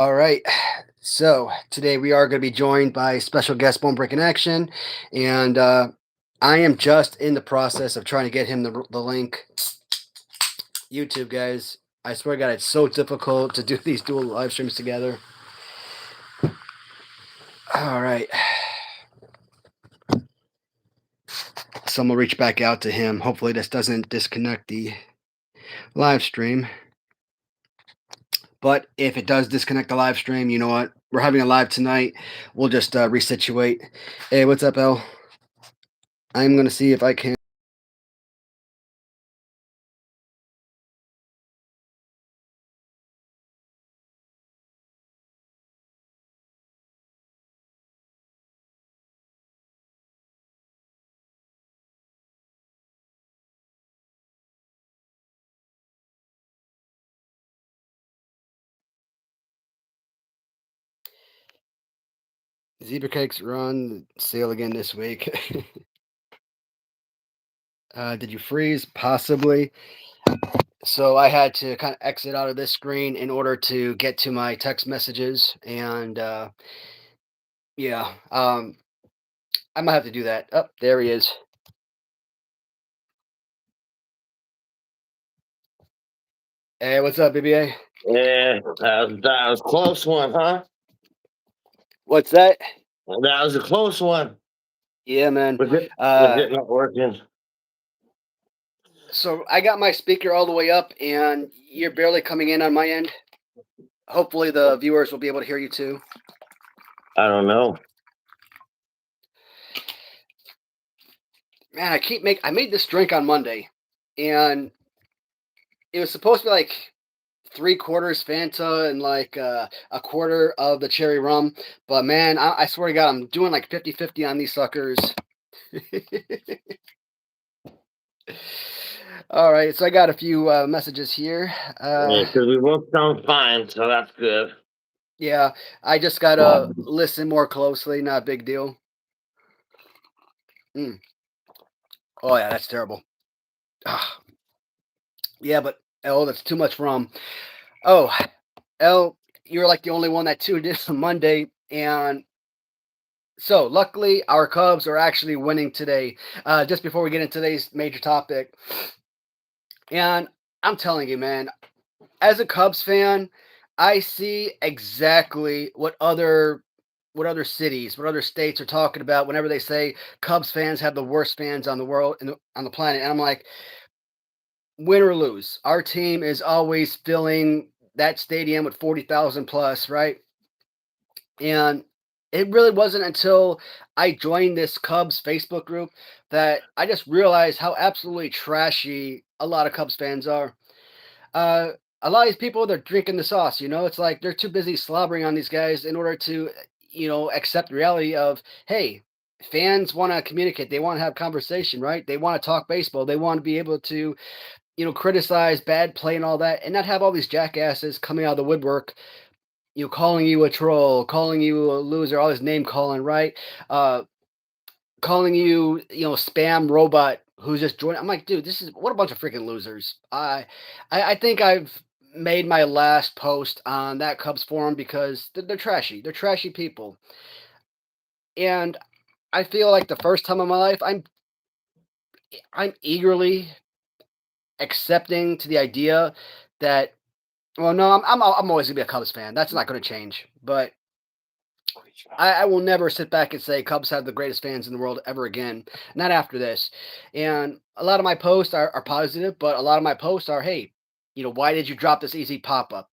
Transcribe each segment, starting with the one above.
All right. So today we are going to be joined by special guest Bone Breaking Action, and I am just in the process of trying to get him the link. YouTube guys, I swear to God, it's so difficult to do these dual live streams together. All right. So I'm gonna reach back out to him. Hopefully this doesn't disconnect the live stream. But if it does disconnect the live stream, you know what? We're having a live tonight. We'll just resituate. Hey, what's up, El? I'm gonna see if I can. Zebra cakes run sale again this week. Did you freeze? Possibly. So I had to kind of exit out of this screen in order to get to my text messages, and yeah, I might have to do that. Oh, there he is. Hey, what's up, BBA? Yeah, that was a close one, huh? What's that? That was a close one. Yeah, man. Was it not working? So I got my speaker all the way up, and you're barely coming in on my end. Hopefully, the viewers will be able to hear you too. I don't know. Man, I made this drink on Monday, and it was supposed to be like three-quarters Fanta and like a quarter of the cherry rum. But man, I swear to God, I'm doing like 50-50 on these suckers. All right, so I got a few messages here. Because we both sound fine, so that's good. Yeah, I just gotta listen more closely. Not a big deal. Mm. Oh yeah, that's terrible. Ah, yeah, but oh, that's too much rum. Oh, L, you're like the only one that tuned in on Monday, and so luckily our Cubs are actually winning today. Just before we get into today's major topic, and I'm telling you, man, as a Cubs fan, I see exactly what other cities, what other states are talking about whenever they say Cubs fans have the worst fans on the world on the planet, and I'm like, win or lose, our team is always filling that stadium with 40,000 plus, right? And it really wasn't until I joined this Cubs Facebook group that I just realized how absolutely trashy a lot of Cubs fans are. Uh, a lot of these people, they're drinking the sauce. It's like they're too busy slobbering on these guys in order to, accept the reality of, hey, fans want to communicate. They want to have conversation, right? They want to talk baseball. They want to be able to, criticize bad play and all that, and not have all these jackasses coming out of the woodwork, calling you a troll, calling you a loser, all this name calling, right? Uh, Calling you, spam robot who's just joining. I'm like, dude, this is what a bunch of freaking losers. I think I've made my last post on that Cubs forum because they're trashy. They're trashy people, and I feel like the first time in my life, I'm eagerly accepting to the idea that. Well, no, I'm always gonna be a Cubs fan. That's not going to change. But I will never sit back and say Cubs have the greatest fans in the world ever again. Not after this. And a lot of my posts are positive, but a lot of my posts are, hey, why did you drop this easy pop up?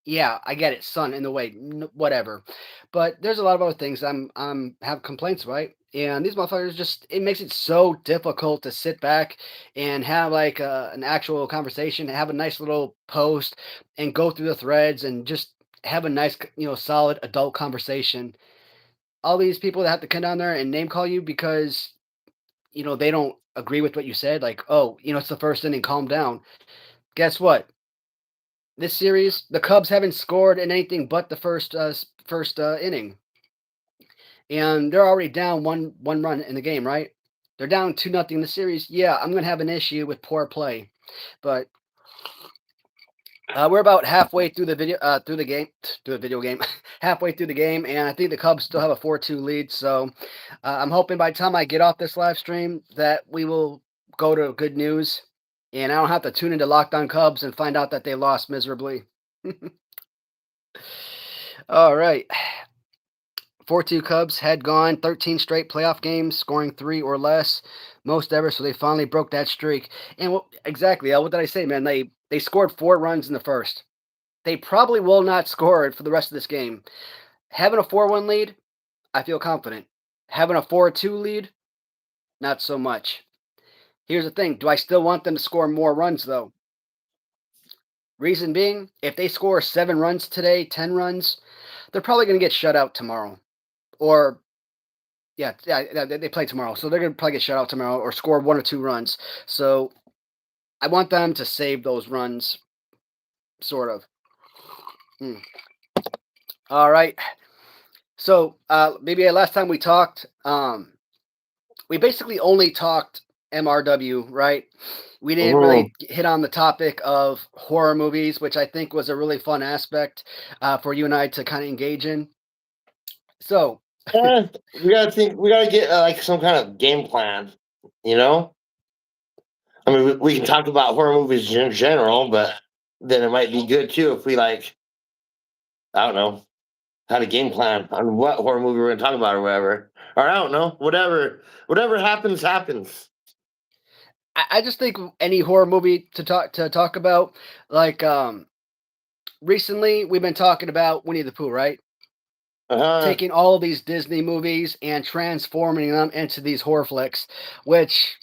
Yeah, I get it, sun in the way, whatever. But there's a lot of other things I'm have complaints, right? And these motherfuckers just it makes it so difficult to sit back and have like an actual conversation, have a nice little post, and go through the threads and just have a nice, solid adult conversation. All these people that have to come down there and name call you because they don't agree with what you said, like, oh, it's the first inning, calm down. Guess what? This series, the Cubs haven't scored in anything but the first inning, and they're already down one run in the game, right? They're down 2-0 in the series. Yeah, I'm gonna have an issue with poor play, but We're about halfway through the through the game, through the video game, halfway through the game, and I think the Cubs still have a 4-2 lead. So I'm hoping by the time I get off this live stream that we will go to good news, and I don't have to tune into Locked On Cubs and find out that they lost miserably. All right. 4-2 Cubs had gone 13 straight playoff games, scoring 3 or less, most ever. So they finally broke that streak. And exactly, what did I say, man? They scored 4 runs in the first. They probably will not score it for the rest of this game. Having a 4-1 lead, I feel confident. Having a 4-2 lead, not so much. Here's the thing: do I still want them to score more runs though? Reason being, if they score 7 runs today, 10 runs, they're probably going to get shut out tomorrow. Or yeah, they play tomorrow, so they're going to probably get shut out tomorrow or score 1 or 2 runs. So I want them to save those runs, sort of. All right. So maybe last time we talked, we basically only talked MRW, right? We didn't really hit on the topic of horror movies, which I think was a really fun aspect for you and I to kind of engage in. So We gotta think. We gotta get like some kind of game plan. You know, I mean, we can talk about horror movies in general, but then it might be good too if we like, I don't know, had a game plan on what horror movie we're gonna talk about or whatever. Or I don't know, whatever happens, happens. I just think any horror movie to talk about, like recently we've been talking about Winnie the Pooh, right? Uh-huh. Taking all of these Disney movies and transforming them into these horror flicks, which,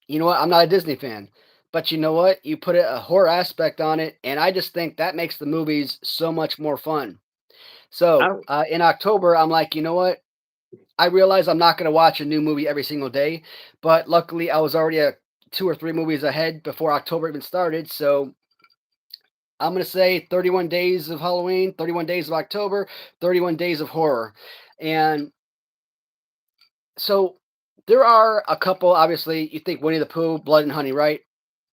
you know what, I'm not a Disney fan, but you know what? You put a horror aspect on it, and I just think that makes the movies so much more fun. I So don't, in October, I'm like, you know what? I realize I'm not going to watch a new movie every single day, but luckily I was already 2 or 3 movies ahead before October even started. So I'm going to say 31 days of Halloween, 31 days of October, 31 days of horror. And so there are a couple, obviously, you think Winnie the Pooh, Blood and Honey, right?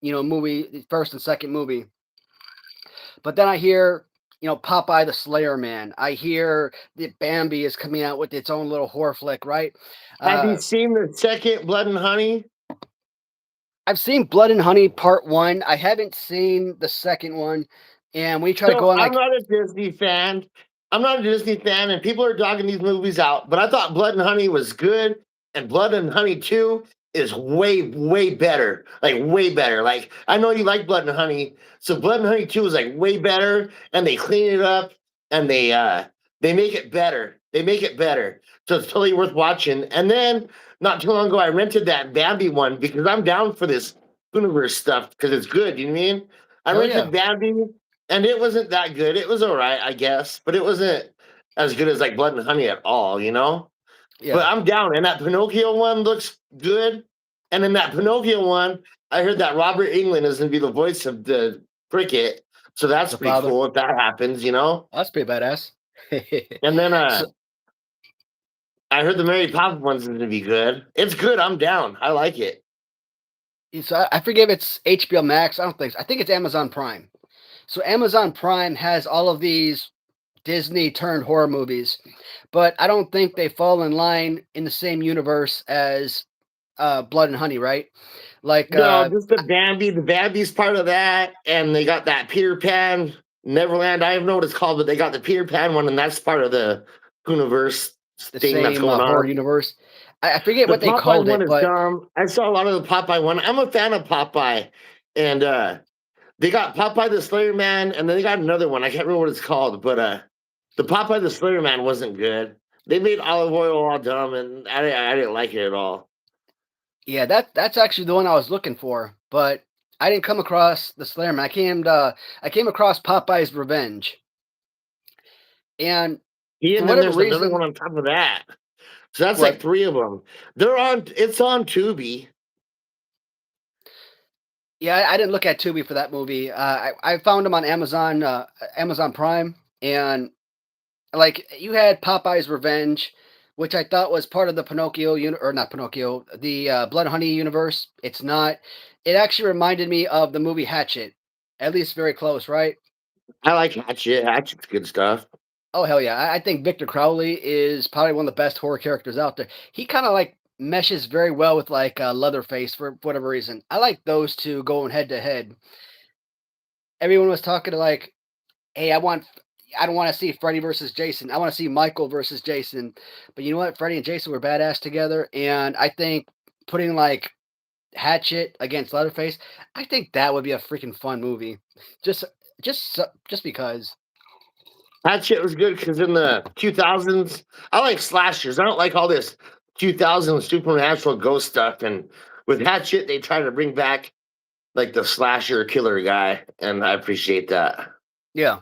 You know, movie, first and second movie. But then I hear, Popeye the Slayer Man. I hear that Bambi is coming out with its own little horror flick, right? have you Uh, seen the second Blood and Honey? I've seen Blood and Honey Part 1. I haven't seen the second one. And we try to So go on I'm like not a Disney fan. I'm not a Disney fan, and people are dogging these movies out. But I thought Blood and Honey was good, and Blood and Honey 2 is way, way better. Like way better. Like I know you like Blood and Honey, so Blood and Honey 2 is like way better, and they clean it up and they make it better. They make it better. So it's totally worth watching. And then not too long ago, I rented that Bambi one because I'm down for this universe stuff because it's good. You know what I mean? I hell yeah. rented Bambi and it wasn't that good. It was all right, I guess, but it wasn't as good as like Blood and Honey at all, you know. But Yeah. I'm down, and that Pinocchio one looks good. And in that Pinocchio one, I heard that Robert England is going to be the voice of the cricket, so that's The pretty father. cool if that happens, you know. That's pretty badass. And then so, I heard the Mary Poppins one's going to be good. It's good. I'm down. I like it. I forget if it's HBO Max. I don't think so. I think it's Amazon Prime. So Amazon Prime has all of these Disney turned horror movies, but I don't think they fall in line in the same universe as Blood and Honey, right? Like, No, just the Bambi. The Bambi's part of that, and they got that Peter Pan Neverland. I don't know what it's called, but they got the Peter Pan one, and that's part of the universe the thing that's same going horror on. universe. I forget The what they Popeye called one it, is but dumb. I saw a lot of the Popeye one. I'm a fan of Popeye, and they got Popeye the Slayer Man, and then they got another one. I can't remember what it's called, but the Popeye the Slayer Man wasn't good. They made Olive Oil all dumb, and I didn't like it at all. yeah, that's actually the one I was looking for, but I didn't come across the Slayer Man. I came across Popeye's Revenge, and for And then whatever there's another reason, one on top of that. So that's like what? three of them. They're on. It's on Tubi. Yeah, I didn't look at Tubi for that movie. I found them on Amazon, Amazon Prime, and like you had Popeye's Revenge, which I thought was part of the or not Pinocchio, the Blood and Honey universe. It's not. It actually reminded me of the movie Hatchet. At least very close, right? I like Hatchet. Hatchet's good stuff. Oh hell yeah! I think Victor Crowley is probably one of the best horror characters out there. He kind of like meshes very well with like Leatherface for whatever reason. I like those two going head to head. Everyone was talking to like, hey, I don't want to see Freddy versus Jason. I want to see Michael versus Jason. But you know what? Freddy and Jason were badass together, and I think putting like Hatchet against Leatherface, I think that would be a freaking fun movie. Just, just because. Hatchet was good because in the 2000s, I like slashers. I don't like all this 2000s supernatural ghost stuff. And with Hatchet, they try to bring back like the slasher killer guy, and I appreciate that. Yeah.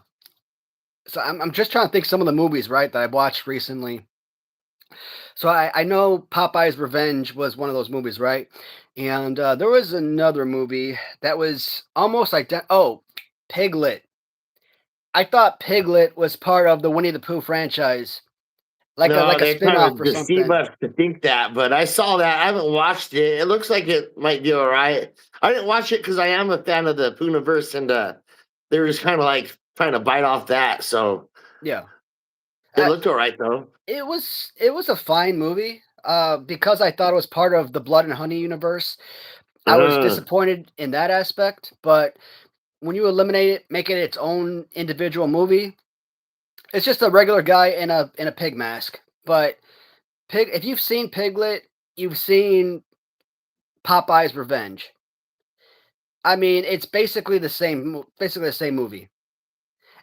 So I'm just trying to think some of the movies right that I've watched recently. So I know Popeye's Revenge was one of those movies, right? And there was another movie that was almost like oh, Piglet. I thought Piglet was part of the Winnie the Pooh franchise, No, like a they're trying to spin-off or deceive something. us to think that, but I saw that. I haven't watched it. It looks like it might be all right. I didn't watch it because I am a fan of the Pooniverse, and they were just kind of like trying to bite off that. So Yeah. it Uh, looked all right though. it was a fine movie. Because I thought it was part of the Blood and Honey universe. I was Uh, disappointed in that aspect, but when you eliminate it, make it its own individual movie, it's just a regular guy in a pig mask. But if you've seen Piglet, you've seen Popeye's Revenge. I mean, it's basically the same movie.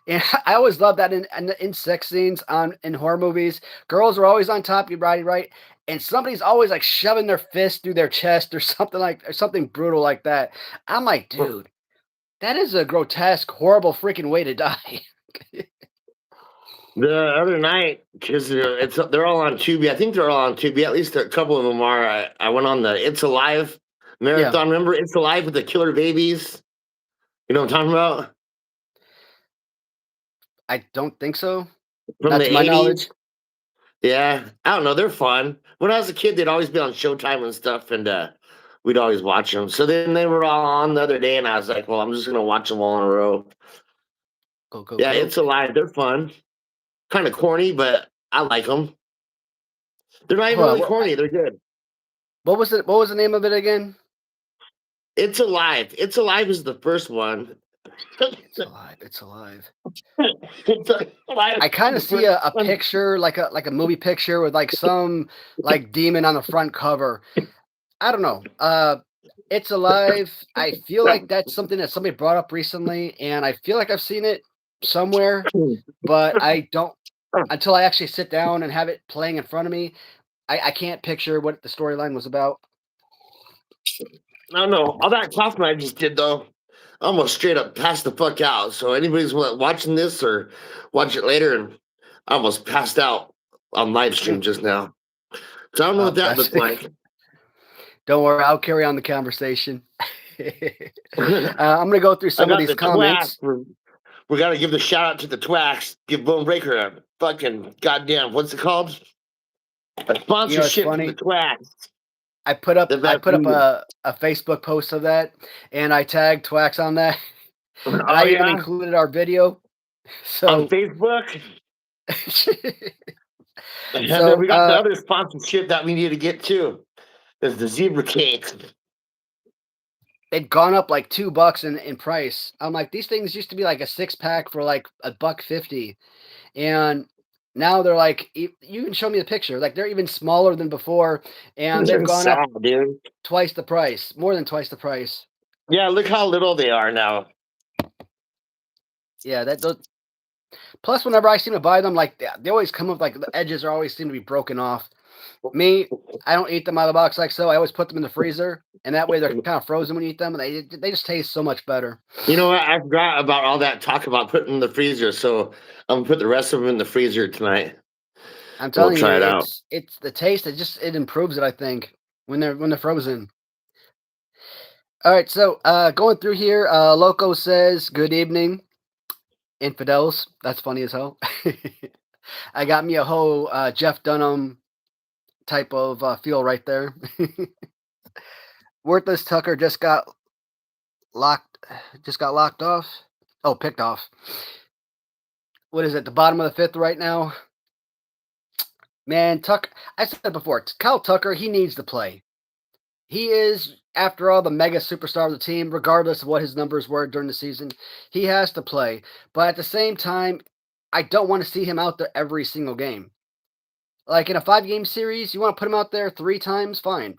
And I always love that in sex scenes in horror movies, girls are always on top of your body, right? And somebody's always like shoving their fist through their chest or something brutal like that. I'm like, dude, that is a grotesque, horrible freaking way to die. the other night, because they're all on Tubi. I think they're all on Tubi. At least a couple of them are. I went on the It's Alive Yeah, marathon. Remember It's Alive with the killer babies? You know what I'm talking about? I don't think so. From Not the to my 80s. knowledge. Yeah, I don't know. They're fun. When I was a kid, they'd always be on Showtime and stuff, and we'd always watch them. So then they were all on the other day, and I was like, "Well, I'm just gonna watch them all in a row." Go, go, Yeah, go. It's Alive. They're fun. Kind of corny, but I like them. They're not even Hold on. really corny. They're good. What was it? What was the name of it again? It's Alive. It's Alive is the first one. It's alive. It's alive. It's Alive I kind is of the see first a one. picture, like a movie picture with like some like demon on the front cover. I don't know. It's alive. I feel like that's something that somebody brought up recently, and I feel like I've seen it somewhere, but I don't until I actually sit down and have it playing in front of me. I can't picture what the storyline was about. I don't know. All that coughing I just did though, I almost straight up passed the fuck out. So anybody's watching this or watch it later, and I almost passed out on live stream just now. So I don't know what that That's looked like. don't worry. I'll carry on the conversation. I'm gonna go through I some of got these the twack. comments. We got to give the shout out to the twacks. Give Bone Breaker a fucking goddamn what's it called? A You know, it's sponsorship from the funny. twacks. I The put up best. a Facebook post of that, and I tagged Twax on that, and Oh I even yeah, included our video. on So, Facebook. And then so we got the other sponsorship that we need to get too. Is the zebra cakes. they'd gone up like $2 in price. I'm like, these things used to be like a 6 pack for like $1.50, and now they're like, you can show me the picture. Like they're even smaller than before, and they've They're gone up sad, dude. twice the price, more than twice the price. Yeah, look how little they are now. Yeah, that those, plus whenever I seem to buy them, like they always come up like the edges are always seem to be broken off. Me, I don't eat them out of the box like so. I always put them in the freezer, and that way they're kind of frozen when you eat them, and they just taste so much better. You know what? I forgot about all that talk about putting in the freezer, so I'm gonna put the rest of them in the freezer tonight. I'm We'll telling you, try it out. it's the taste. It improves it. I think when they're frozen. All right, so going through here, Loco says, "Good evening, infidels." That's funny as hell. I got me a whole Jeff Dunham type of feel right there. Worthless Tucker just got locked just got locked off. Oh, picked off. What is it? The bottom of the fifth right now. Man, Tuck. I said before, Kyle Tucker. He needs to play. He is, after all, the mega superstar of the team, regardless of what his numbers were during the season. He has to play. But at the same time, I don't want to see him out there every single game. Like in a 5-game series, you want to put him out there 3 times? Fine.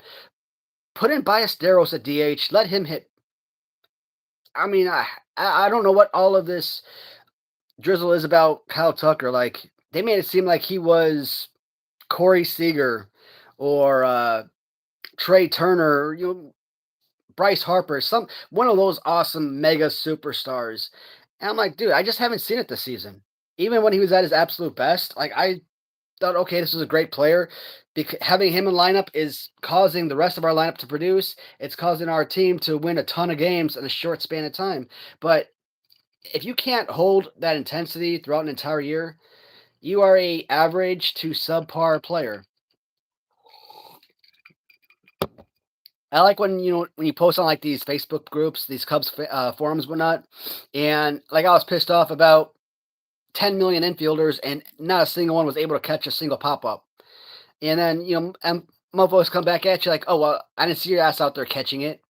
Put in Ballesteros at DH. Let him hit. I mean, I don't know what all of this drizzle is about Kyle Tucker. Like, they made it seem like he was Corey Seager or Trey Turner, Bryce Harper, one of those awesome mega superstars. And I'm like, dude, I just haven't seen it this season. Even when he was at his absolute best, like I thought, okay, this is a great player. Having him in lineup is causing the rest of our lineup to produce. It's causing our team to win a ton of games in a short span of time. But if you can't hold that intensity throughout an entire year, you are a average to subpar player. I like when you post on like these Facebook groups, these Cubs forums, whatnot, and like I was pissed off about 10 million infielders, and not a single one was able to catch a single pop up. And then and mofos come back at you like, oh well, I didn't see your ass out there catching it.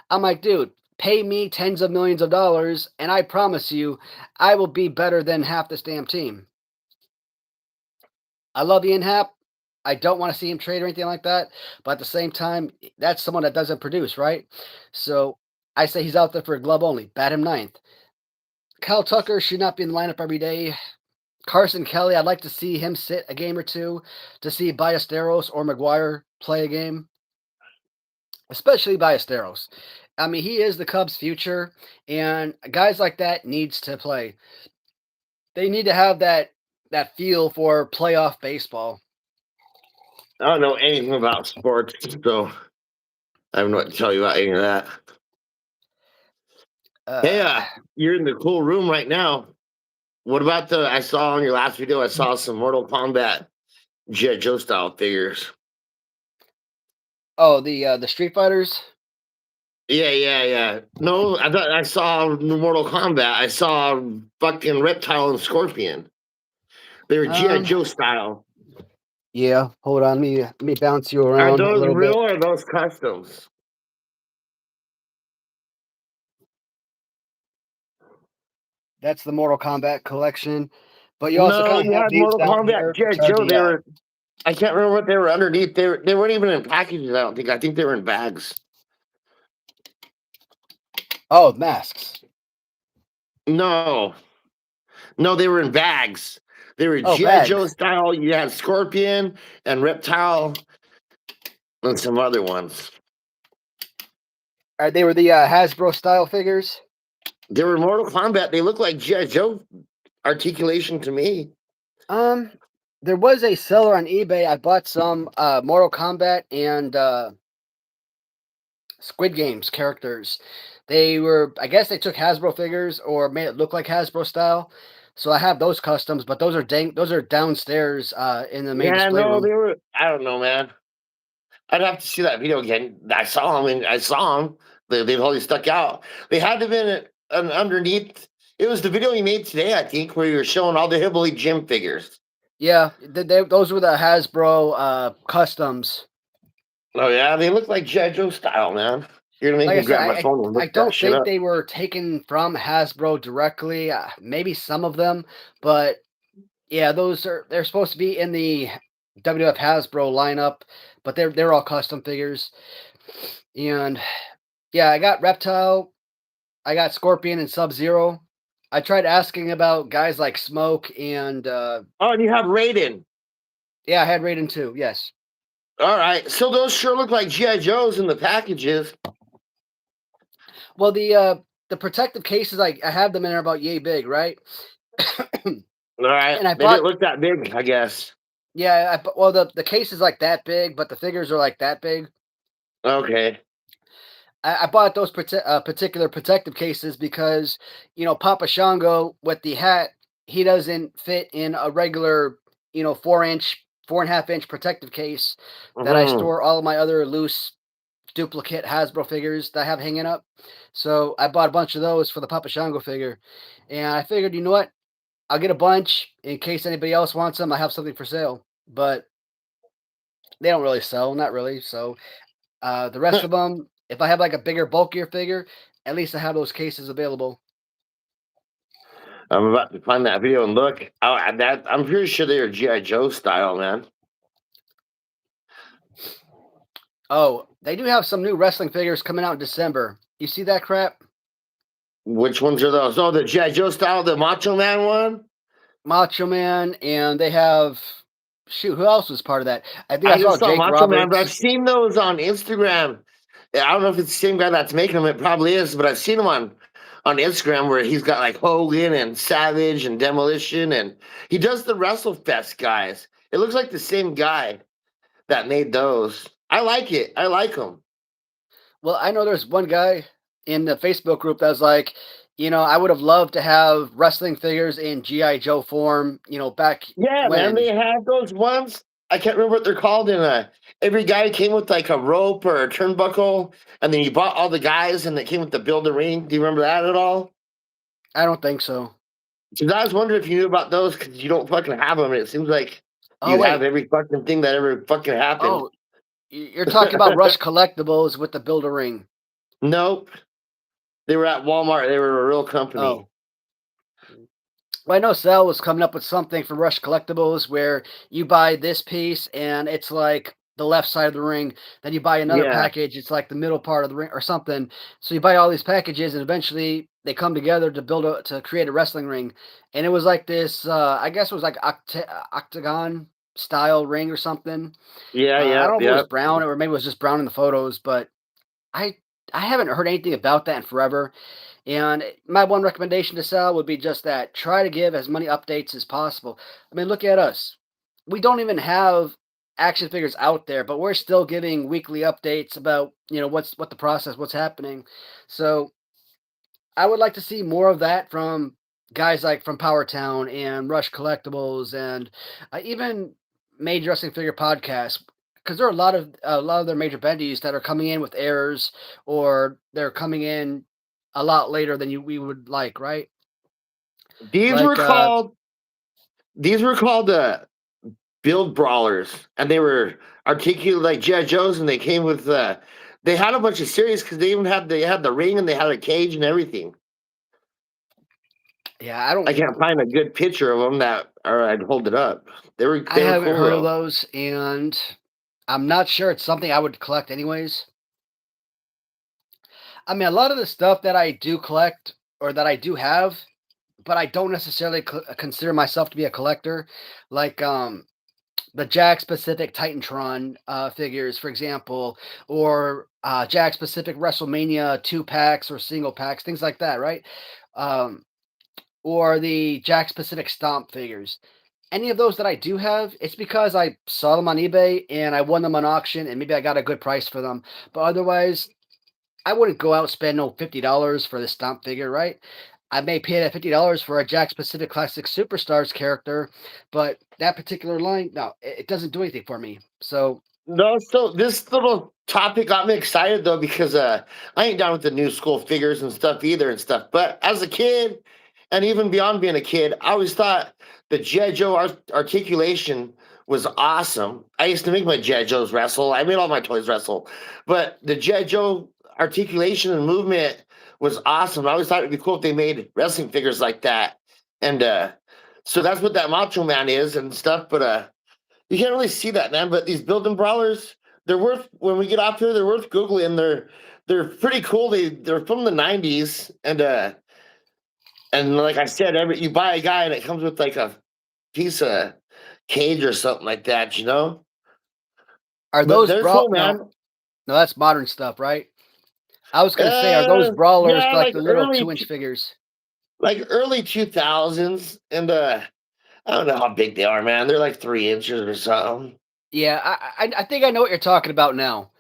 I'm like, dude, pay me tens of millions of dollars, and I promise you, I will be better than half this damn team. I love Ian Happ. I don't want to see him trade or anything like that. But at the same time, that's someone that doesn't produce, right? So I say he's out there for a glove only. Bat him ninth. Kyle Tucker should not be in the lineup every day. Carson Kelly, I'd like to see him sit a game or two to see Ballesteros or McGuire play a game, especially Ballesteros. I mean, he is the Cubs' future, and guys like that needs to play. They need to have that feel for playoff baseball. I don't know anything about sports, so I have no what to tell you about any of that. Hey, you're in the cool room right now. What about I saw on your last video, I saw some Mortal Kombat G.I. Joe style figures. Oh, the Street Fighters? Yeah. No, I thought I saw Mortal Kombat. I saw fucking Reptile and Scorpion. They were G.I. Joe style. Yeah, hold on. Let me bounce you Are around a those little real bit. or are those customs? That's the Mortal Kombat collection. But you also No, kind of you have had these Mortal down Kombat here, G.I. which are Joe. the They were. I can't remember what they were underneath. They weren't even in packages. I don't think. I think they were in bags. masks. No, they were in bags. They were Oh, G.I. Joe bags. style. You had Scorpion and Reptile and some other ones. They were the Hasbro style figures. They were Mortal Kombat. They look like G.I. Joe articulation to me. There was a seller on eBay. I bought some Mortal Kombat and Squid Games characters. They were, I guess, they took Hasbro figures or made it look like Hasbro style. So I have those customs, but those are downstairs in the main Yeah, display no, room. they were. I don't know, man. I'd have to see that video again. I saw them, and I saw them. They totally stuck out. They had to have been underneath. It was the video you made today, I think, where you were showing all the Hillbilly Jim figures. Yeah, those were the Hasbro customs. Oh yeah, they look like G.I. Joe style, man. You're gonna make Like I me said, grab my phone and I look that don't shit think up. they were taken from Hasbro directly. Maybe some of them, but yeah, they're supposed to be in the WWF Hasbro lineup, but they're all custom figures. And yeah, I got Reptile, I got Scorpion and Sub Zero. I tried asking about guys like Smoke and Oh, and you have Raiden. yeah, I had Raiden too. Yes. All right, so those sure look like GI Joes in the packages. Well, the protective cases, I have them in there about yay big, right? All right, And I they didn't bought look that big, I guess. yeah, well the case is like that big, but the figures are like that big. Okay. I bought those particular protective cases because Papa Shango with the hat, he doesn't fit in a regular 4.5 inch protective case that I Mm-hmm. store all of my other loose duplicate Hasbro figures that I have hanging up. So I bought a bunch of those for the Papa Shango figure, and I figured, you know what? I'll get a bunch in case anybody else wants them. I have something for sale, but they don't really sell, not really. So the rest of them, if I have like a bigger, bulkier figure, at least I have those cases available. I'm about to find that video and look. Oh, that I'm pretty sure they are GI Joe style, man. Oh, they do have some new wrestling figures coming out in December. You see that crap? Which ones are those? Oh, the GI Joe style, the Macho Man one. Macho Man, and they have shoot, who else was part of that? I think I I saw just saw Jake Macho Man, but I've Roberts. seen those on Instagram. Yeah, I don't know if it's the same guy that's making them. It probably is, but I've seen him on Instagram where he's got like Hogan and Savage and Demolition, and he does the WrestleFest guys. It looks like the same guy that made those. I like it. I like them. Well, I know there's one guy in the Facebook group that's like, I would have loved to have wrestling figures in GI Joe form, back Yeah, man, when. they have those ones. I can't remember what they're called. Every guy came with like a rope or a turnbuckle, and then you bought all the guys, and they came with the build a ring. Do you remember that at all? I don't think so. Because I was wondering if you knew about those because you don't fucking have them. It seems like Oh you have wait. every fucking thing that ever fucking happened. Oh, you're talking about Rush Collectibles with the Build a Ring. Nope. They were at Walmart. They were a real company. Oh. Well, I know Sal was coming up with something for Rush Collectibles where you buy this piece and it's like the left side of the ring. Then you buy another Yeah. package, it's like the middle part of the ring or something. So you buy all these packages and eventually they come together to create a wrestling ring. And it was like this, I guess it was like octagon style ring or something. Yeah, I don't yep, know if it was yep. brown or maybe it was just brown in the photos, but I I haven't heard anything about that in forever. And my one recommendation to Sal would be just that try to give as many updates as possible. I mean, look at us. We don't even have action figures out there, but we're still giving weekly updates about, what the process, what's happening. So I would like to see more of that from guys like from Power Town and Rush Collectibles and even major wrestling figure podcasts because there are a lot of their major bendies that are coming in with errors or they're coming in a lot later than we would like, right? These were Like called these were called build brawlers, and they were articulated like GI Joes, and they came with they had a bunch of series because they had the ring and they had a cage and everything. yeah, I don't I can't find a good picture of them that, or I'd hold it up. I They were haven't cool heard of though. those and I'm not sure it's something I would collect anyways. I mean, a lot of the stuff that I do collect or that I do have, but I don't necessarily consider myself to be a collector. Like the Jack specific Titantron figures, for example, or Jack specific WrestleMania 2 packs or single packs, things like that, right? Um, or the Jack specific Stomp figures. Any of those that I do have, it's because I saw them on eBay and I won them on auction and maybe I got a good price for them. But otherwise, I wouldn't go out and spend no $50 for the Stomp figure, right? I may pay that $50 for a Jack Specific Classic Superstars character, but that particular line, no, it doesn't do anything for me. So No, so this little topic got me excited though because I ain't down with the new school figures and stuff either and stuff. But as a kid, and even beyond being a kid, I always thought the GI Joe articulation was awesome. I used to make my GI Joes wrestle. I made all my toys wrestle, but the GI Joe articulation and movement was awesome. I always thought it'd be cool if they made wrestling figures like that. And so that's what that Macho Man is and stuff. But you can't really see that, man. But these building brawlers, they're worth when we get off here, they're worth googling. They're pretty cool. They're from the '90s, and like I said, every you buy a guy and it comes with like a piece of cage or something like that, you know. are But those they're cool, no, man. no, that's modern stuff, right? I was gonna say, are those brawlers Yeah, like the little 2 inch figures? like early 2000s, and I don't know how big they are, man. They're like 3 inches or something. Yeah, I think I know what you're talking about now.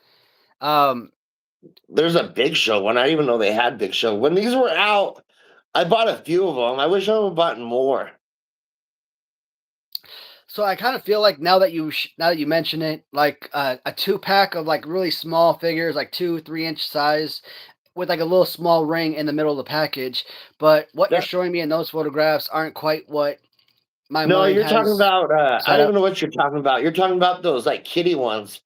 Um, There's a Big Show one. I didn't even know they had Big Show. When these were out, I bought a few of them. I wish I would have bought more. So I kind of feel like now that you mention it, like a 2 pack of like really small figures, like 2 3 inch size, with like a little small ring in the middle of the package. But what you're That, showing me in those photographs aren't quite what my no, mind you're talking has about. I set don't even up. know what you're talking about. You're talking about those like kitty ones.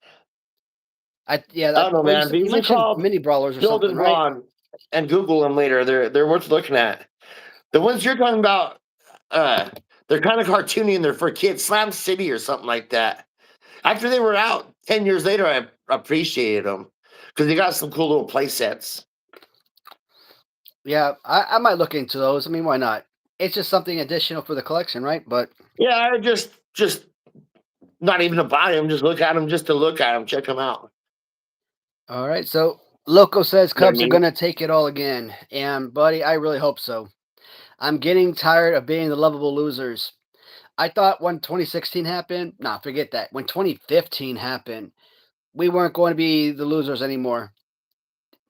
I don't know, Well, man. you These are mentioned called mini brawlers or Build something, It right? Raw, and Google them later. They're worth looking at. The ones you're talking about, uh, they're kind of cartoony and they're for kids. Slam City or something like that. After they were out 10 years later, I appreciated them because they got some cool little play sets. Yeah, I might look into those. I mean, why not? It's just something additional for the collection, right? But Yeah, I just not even to buy them, just look at them, just to look at them, check them out. all right, so Loco says They're Cubs are neat. gonna take it all again, and buddy, I really hope so. I'm getting tired of being the lovable losers. I thought when 2016 happened, nah, forget that. When 2015 happened, we weren't going to be the losers anymore.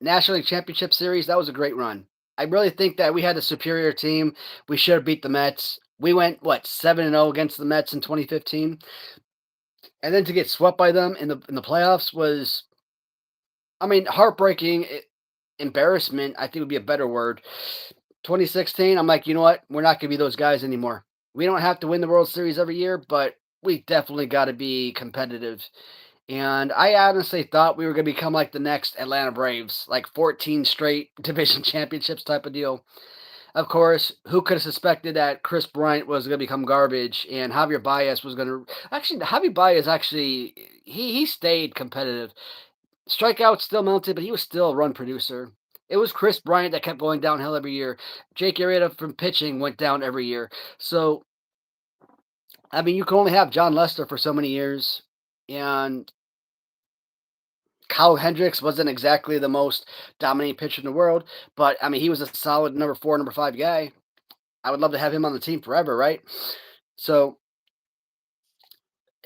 National League Championship Series, that was a great run. I really think that we had a superior team. We should have beat the Mets. We went what 7-0 against the Mets in 2015, and then to get swept by them in the playoffs was, I mean, heartbreaking. Embarrassment, I think would be a better word. 2016, I'm like, you know what? We're not going to be those guys anymore. We don't have to win the World Series every year, but we definitely got to be competitive. And I honestly thought we were going to become like the next Atlanta Braves, like 14 straight division championships type of deal. Of course, who could have suspected that Chris Bryant was going to become garbage and Javier Baez was going to. Actually, Javier Baez actually, he stayed competitive. Strikeouts still mounted, but he was still a run producer. It was Chris Bryant that kept going downhill every year. Jake Arrieta from pitching went down every year. So, I mean, you can only have John Lester for so many years. And Kyle Hendricks wasn't exactly the most dominating pitcher in the world, but I mean, he was a solid number 4, number 5 guy. I would love to have him on the team forever, right? So,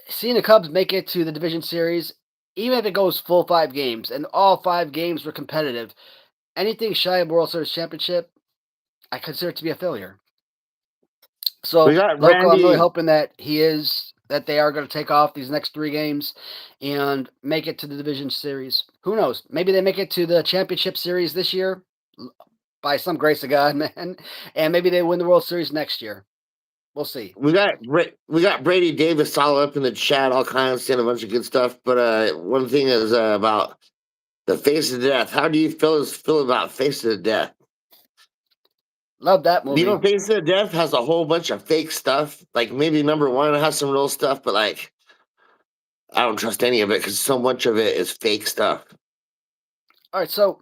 seeing the Cubs make it to the division series, even if it goes full 5 games and all 5 games were competitive, anything shy of World Series championship, I consider it to be a failure. We So, got Loco, I'm really Randy. hoping that they are going to take off these next 3 games and make it to the division series. Who knows? Maybe they make it to the championship series this year by some grace of God, man. And maybe they win the World Series next year. We'll see. We got Brady Davis all up in the chat, all kinds, saying a bunch of good stuff. But one thing is about the Face of Death. How do you feel about Face of Death? Love that You know, movie. Face of Death has a whole bunch of fake stuff. Like maybe number one has some real stuff, but like I don't trust any of it because so much of it is fake stuff. All right, so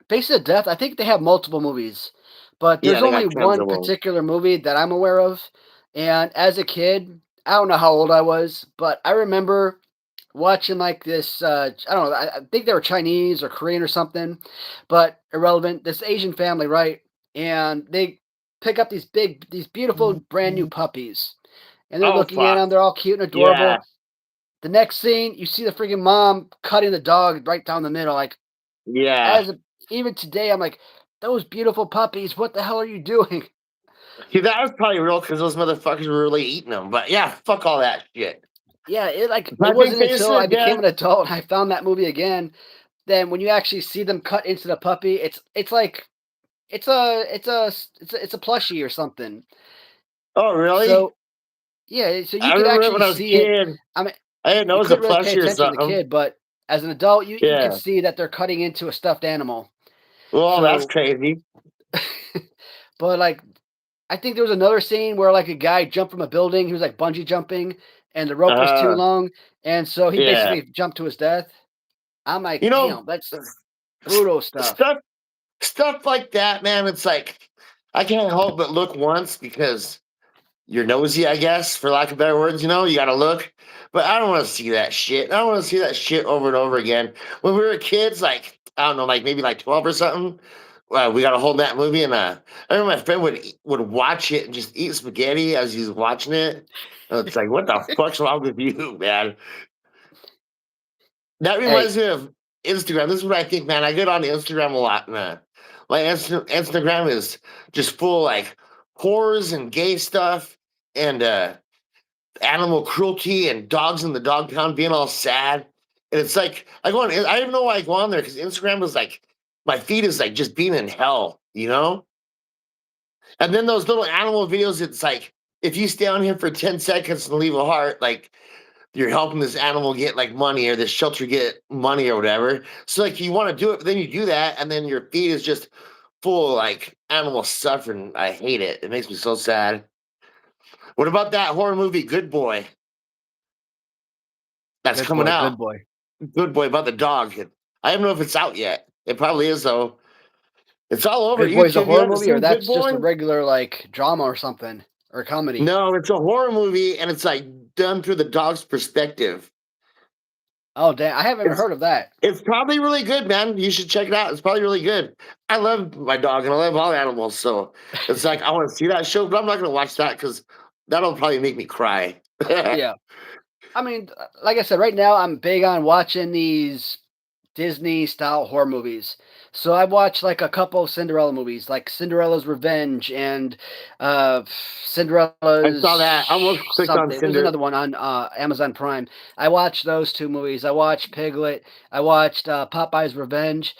Faces of Death, I think they have multiple movies, but Yeah, there's they only got tons one of them. particular movie that I'm aware of. And as a kid, I don't know how old I was, but I remember watching like this. I don't know. I think they were Chinese or Korean or something, but irrelevant. This Asian family, right? And they pick up these beautiful, brand new puppies, and they're Oh looking at fuck. them. They're all cute and Yeah. adorable. The next scene, you see the freaking mom cutting the dog right down the middle. Like Yeah. as a, even today, I'm like, those beautiful puppies. What the hell are you doing? See, that was probably real because those motherfuckers were really eating them. But yeah, fuck all that shit. Yeah, it I think wasn't Face until I of became Death. an adult and I found that movie again. Then when you actually see them cut into the puppy, it's like it's a plushie or something. Oh, really? So yeah, so you I could remember it actually when I was a see it. kid. I mean, I didn't know it you was a couldn't really pay plushie or attention as a something. kid, but as an adult, you can Yeah. see that they're cutting into a stuffed animal. Well, that's So, crazy. but like I think there was another scene where like a guy jumped from a building. He was like bungee jumping, and the rope was too Uh, long, and so he yeah. basically jumped to his death. I'm like, You know, damn, that's brutal stuff. stuff stuff like that, man. It's like I can't help but look once because you're nosy, I guess, for lack of better words. You know, you got to look. But I don't want to see that shit. I don't want to see that shit over and over again. When we were kids, like I don't know, like maybe like 12 or something. We got to hold that movie, and I remember my friend would watch it and just eat spaghetti as he's watching it. And it's like, what the fuck's wrong with you, man? That Hey, reminds me of Instagram. This is what I think, man. I get on Instagram a lot, man. My Instagram is just full like whores and gay stuff, and animal cruelty and dogs in the dog pound being all sad. And it's like I go on. I don't even know why I go on there because Instagram was like my feed is like just being in hell, you know. And then those little animal videos, it's like if you stay on here for 10 seconds and leave a heart, like you're helping this animal get like money or this shelter get money or whatever. So like you want to do it, but then you do that, and then your feed is just full of like animal suffering. I hate it. It makes me so sad. What about that horror movie, Good Boy? That's Good coming boy, out. good boy. Good Boy about the dog. I don't know if it's out yet. It probably is though. It's all over Good boy is a YouTube. You horror haven't movie, or seen Good that's just Boy? a regular like drama or something or comedy. No, it's a horror movie, and it's like done through the dog's perspective. Oh damn, I haven't even It's heard of that. it's probably really good, man. You should check it out. It's probably really good. I love my dog and I love all animals, so it's like I want to see that show, but I'm not going to watch that because that'll probably make me cry. Yeah. I mean, like I said, right now I'm big on watching these Disney style horror movies. So I watched like a couple of Cinderella movies, like Cinderella's Revenge and uh, I saw that. I Cinderella's almost clicked on something. There's Cinder. another one on Amazon Prime. I watched those two movies. I watched Piglet. I watched Popeye's Revenge.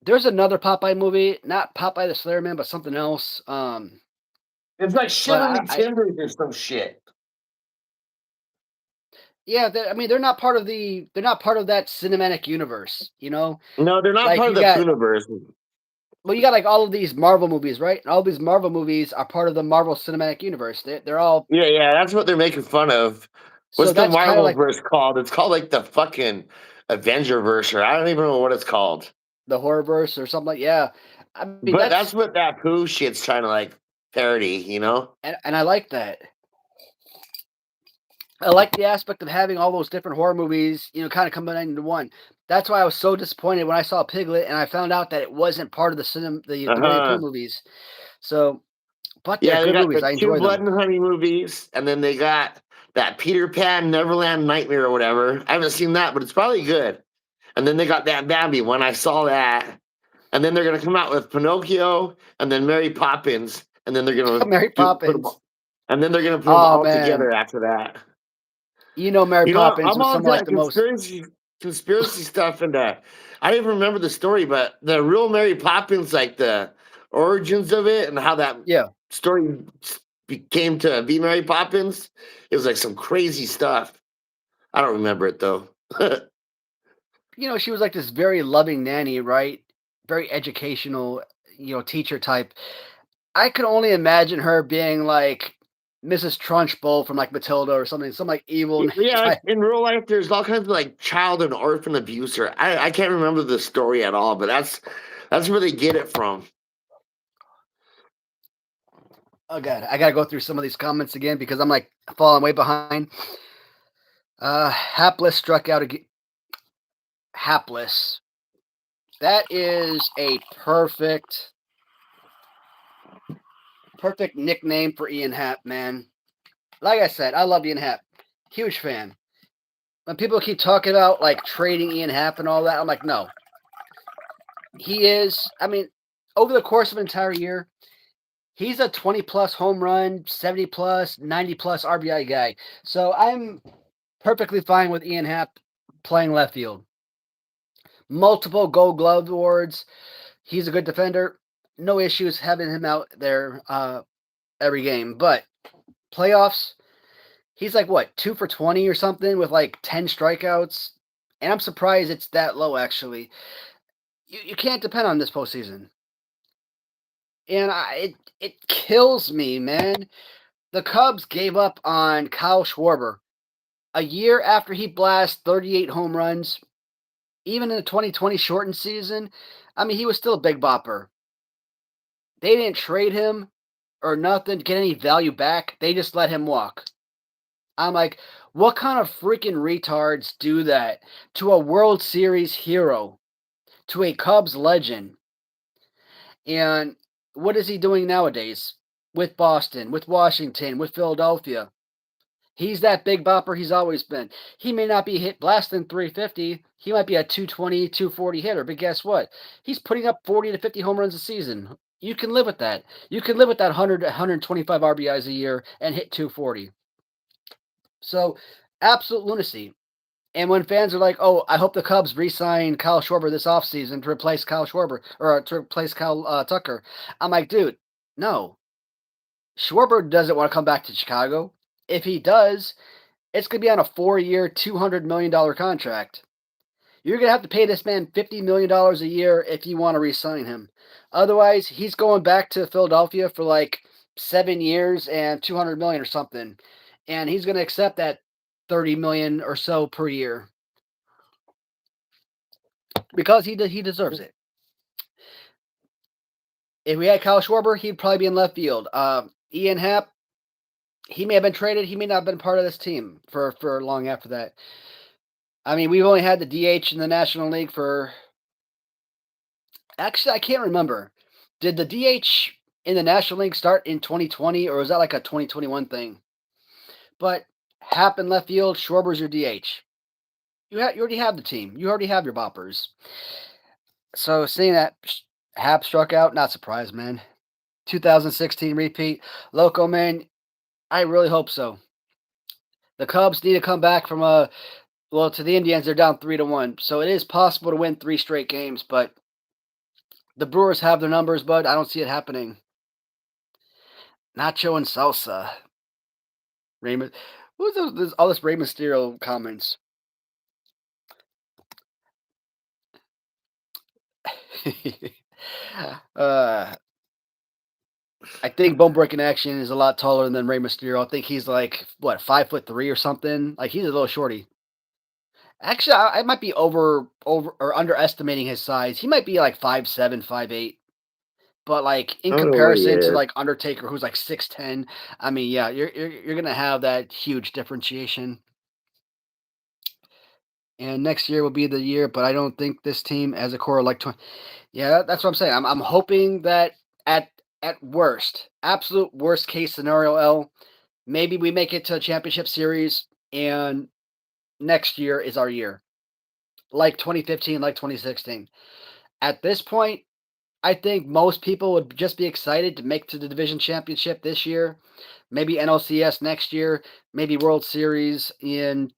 There's another Popeye movie, not Popeye the Slayer Man, but something else. It's like But Shivering Timbers or some shit. yeah, I mean they're not part of that cinematic universe, you know. No, they're not Like part of you the got Pooniverse. well, you got like all of these Marvel movies, right? And all these Marvel movies are part of the Marvel Cinematic Universe. They're all Yeah, yeah, that's what they're making fun of. so What's the that's kind of Marvel like verse called? It's called like the fucking Avenger verse, or I don't even know what it's called. the horror verse or something like yeah. I mean But that's what that poo shit's trying to like parody, you know? and I like that. I like the aspect of having all those different horror movies, you know, kind of combining into one. That's why I was so disappointed when I saw Piglet and I found out that it wasn't part of the Winnie the Pooh Uh-huh. movies. So, but they're Yeah, they good got movies. the I two enjoy Blood them. and Honey movies, and then they got that Peter Pan Neverland Nightmare or whatever. I haven't seen that, but it's probably good. And then they got that Bambi one. I saw that. And then they're gonna come out with Pinocchio and then Mary Poppins, and then they're gonna Mary put them, Poppins. and then they're gonna put them Oh all man, together after that. you know Mary You know, Poppins I'm was all some of into like that the most conspiracy stuff, and I didn't even remember the story, but the real Mary Poppins, like the origins of it and how that yeah. story became to be Mary Poppins, it was like some crazy stuff. I don't remember it though. You know, she was like this very loving nanny, right? Very educational, you know, teacher type. I could only imagine her being like Mrs. Trunchbull from like Matilda or something, some like evil Yeah, like type. in real life, there's all kinds of like child and orphan abuse, or I can't remember the story at all, but that's where they get it from. Oh god, I gotta go through some of these comments again because I'm like falling way behind. Hapless struck out again. Hapless. That is a perfect nickname for Ian Happ, man. Like I said, I love Ian Happ. Huge fan. When people keep talking about like trading Ian Happ and all that, I'm like, no. He is, I mean, over the course of an entire year, he's a 20 plus home run, 70 plus, 90 plus RBI guy. So I'm perfectly fine with Ian Happ playing left field. Multiple Gold Glove awards. He's a good defender. No issues having him out there every game. But playoffs, he's like what 2 for 20 or something with like 10 strikeouts. And I'm surprised it's that low actually. You can't depend on this postseason. And it kills me, man. The Cubs gave up on Kyle Schwarber a year after he blasted 38 home runs. Even in the 2020 shortened season, I mean, he was still a big bopper. They didn't trade him or nothing to get any value back. They just let him walk. I'm like, what kind of freaking retards do that to a World Series hero, to a Cubs legend? And what is he doing nowadays with Boston, with Washington, with Philadelphia? He's that big bopper he's always been. He may not be hit blasting 350. He might be a 220, 240 hitter, but guess what? He's putting up 40 to 50 home runs a season. You can live with that. You can live with that 100 125 RBIs a year and hit 240. So, absolute lunacy. And when fans are like, "Oh, I hope the Cubs re-sign Kyle Schwarber this offseason to replace Kyle Schwarber or to replace Kyle Tucker," I'm like, "Dude, no. Schwarber doesn't want to come back to Chicago. If he does, it's going to be on a 4-year, $200 million contract. You're going to have to pay this man $50 million a year if you want to re-sign him. Otherwise, he's going back to Philadelphia for like 7 years and $200 million or something, and he's going to accept that 30 million or so per year because he deserves it. If we had Kyle Schwarber, he'd probably be in left field. Ian Happ, he may have been traded. He may not have been part of this team for long after that. I mean, we've only had the DH in the National League for. Actually, I can't remember. Did the DH in the National League start in 2020, or was that like a 2021 thing? But Happ in left field, Schwarber's your DH. You already have the team. You already have your boppers. So seeing that Happ struck out, not surprised, man. 2016 repeat. Loco, man, I really hope so. The Cubs need to come back from to the Indians, they're down 3-1. So it is possible to win 3 straight games, but the Brewers have their numbers, bud. I don't see it happening. Nacho and salsa. Raymond. What was all this Rey Mysterio comments? uh, I think Bone Breaking Action is a lot taller than Rey Mysterio. I think he's like, what, 5'3" or something? Like, he's a little shorty. Actually, I might be over or underestimating his size. He might be like 5'7", 5'8". But like in I don't know what he comparison to is. like Undertaker, who's like 6'10", I mean, yeah, you're gonna have that huge differentiation. And next year will be the year, but I don't think this team as a core like 20. Yeah, that's what I'm saying. I'm hoping that at worst, absolute worst case scenario, maybe we make it to a championship series, and next year is our year, like 2015, like 2016. At this point, I think most people would just be excited to make to the division championship this year, maybe NLCS next year, maybe World Series in.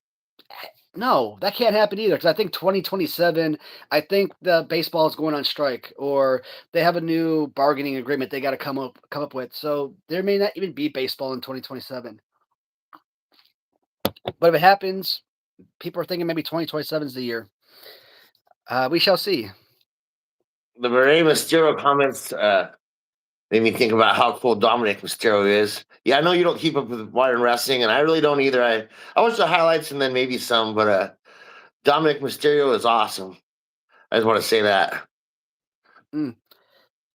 No, that can't happen either because I think 2027. I think the baseball is going on strike, or they have a new bargaining agreement they got to come up with. So there may not even be baseball in 2027. But if it happens, people are thinking maybe 2027 is the year. We shall see. The Rey Mysterio comments made me think about how cool Dominic Mysterio is. Yeah, I know you don't keep up with modern wrestling, and I really don't either. I watch the highlights and then maybe some, but Dominic Mysterio is awesome. I just want to say that. Mm.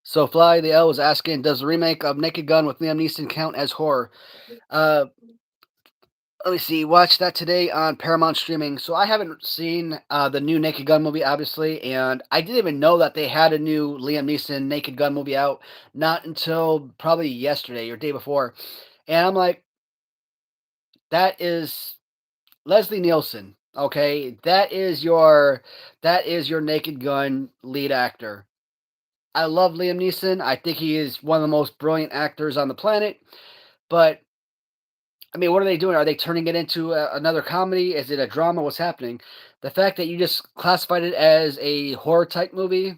So Fly the L was asking, does the remake of Naked Gun with Liam Neeson count as horror? Uh, Let me see. Watched that today on Paramount streaming. So I haven't seen the new Naked Gun movie, obviously, and I didn't even know that they had a new Liam Neeson Naked Gun movie out. Not until probably yesterday or day before, and I'm like, that is Leslie Nielsen. Okay, that is your Naked Gun lead actor. I love Liam Neeson. I think he is one of the most brilliant actors on the planet. But I mean, what are they doing? Are they turning it into another comedy? Is it a drama? What's happening? The fact that you just classified it as a horror type movie,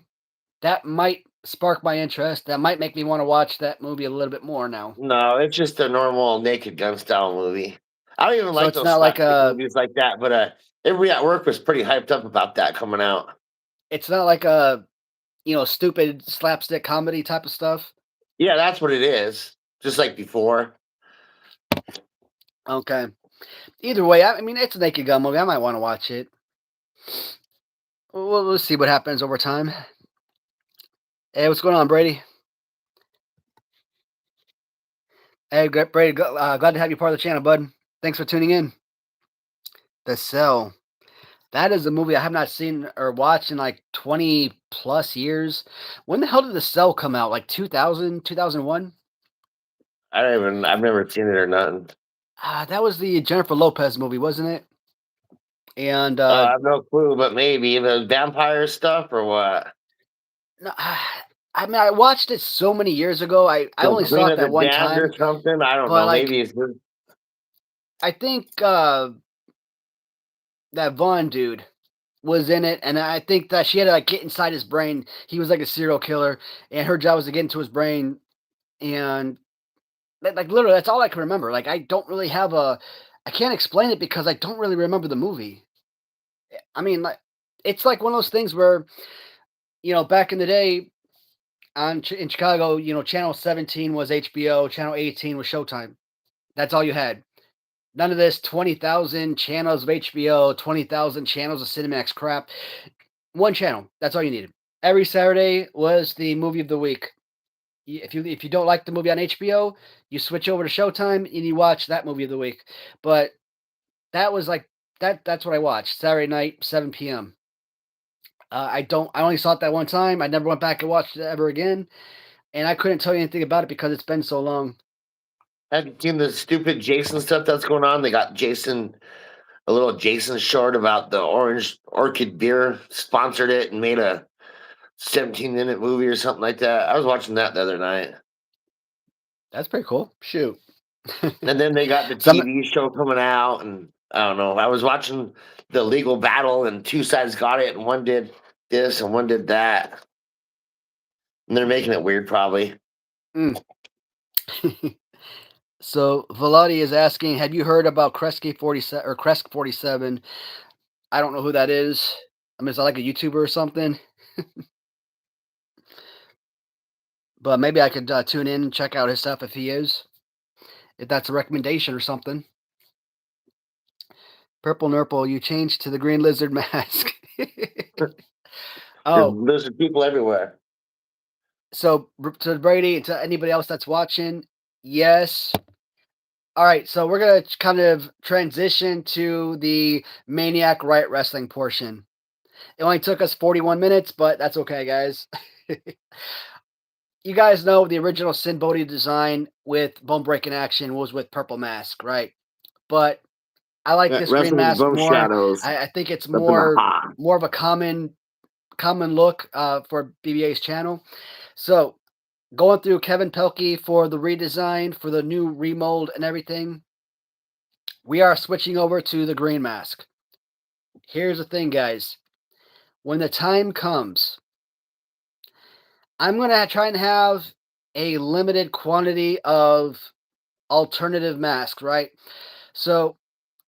that might spark my interest. That might make me want to watch that movie a little bit more now. No, it's just a normal Naked Gun style movie. I don't even So like it's those not like slapstick a movies like that, but everybody at work was pretty hyped up about that coming out. it's not like a stupid slapstick comedy type of stuff. Yeah, that's what it is. Just like before. Okay. Either way, I mean, it's a Naked Gun movie. I might want to watch it. We'll see what happens over time. Hey, what's going on, Brady? Hey, Brady, glad to have you part of the channel, bud. Thanks for tuning in. The Cell. That is a movie I have not seen or watched in like 20 plus years. When the hell did The Cell come out? Like 2000, 2001? I've never seen it or nothing. That was the Jennifer Lopez movie, wasn't it? And I have no clue, but maybe the vampire stuff or what? no, I mean, I watched it so many years ago. I The only Queen saw it of the that one Damned or time, something? I don't but know. like Maybe it's good. I think that Vaughn dude was in it, and I think that she had to like get inside his brain. He was like a serial killer, and her job was to get into his brain. And like literally, that's all I can remember. Like I don't really have a, I can't explain it because I don't really remember the movie. I mean, like it's like one of those things where back in the day in Chicago, channel 17 was HBO, channel 18 was Showtime. That's all you had. None of this 20,000 channels of HBO, 20,000 channels of Cinemax crap. One channel. That's all you needed. Every Saturday was the movie of the week. If you don't like the movie on HBO, you switch over to Showtime and you watch that movie of the week. But that was like that's what I watched Saturday night, 7 p.m. I only saw it that one time. I never went back and watched it ever again, and I couldn't tell you anything about it because it's been so long. Have you seen the stupid Jason stuff that's going on? They got a little Jason short about the Orange Orchid beer, sponsored it, and made a 17-minute movie or something like that. I was watching that the other night. That's pretty cool. Shoot. And then they got the Some TV show coming out, and I don't know. I was watching the legal battle, and two sides got it, and one did this and one did that. And they're making it weird, probably. mm. So Velati is asking, have you heard about Kresge 47 or Kresk 47? I don't know who that is. I mean, is that like a YouTuber or something? But maybe I could tune in and check out his stuff if he is. If that's a recommendation or something. Purple Nurple, you changed to the green lizard mask. Oh, There's people everywhere. so to Brady and to anybody else that's watching, yes. All right, so we're gonna kind of transition to the Maniac Riot Wrestling portion. It only took us 41 minutes, but that's okay, guys. You guys know the original Sin Bodhi design with Bone Breaking Action was with Purple Mask, right? But I like this green Wrestling with mask Bone more. Shadows I think it's up in the more hot. more of a common look for BBA's channel. So going through Kevin Pelkey for the redesign, for the new remold and everything, we are switching over to the green mask. Here's the thing, guys. When the time comes, I'm going to try and have a limited quantity of alternative masks, right? So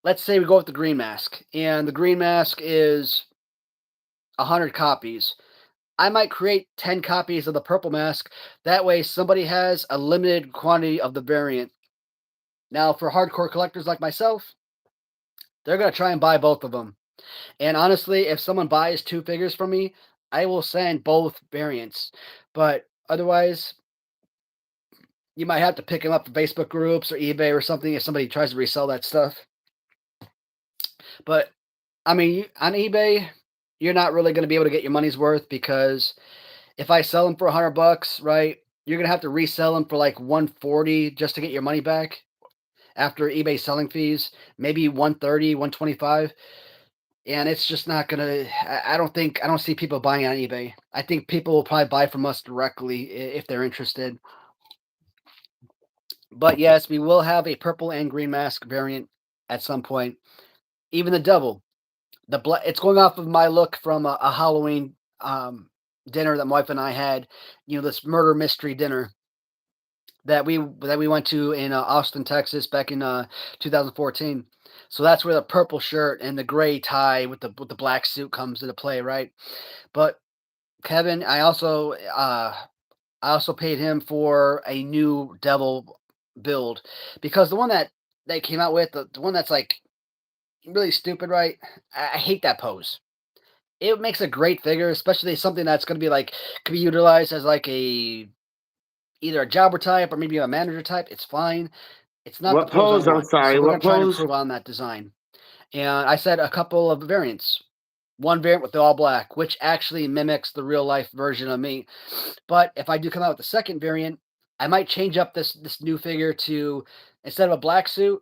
let's say we go with the green mask, and the green mask is 100 copies. I might create 10 copies of the purple mask. That way, somebody has a limited quantity of the variant. Now, for hardcore collectors like myself, they're going to try and buy both of them. And honestly, if someone buys two figures from me, I will send both variants. But otherwise, you might have to pick them up for Facebook groups or eBay or something if somebody tries to resell that stuff. But I mean, on eBay, you're not really going to be able to get your money's worth because if I sell them for $100, right, you're going to have to resell them for like 140 just to get your money back after eBay selling fees, maybe 130, 125. And it's just not going to, I don't see people buying on eBay. I think people will probably buy from us directly if they're interested. But yes, we will have a purple and green mask variant at some point. Even the devil, it's going off of my look from a Halloween dinner that my wife and I had. This murder mystery dinner that we went to in Austin, Texas, back in 2014. So that's where the purple shirt and the gray tie with the black suit comes into play, right? But Kevin, I also paid him for a new devil build because the one that they came out with, the one that's like really stupid, right? I hate that pose. It makes a great figure, especially something that's going to be like could be utilized as like either a jobber type or maybe a manager type. It's fine. It's not the What pose I pose? I'm want. So sorry. we're going What to try and pose? improve on that design. And I said a couple of variants. One variant with the all black, which actually mimics the real life version of me. But if I do come out with the second variant, I might change up this new figure to instead of a black suit,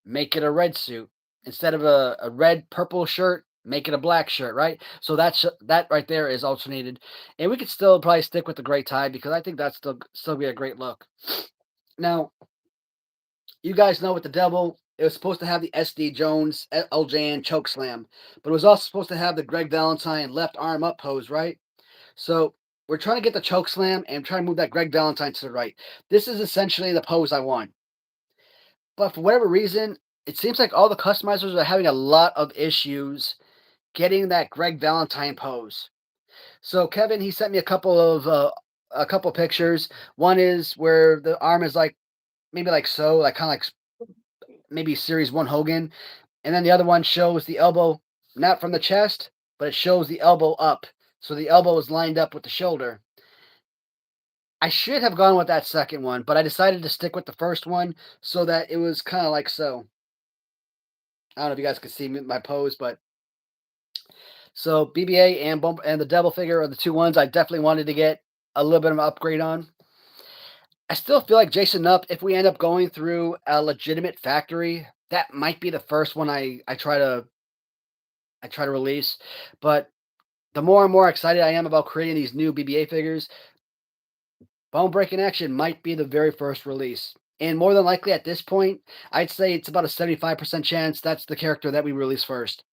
make it a red suit. Instead of a red purple shirt, make it a black shirt, right? So that right there is alternated. And we could still probably stick with the gray tie because I think that's still be a great look. Now, you guys know with the devil, It was supposed to have the SD Jones LJN choke slam, but it was also supposed to have the Greg Valentine left arm up pose, right? So we're trying to get the choke slam and trying to move that Greg Valentine to the right. This is essentially the pose I want. But for whatever reason, it seems like all the customizers are having a lot of issues getting that Greg Valentine pose. So Kevin, he sent me a couple pictures. One is where the arm is like maybe like so, like kind of like maybe Series One Hogan, and then the other one shows the elbow not from the chest, but it shows the elbow up, so the elbow is lined up with the shoulder. I should have gone with that second one, but I decided to stick with the first one so that it was kind of like so. I don't know if you guys can see my pose, but so BBA and the Devil figure are the two ones I definitely wanted to get a little bit of an upgrade on. I still feel like Jason Up, if we end up going through a legitimate factory, that might be the first one I try to release. But the more and more excited I am about creating these new BBA figures, Bone Breaking Action might be the very first release. And more than likely at this point, I'd say it's about a 75% chance that's the character that we release first.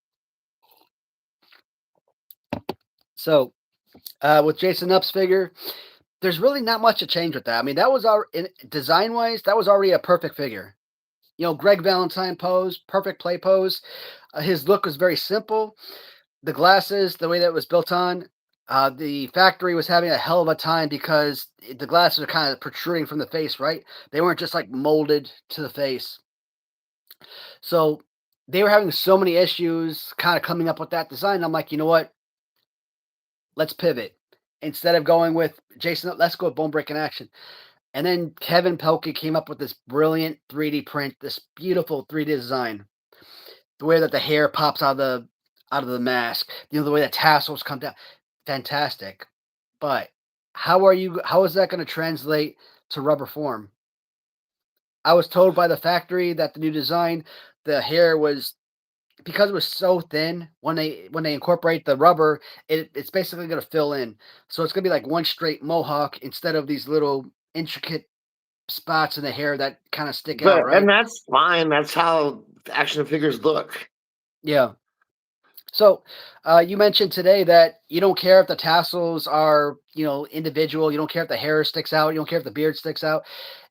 So, with Jason Up's figure, there's really not much to change with that. I mean, that was our design wise, that was already a perfect figure. You know, Greg Valentine pose, perfect play pose. His look was very simple. The glasses, the way that it was built on, the factory was having a hell of a time because the glasses are kind of protruding from the face, right? They weren't just like molded to the face. So they were having so many issues kind of coming up with that design. I'm like, you know what? Let's pivot. Instead of going with Jason, let's go with Bone Breaking Action. And then Kevin Pelkey came up with this brilliant 3D print, this beautiful 3D design. The way that the hair pops out of the mask, you know, the way the tassels come down, fantastic. But how is that going to translate to rubber form? I was told by the factory that the new design, the hair was because it was so thin when they incorporate the rubber, it's basically going to fill in. So it's going to be like one straight mohawk instead of these little intricate spots in the hair that kind of stick out, And right? that's fine. That's how action figures look. Yeah. So, you mentioned today that you don't care if the tassels are, you know, individual. You don't care if the hair sticks out. You don't care if the beard sticks out.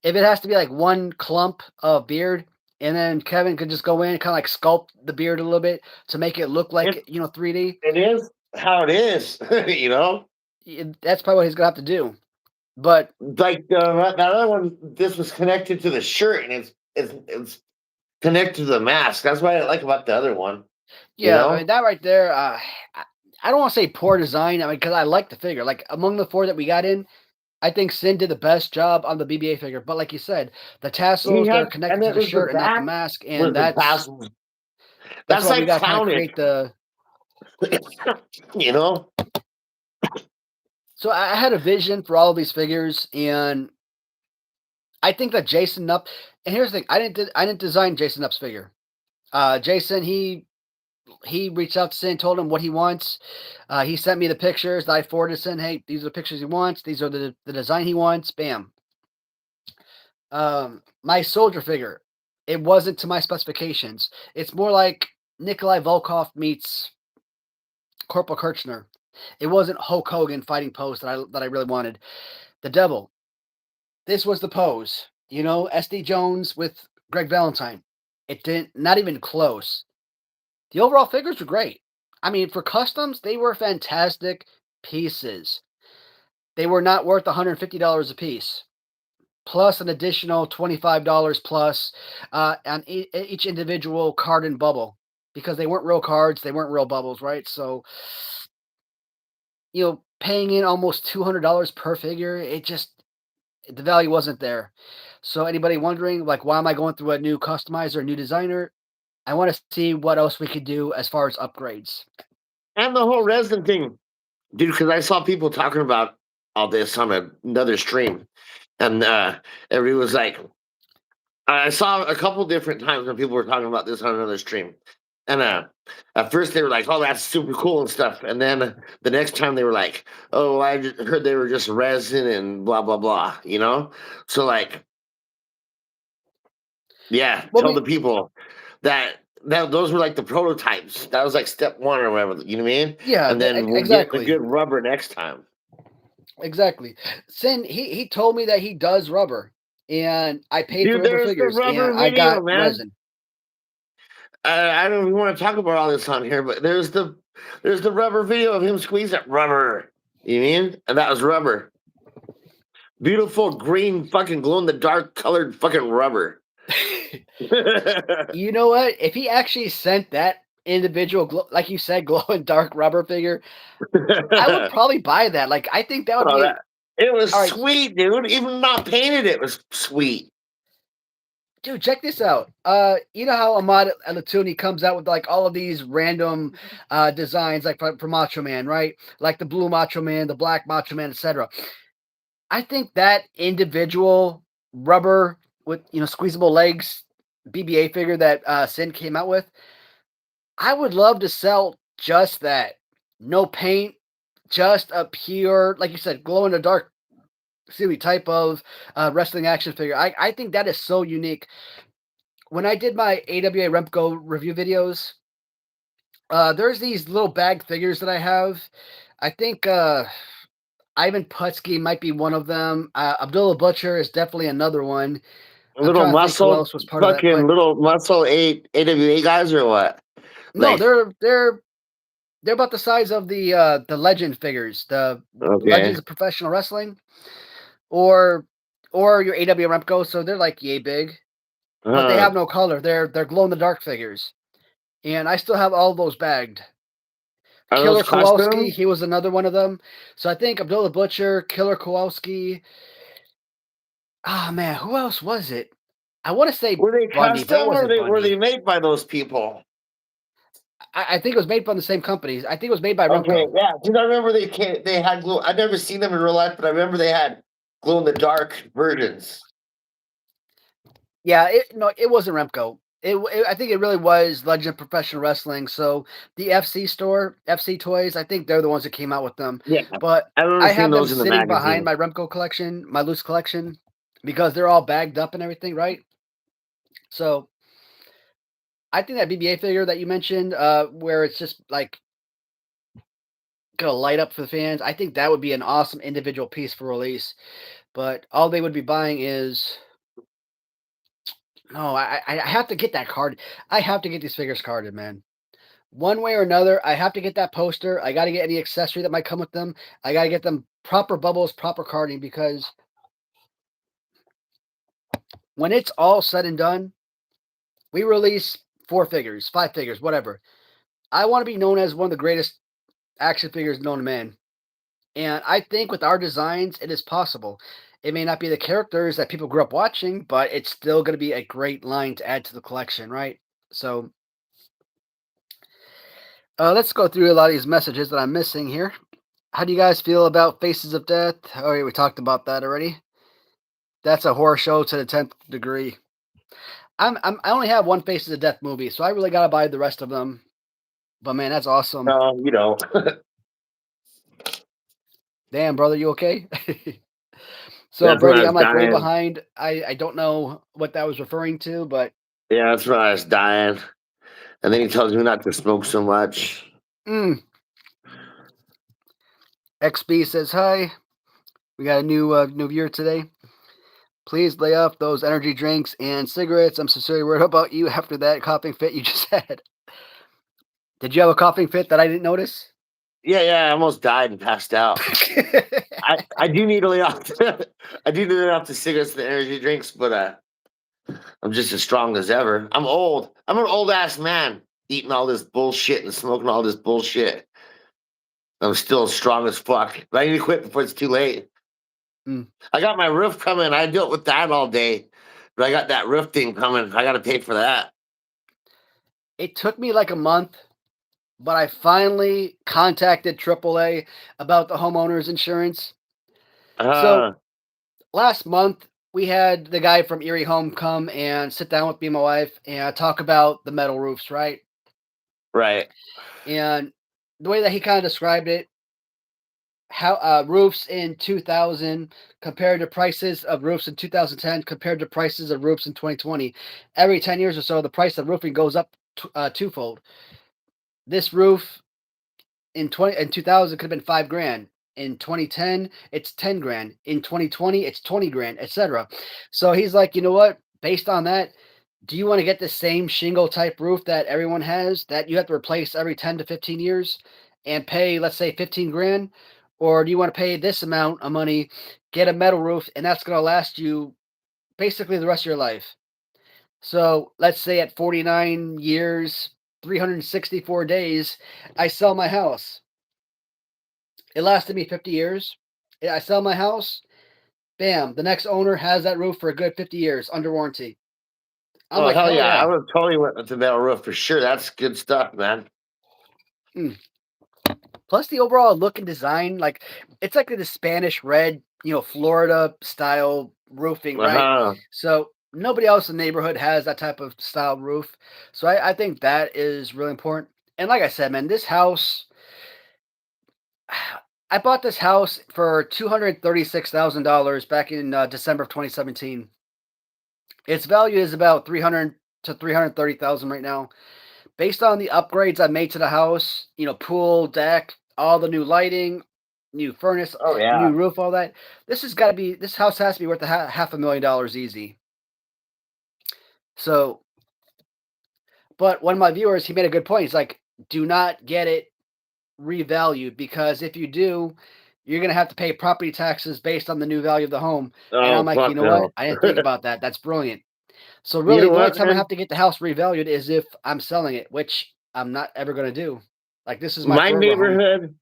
If it has to be like one clump of beard, and then Kevin could just go in and kind of like sculpt the beard a little bit to make it look It like, you know, 3D. it is how it is, you know. That's probably what he's gonna have to do. But Like that other one, this was connected to the shirt, and it's connected to the mask. That's what I like about the other one, you yeah, I mean know. that right there. I don't want to say poor design. I mean, because I like the figure. Like among the four that we got in, I think Sin did the best job on the BB-8 figure, but like you said, the He tassels that are had, and connected to it the was the shirt and not the back mask, was and the tassels. that's That's why we like gotta kind of clownish, create the. you know. So I had a vision for all of these figures, and I think that Jason Up. And here's the thing: I didn't design Jason Up's figure. Jason he reached out to Sin, told him what he wants. He sent me the pictures that I forwarded to Sin. Hey, these are the pictures he wants. These are the design he wants. Bam. My soldier figure, it wasn't to my specifications. It's more like Nikolai Volkov meets Corporal Kirchner. It wasn't Hulk Hogan fighting pose that I really wanted. The Devil. This was the pose. You know, SD Jones with Greg Valentine. It didn't not even close. The overall figures were great. I mean, for customs, they were fantastic pieces. They were not worth $150 a piece, plus an additional $25 plus on each individual card and bubble because they weren't real cards, they weren't real bubbles, right? So, you know, paying in almost $200 per figure, it just the value wasn't there. So, anybody wondering, like, why am I going through a new customizer, a new designer? I want to see what else we could do as far as upgrades. And the whole resin thing, dude. Because I saw people talking about all this on another stream, and everybody was like, I saw a couple different times when people were talking about this on another stream. And at first they were like, "Oh, that's super cool" and stuff. And then the next time they were like, "Oh, I just heard they were just resin and blah blah blah." You know, so like Yeah, Well, tell we the people that those were like the prototypes. That was like step one or whatever. You know what I mean? yeah, And then we'll get the exactly, good rubber next time. exactly. Sin he told me that he does rubber, and I paid for Dude, rubber there's the figures, and rubber I video, got man. resin. I don't even want to talk about all this on here, but there's the rubber video of him squeezing rubber. You mean? And that was rubber. Beautiful green fucking glow in the dark colored fucking rubber. You know what? If he actually sent that individual, like you said, glow in dark rubber figure, I would probably buy that. Like, I think that would Oh, be that it was all right. sweet, dude. Even not painted, it was sweet. Dude, check this out. You know how Ahmad Alatuni comes out with like all of these random designs, like for Macho Man, right? Like the blue Macho Man, the black Macho Man, etc. I think that individual rubber with squeezable legs BBA figure that Sin came out with, I would love to sell just that. No paint, just a pure, like you said, glow in the dark silly type of wrestling action figure. I think that is so unique. When I did my AWA Remco review videos, there's these little bag figures that I have. I think Ivan Putski might be one of them. Abdullah Butcher is definitely another one. I'm Little trying to think who muscle, else was part of that, fucking but little muscle eight AWA guys or what? no, Like, they're about the size of the Legend figures, the okay, Legends of Professional Wrestling, or your AW Remco. So they're like yay big, but they uh, have no color. They're glow in the dark figures, and I still have all those bagged. are those Killer Kowalski, custom? he was another one of them. So I think Abdullah Butcher, Killer Kowalski. Ah man, who else was it? I want to say Were they Bundy, but it custom or wasn't were they Bundy. made by those people? I think it was made from the same companies. I think it was made by Okay, Remco. yeah. Dude, I remember they had glue. I've never seen them in real life, but I remember they had glow in the dark versions. Yeah, no, it wasn't Remco. I think it really was Legend of Professional Wrestling. So the FC store, FC Toys, I think they're the ones that came out with them. Yeah, But I remember I seeing have them those in the sitting behind magazine. my Remco collection, my loose collection, because they're all bagged up and everything, right? So I think that BBA figure that you mentioned, where it's just like gonna light up for the fans, I think that would be an awesome individual piece for release. But all they would be buying is no, I have to get that card. I have to get these figures carded, man. One way or another, I have to get that poster. I got to get any accessory that might come with them. I got to get them proper bubbles, proper carding, because when it's all said and done, we release 4 figures, 5 figures, whatever. I want to be known as one of the greatest action figures known to man. And I think with our designs, it is possible. It may not be the characters that people grew up watching, but it's still going to be a great line to add to the collection, right? So let's go through a lot of these messages that I'm missing here. How do you guys feel about Faces of Death? Oh, yeah, we talked about that already. That's a horror show to the 10th degree. I only have one Faces of Death movie, so I really gotta buy the rest of them. But man, that's awesome. You know, Damn, brother, you okay? So that's when I Brady, was I'm like way dying. behind. I don't know what that was referring to, but Yeah, that's when I was dying. And then he tells me not to smoke so much. mm, XB says hi. We got a new viewer today. Please lay off those energy drinks and cigarettes. I'm sincerely worried about you after that coughing fit you just had. Did you have a coughing fit that I didn't notice? Yeah, yeah, I almost died and passed out. I do need to lay off. I do need to lay off the cigarettes and the energy drinks, but I'm just as strong as ever. I'm old. I'm an old ass man eating all this bullshit and smoking all this bullshit. I'm still strong as fuck, but I need to quit before it's too late. Mm. I got my roof coming. I dealt with that all day, but I got that roof thing coming. I got to pay for that. It took me like a month, but I finally contacted AAA about the homeowner's insurance. So Uh, last month, we had the guy from Erie Home come and sit down with me and my wife and talk about the metal roofs, right? right. And the way that he kind of described it, how roofs in 2000 compared to prices of roofs in 2010 compared to prices of roofs in 2020. Every 10 years or so, the price of roofing goes up twofold. This roof in 2000 could have been 5 grand. In 2010, it's 10 grand. In 2020, it's 20 grand, etc. So he's like, you know what? Based on that, do you want to get the same shingle type roof that everyone has that you have to replace every 10 to 15 years and pay, let's say, 15 grand? Or do you want to pay this amount of money, get a metal roof, and that's going to last you basically the rest of your life? So let's say at 49 years, 364 days, I sell my house. It lasted me 50 years. I sell my house. Bam. The next owner has that roof for a good 50 years under warranty. I'm Oh like, hell hell yeah! I yeah. would have totally went with the metal roof for sure. That's good stuff, man. Mm. Plus the overall look and design, like it's like the Spanish red, Florida style roofing, Uh right? huh. So nobody else in the neighborhood has that type of style roof. So I think that is really important. And like I said, man, this house, I bought this house for $236,000 back in December of 2017. Its value is about 300 to 330,000 right now. Based on the upgrades I made to the house, pool, deck, all the new lighting, new furnace, Oh yeah. new roof, all that. This house has to be worth half $1 million easy. So, but one of my viewers, he made a good point. He's like, do not get it revalued because if you do, you're going to have to pay property taxes based on the new value of the home. And I'm Oh like, you fuck know what? no. I didn't think about that. That's brilliant. So You really, know the only what, time I man? have to get the house revalued is if I'm selling it, which I'm not ever going to do. Like this is my My forever home. neighborhood,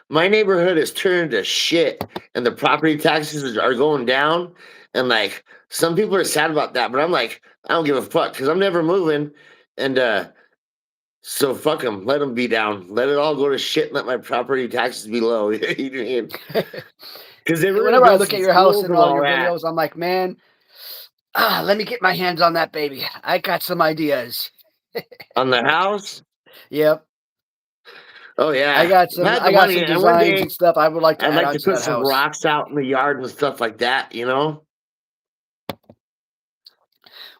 my neighborhood is turned to shit, and the property taxes are going down. And like some people are sad about that, but I'm like, I don't give a fuck because I'm never moving. And so fuck them. Let them be down. Let it all go to shit. And let my property taxes be low. You know what I mean? Because they were gonna Whenever I build look some at your house schools and and all all your that. videos, I'm like, man, let me get my hands on that baby. I got some ideas. On the house. Yep, Oh I yeah, got if I some. had the I got money, some and one designs day and stuff I would like to I'd add like on to to put that some house. rocks out in the yard and stuff like that. You know.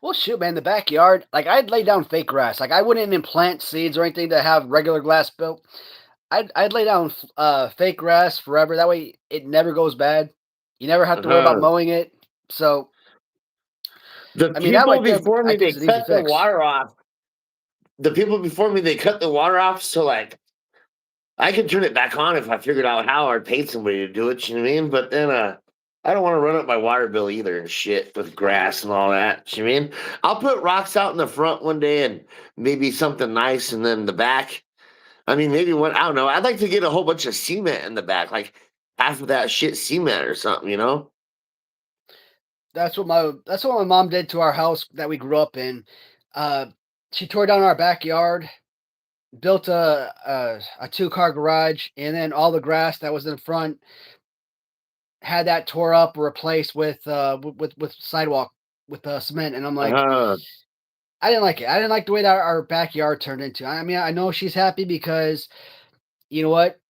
Well, shoot, man, the backyard, like I'd lay down fake grass. Like I wouldn't even plant seeds or anything to have regular grass built. I'd lay down fake grass forever. That way, it never goes bad. You never have to worry about Uh-huh. mowing it. So, The I mean, that people right there, before I me, think they is an easy cut the fix. water off. The people before me, they cut the water off. So like, I could turn it back on if I figured out how or paid somebody to do it. You know what I mean? But then, I don't want to run up my water bill either and shit with grass and all that. You know what I mean? I'll put rocks out in the front one day and maybe something nice, and then the back. I mean, maybe one. I don't know. I'd like to get a whole bunch of cement in the back, like half of that shit cement or something. You know? That's what my mom did to our house that we grew up in. Uh, she tore down our backyard, built a 2 car garage, and then all the grass that was in front had that tore up, replaced with sidewalk with cement. And I'm like, Uh-huh. I didn't like it. I didn't like the way that our backyard turned into. I mean, I know she's happy because you know what?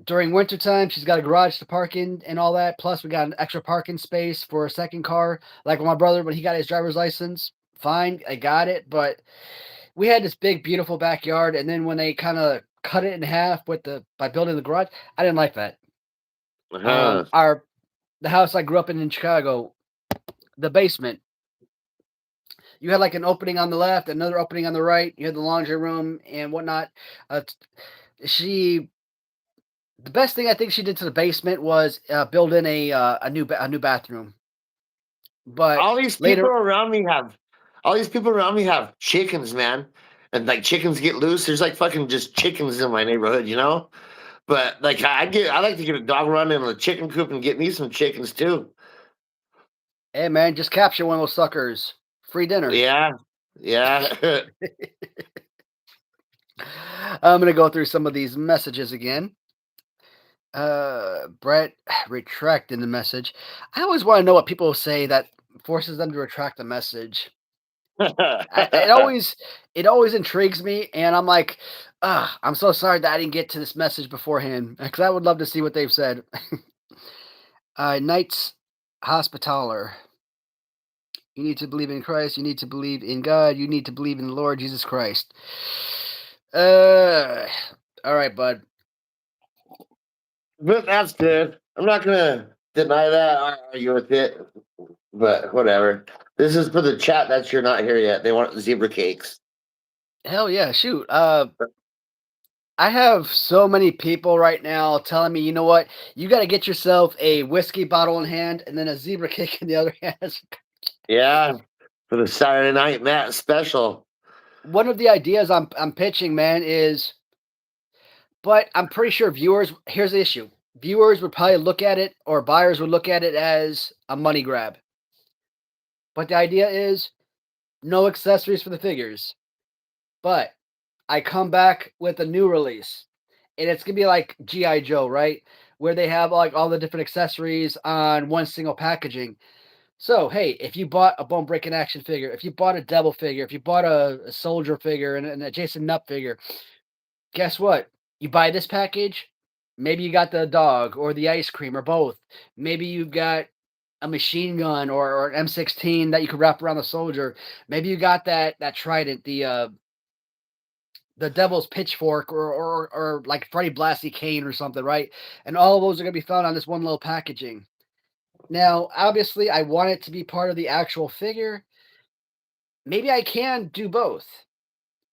During wintertime, she's got a garage to park in and all that. Plus, we got an extra parking space for a second car. Like my brother, when he got his driver's license, fine, I got it. But we had this big, beautiful backyard, and then when they kind of cut it in half by building the garage, I didn't like that. Uh-huh. Our the house I grew up in Chicago, the basement, you had like an opening on the left, another opening on the right. You had the laundry room and whatnot. Uh, she The best thing I think she did to the basement was build in a new bathroom. But all these people later, around me have all these people around me have chickens, man. And like chickens get loose. There's like fucking just chickens in my neighborhood, you know? But like I like to get a dog run in a chicken coop and get me some chickens too. hey man, just capture one of those suckers. Free dinner. Yeah. Yeah. I'm gonna go through some of these messages again. Brett retracting the message. I always want to know what people say that forces them to retract a message. It always intrigues me, and I'm like, I'm so sorry that I didn't get to this message beforehand because I would love to see what they've said. Knights Hospitaller. You need to believe in Christ. You need to believe in God. You need to believe in the Lord Jesus Christ. Uh, all right, bud. But that's good. I'm not gonna deny that or argue with it, but whatever. This is for the chat that you're not here yet. They want zebra cakes. Hell yeah, shoot. I have so many people right now telling me, you know what, you got to get yourself a whiskey bottle in hand and then a zebra cake in the other hand. Yeah, for the Saturday Night Matt special. One of the ideas I'm pitching, man, is, but I'm pretty sure viewers. Here's the issue: viewers would probably look at it, or buyers would look at it as a money grab. But the idea is no accessories for the figures. But I come back with a new release, and it's gonna be like GI Joe, right? Where they have like all the different accessories on one single packaging. So hey, if you bought a Bone Breaking action figure, if you bought a Devil figure, if you bought a Soldier figure and a Jason Nutt figure, guess what? You buy this package, maybe you got the dog or the ice cream or both. Maybe you've got a machine gun or an M16 that you could wrap around the soldier. Maybe you got that trident, the devil's pitchfork or like Freddy Blassie cane or something, right? And all of those are gonna be found on this one little packaging. Now, obviously, I want it to be part of the actual figure. Maybe I can do both.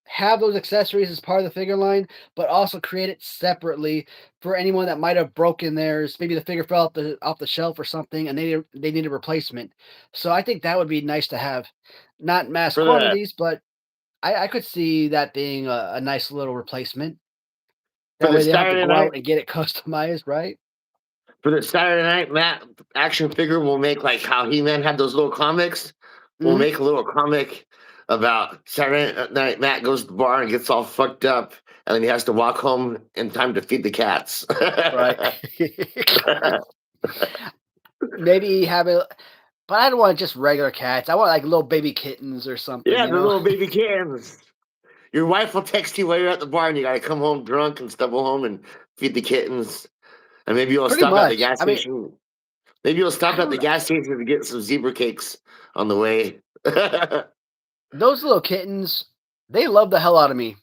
Have those accessories as part of the figure line, but also create it separately for anyone that might have broken theirs. Maybe the figure fell off the shelf or something, and they need a replacement. So I think that would be nice to have, not mass For the quantities, but I could see that being a nice little replacement. for That the way they don't have to Saturday go night out and get it customized, right? for the Saturday Night Matt action figure, we'll make like how He Man had those little comics. We'll Hmm. make a little comic about Saturday Night Matt goes to the bar and gets all fucked up, and then he has to walk home in time to feed the cats. Right. Maybe have it, but I don't want just regular cats. I want like little baby kittens or something, Yeah, you the know? little baby cans. Your wife will text you while you're at the bar, and you gotta come home drunk and stumble home and feed the kittens. And maybe you'll Pretty stop at the much. gas I mean, station. Maybe you'll stop I at don't the know. gas station to get some zebra cakes on the way. Those little kittens, they love the hell out of me.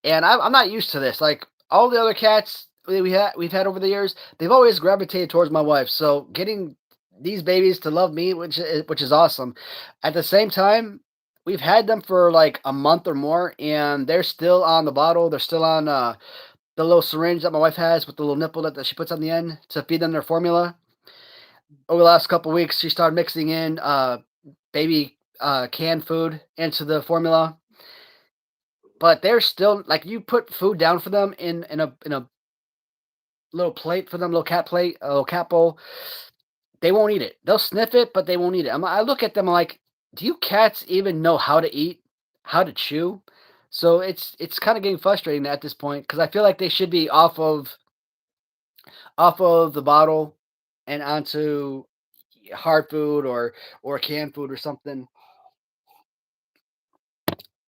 And I'm not used to this. Like all the other cats we've had over the years, they've always gravitated towards my wife. So getting these babies to love me, which is awesome. At the same time, we've had them for like a month or more, and they're still on the bottle. They're still on the little syringe that my wife has with the little nipple that she puts on the end to feed them their formula. Over the last couple weeks, she started mixing in baby canned food into the formula, but they're still like you put food down for them in a little plate for them, little cat plate, a little cat bowl. They won't eat it. They'll sniff it, but they won't eat it. I look at them like, do you cats even know how to eat, how to chew? So it's kind of getting frustrating at this point because I feel like they should be off of the bottle and onto hard food or canned food or something.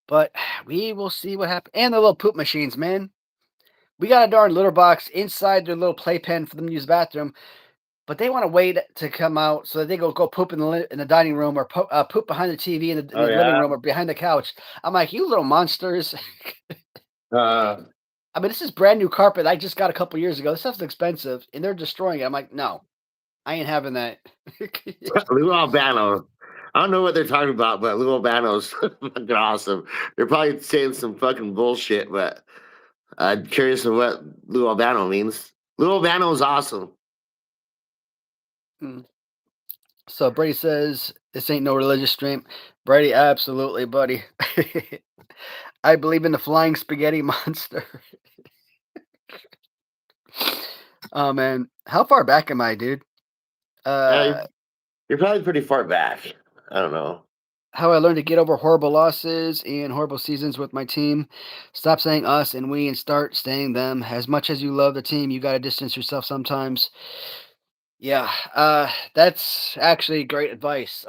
But we will see what happens. And the little poop machines, man. We got a darn litter box inside their little playpen for them to use the bathroom, but they want to wait to come out so that they go poop in the dining room or poop behind the TV in Oh the living yeah. room or behind the couch. I'm like, you little monsters. Uh, I mean, this is brand new carpet I just got a couple years ago. This stuff's expensive, and they're destroying it. I'm like, no, I ain't having that. Lou Albano. I don't know what they're talking about, but Lou Albano's fucking awesome. They're probably saying some fucking bullshit, but I'm curious of what Lou Albano means. Lou Albano is awesome. Hmm. So Brady says this ain't no religious stream. Brady, absolutely, buddy. I believe in the flying spaghetti monster. Oh man, how far back am I, dude? Yeah, Uh, you're probably pretty far back. I don't know. how I learned to get over horrible losses and horrible seasons with my team. Stop saying us and we and start saying them. As much as you love the team, you got to distance yourself sometimes. Yeah, that's actually great advice.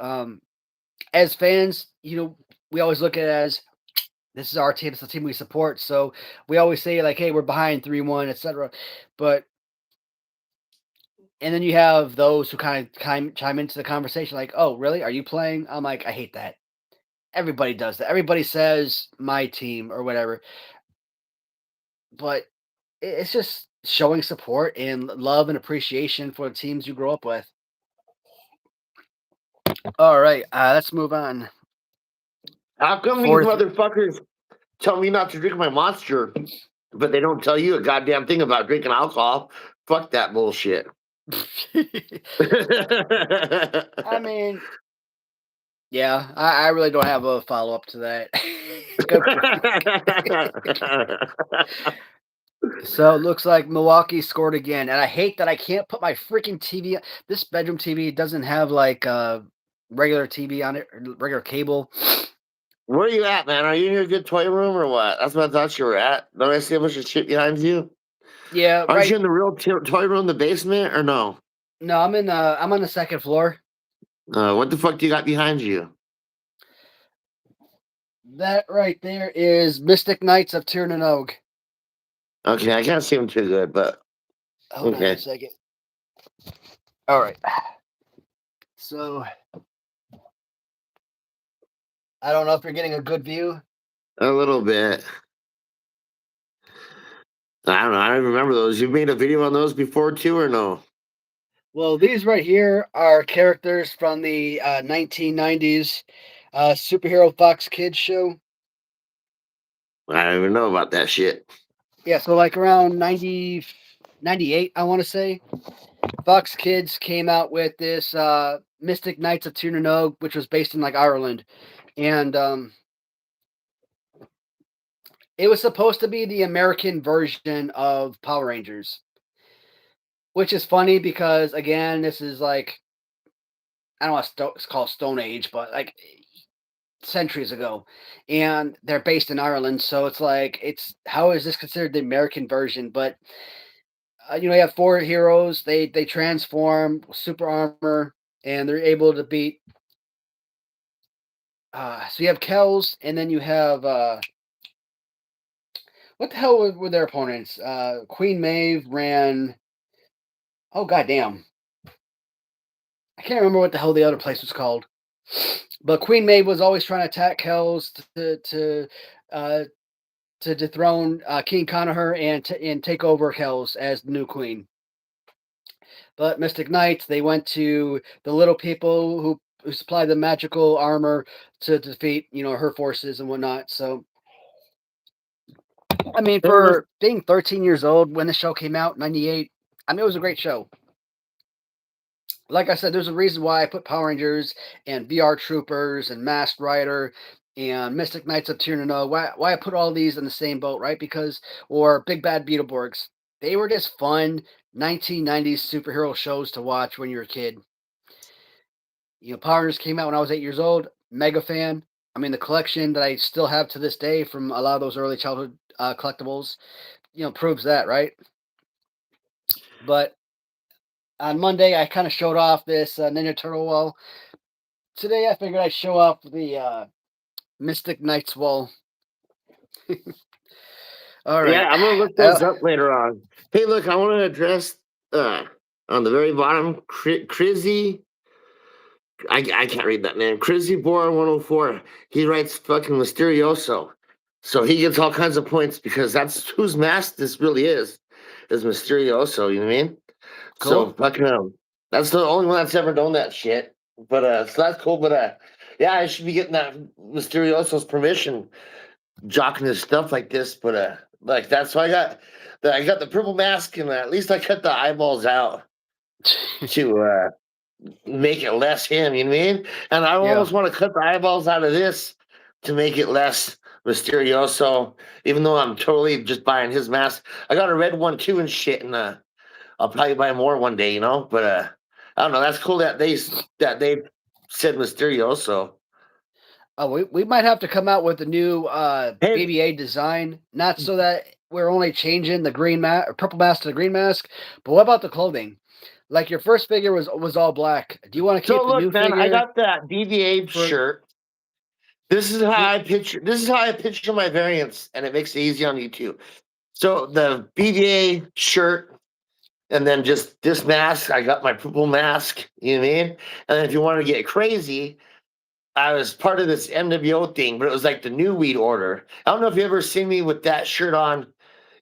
As fans, we always look at it as this is our team, it's the team we support. So we always say like, hey, we're behind 3-1, etc. But and then you have those who kind of chime into the conversation, like, "Oh, really? Are you playing?" I'm like, "I hate that." Everybody does that. Everybody says my team or whatever, but it's just showing support and love and appreciation for the teams you grow up with. All right, let's move on. How come these 4 motherfuckers tell me not to drink my monster, but they don't tell you a goddamn thing about drinking alcohol? Fuck that bullshit. I mean, yeah, I really don't have a follow up to that. Good for you. So it looks like Milwaukee scored again, and I hate that I can't put my freaking TV. This bedroom TV doesn't have like regular TV on it, or regular cable. Where are you at, man? Are you in your good toy room or what? That's what I thought you were at. Don't I see a bunch of shit behind you? Yeah, Aren't right. you in the real toy room, the basement, or no? No, I'm on the second floor. What the fuck do you got behind you? That right there is Mystic Knights of Tirnanog. Okay, I can't see them too good, but Hold on a okay. second. All right. So I don't know if you're getting a good view. A little bit. I don't know. I don't remember those. You made a video on those before too, or no? Well, these right here are characters from the 1990s superhero Fox Kids show. I don't even know about that shit. Yeah, so like around 98, I want to say, Fox Kids came out with this Mystic Knights of Tirnanog, which was based in like Ireland. And it was supposed to be the American version of Power Rangers, which is funny because, again, this is like, I don't know what it's called Stone Age, but like centuries ago, and they're based in Ireland. So it's like, it's how is this considered the American version? But you have four heroes. They transform super armor, and they're able to beat. So you have Kells, and then you have what the hell were their opponents? Queen Maeve ran. Oh goddamn! I can't remember what the hell the other place was called. But Queen Maeve was always trying to attack Kells uh, to dethrone King Conahur and take over Kells as the new queen. But Mystic Knights, they went to the little people who supplied the magical armor to defeat, her forces and whatnot. So, I mean, Hey, listen, for being 13 years old when the show came out, 98, I mean, it was a great show. Like I said, there's a reason why I put Power Rangers and VR Troopers and Masked Rider and Mystic Knights of Tirnano. Why I put all these in the same boat, right? Because, or Big Bad Beetleborgs. They were just fun 1990s superhero shows to watch when you're a kid. Power Rangers came out when I was 8 years old. Mega fan. I mean, the collection that I still have to this day from a lot of those early childhood collectibles, proves that, right? But on Monday, I kind of showed off this Ninja Turtle wall. Today, I figured I'd show off the Mystic Knights wall. All yeah, right. I'm gonna look those up later on. Hey, look, I want to address uh on the very bottom, Crizzy. I can't read that name. Crizzy Bora 104. He writes fucking Mysterioso. So he gets all kinds of points because that's whose mask this really is Mysterioso, you know what I mean? So Cool. fucking that's the only one that's ever done that shit. But so that's cool. But yeah, I should be getting that Mysterioso's permission, jocking his stuff like this. But like that's why I got the purple mask, and at least I cut the eyeballs out to make it less him, you know what I mean? And I Yeah. almost want to cut the eyeballs out of this to make it less Mysterioso, even though I'm totally just buying his mask. I got a red one too and shit, and I'll probably buy more one day, But I don't know. That's cool that they said Mysterioso. We might have to come out with a new Hey, BBA design, not so that we're only changing the green mask or purple mask to the green mask, but what about the clothing? Like your first figure was all black. Do you want to so keep the look, new man, I figure got that DVA for? shirt. This is how I picture. This is how I picture my variants, and it makes it easy on you too. So the BVA shirt, and then just this mask. I got my purple mask. You know what I mean? And then if you want to get crazy, I was part of this NWO thing, but it was like the new weed order. I don't know if you ever seen me with that shirt on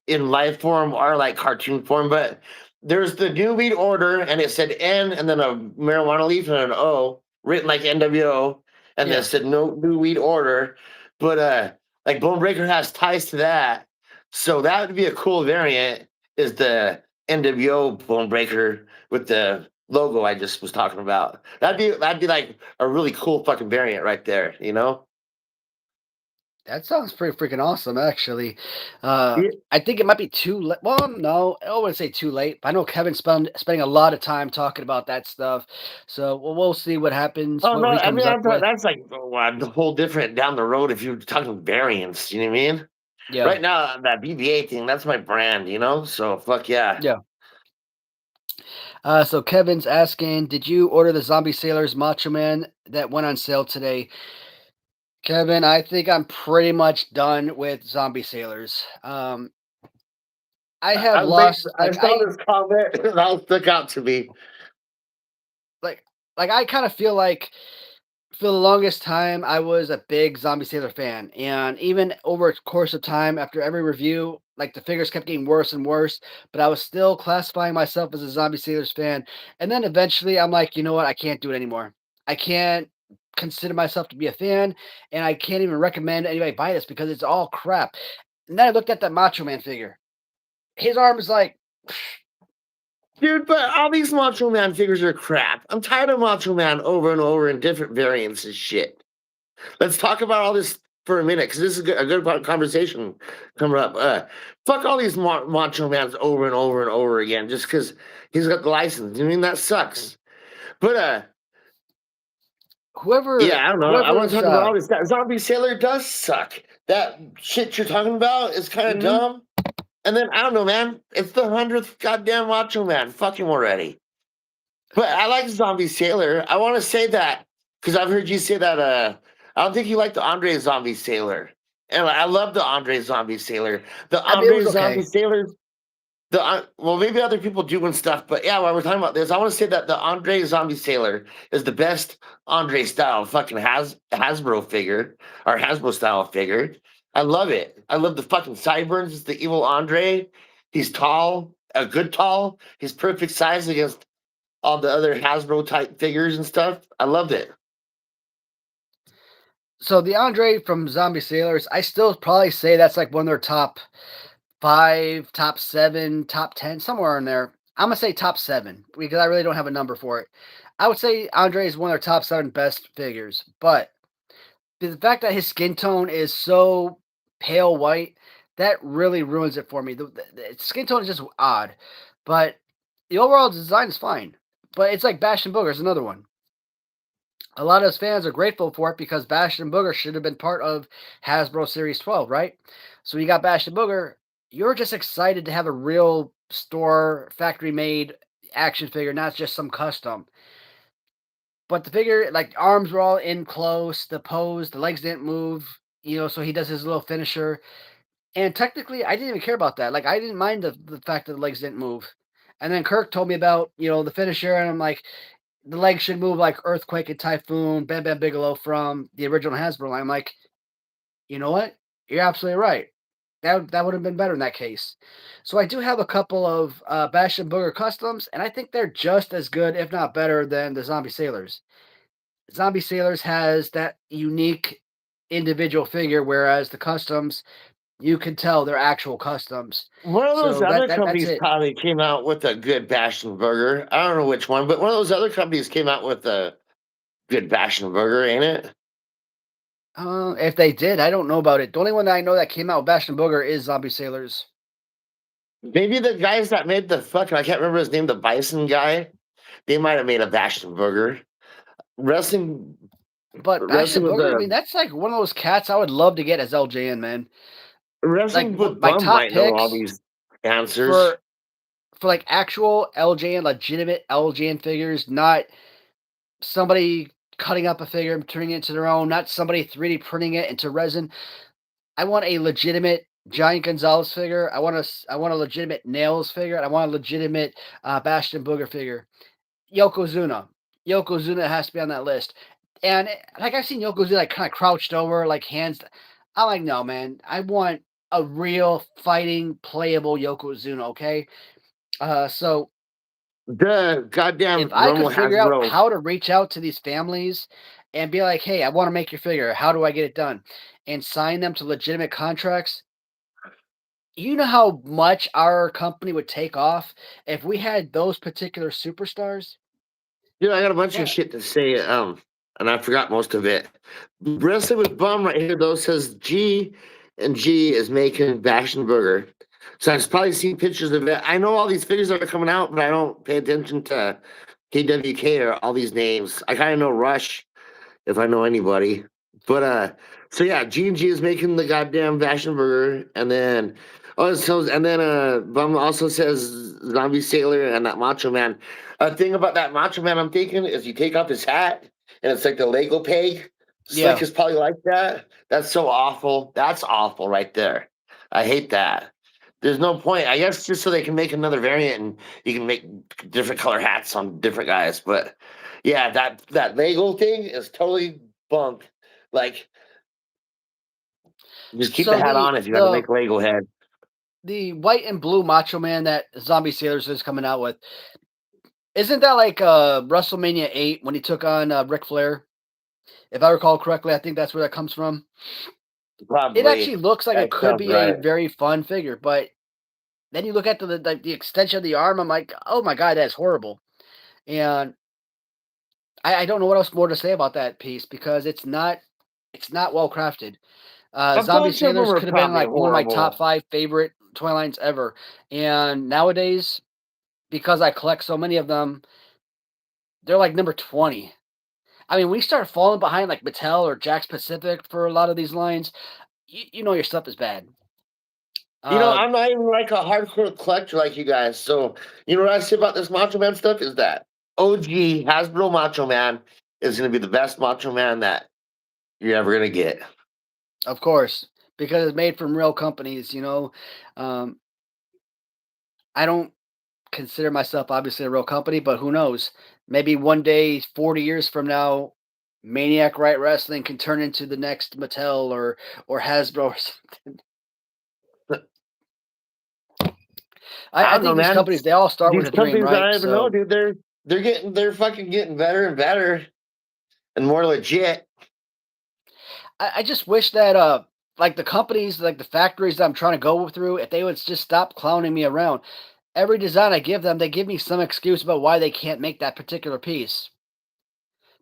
in live form or like cartoon form, but there's the new weed order, and it said N and then a marijuana leaf and an O written like NWO, and then it Yeah, said no new weed order. But like Bone Breaker has ties to that, so that would be a cool variant. Is the NWO Bone Breaker with the logo I just was talking about? That'd be like a really cool fucking variant right there, you know? that sounds pretty freaking awesome, actually. I think it might be too late. Well, no, I wouldn't say too late. But I know Kevin's spending a lot of time talking about that stuff, so we'll see what happens, Oh what no, he I comes mean up with. that's like a whole different down the road if you're talking variants. You know what I mean? Yeah, Right now, that BBA thing, that's my brand. You know, so fuck yeah. yeah. So Kevin's asking, did you order the Zombie Sailors Macho Man that went on sale today? Kevin, I think I'm pretty much done with Zombie Sailors. I have lost I saw this comment that stuck out to me. like like I kind of feel like for the longest time I was a big Zombie Sailor fan, and even over a course of time, after every review, like the figures kept getting worse and worse, but I was still classifying myself as a Zombie Sailors fan. And then eventually, I'm like, you know what? I can't do it anymore. I can't consider myself to be a fan, and I can't even recommend anybody buy this because it's all crap. And then I looked at that Macho Man figure. His arm is like, Dude, but all these Macho Man figures are crap. I'm tired of Macho Man over and over in different variants and shit. Let's talk about all this for a minute because this is a good conversation coming up. Fuck all these Macho Mans over and over and over again just because he's got the license. I mean, that sucks. But whoever, yeah, I don't know. I want to whoever's, talk about all this. That Zombie Sailor does suck. That shit you're talking about is kind of mhm. dumb. And then I don't know, man. It's the 100th goddamn Macho Man. Fuck him already. But I like Zombie Sailor. I want to say that because I've heard you say that. I don't think you like the Andre Zombie Sailor, and I love the Andre Zombie Sailor. The I mean, it Andre was Zombie okay. Sailor. Well, maybe other people do and stuff, but yeah, while we're talking about this, I want to say that the Andre Zombie Sailor is the best Andre style fucking Hasbro figure or Hasbro style figure. I love it. I love the fucking sideburns. It's the evil Andre. He's tall, a good tall. He's perfect size against all the other Hasbro type figures and stuff. I loved it. So the Andre from Zombie Sailors, I still probably say that's like one of their top five, top seven, top 10, somewhere in there. I'm gonna say top seven because I really don't have a number for it. I would say Andre is one of their top seven best figures, but the fact that his skin tone is so pale white, that really ruins it for me. The skin tone is just odd, but the overall design is fine. But it's like Bash and Booger is another one. A lot of his fans are grateful for it because Bash and Booger should have been part of Hasbro Series 12, right? So you got Bash and Booger. You're just excited to have a real store, factory made action figure, not just some custom. But the figure, like arms were all in close, the pose, the legs didn't move, so he does his little finisher. And technically, I didn't even care about that. Like, I didn't mind the fact that the legs didn't move. And then Kirk told me about, the finisher, and I'm like, the legs should move like Earthquake and Typhoon, Bam Bam Bigelow from the original Hasbro line. I'm like, you know what? You're absolutely right. That would have been better in that case. So I do have a couple of Bash and Booger customs, and I think they're just as good, if not better, than the Zombie Sailors. Zombie Sailors has that unique individual figure, whereas the customs, you can tell they're actual customs. One of those So other that's companies it. probably came out with a good Bastion burger. I don't know which one, but one of those other companies came out with a good Bastion burger, ain't it? If they did, I don't know about it. The only one that I know that came out with Bash and Booger is Zombie Sailors. Maybe the guys that made the fucking I can't remember his name, the Bison guy. They might have made a Bastion burger. Wrestling, But Bash wrestling and was Booger, I a mean, that's like one of those cats I would love to get as LJN, man. Like wrestling with my bum top might know all picks these answers. for like actual LJN, legitimate LJN figures, not somebody. cutting up a figure and turning it into their own, not somebody 3D printing it into resin. I want a legitimate Giant Gonzalez figure. I want a legitimate Nails figure, and I want a legitimate Bastion Booger figure. Yokozuna. Yokozuna has to be on that list. And like I've seen Yokozuna like kind of crouched over, like hands. I'm like, no, man. I want a real fighting, playable Yokozuna. Okay. So The goddamn if I could normal figure out Hasbro. how to reach out to these families and be like, hey, I want to make your figure. How do I get it done? And sign them to legitimate contracts. You know how much our company would take off if we had those particular superstars? Dude, I got a bunch of Man, shit to say. And I forgot most of it. Wrestling with Bum right here though says G and G is making Bastion Burger. So I've probably seen pictures of it. I know all these figures that are coming out, but I don't pay attention to KWK or all these names. I kind of know Rush if I know anybody. But so yeah, G and G is making the goddamn Bastion Burger, and then Bum also says Zombie Sailor and that Macho Man. A thing about that Macho Man I'm thinking is you take off his hat and it's like the Lego peg. Slick yeah. is probably like that. That's so awful. That's awful right there. I hate that. There's no point. I guess just so they can make another variant and you can make different color hats on different guys. But yeah, that Lego thing is totally bunk. Like, just keep the So hat the on if you got to the make Lego head. the white and blue Macho Man that Zombie Sailors is coming out with, isn't that like WrestleMania 8 when he took on Ric Flair? If I recall correctly, I think that's where that comes from. It Probably. actually looks like it That could sounds be a right. very fun figure, but then you look at the extension of the arm, I'm like, oh my god, that's horrible. And I don't know what else more to say about that piece because it's not well crafted. A Zombie bunch of them Sailors are could have been probably like one of my top horrible. 5 favorite toy lines ever. And nowadays, because I collect so many of them, they're like number 20. I mean, we start falling behind like Mattel or Jack's Pacific for a lot of these lines. You know your stuff is bad. Uh, I'm not even like a hardcore collector like you guys. So, what I say about this Macho Man stuff is that OG Hasbro Macho Man is going to be the best Macho Man that you're ever going to get. of course, because it's made from real companies. Um, I don't consider myself obviously a real company, but who knows? Maybe one day, 40 years from now, Maniac Riot Wrestling can turn into the next Mattel or Hasbro or something. I, I I don't know, think these man. companies they all start with These a dream, companies that right? I ever know, So dude, they're fucking getting better and better and more legit. I just wish that like the companies, like the factories that I'm trying to go through, if they would just stop clowning me around. Every design I give them, they give me some excuse about why they can't make that particular piece.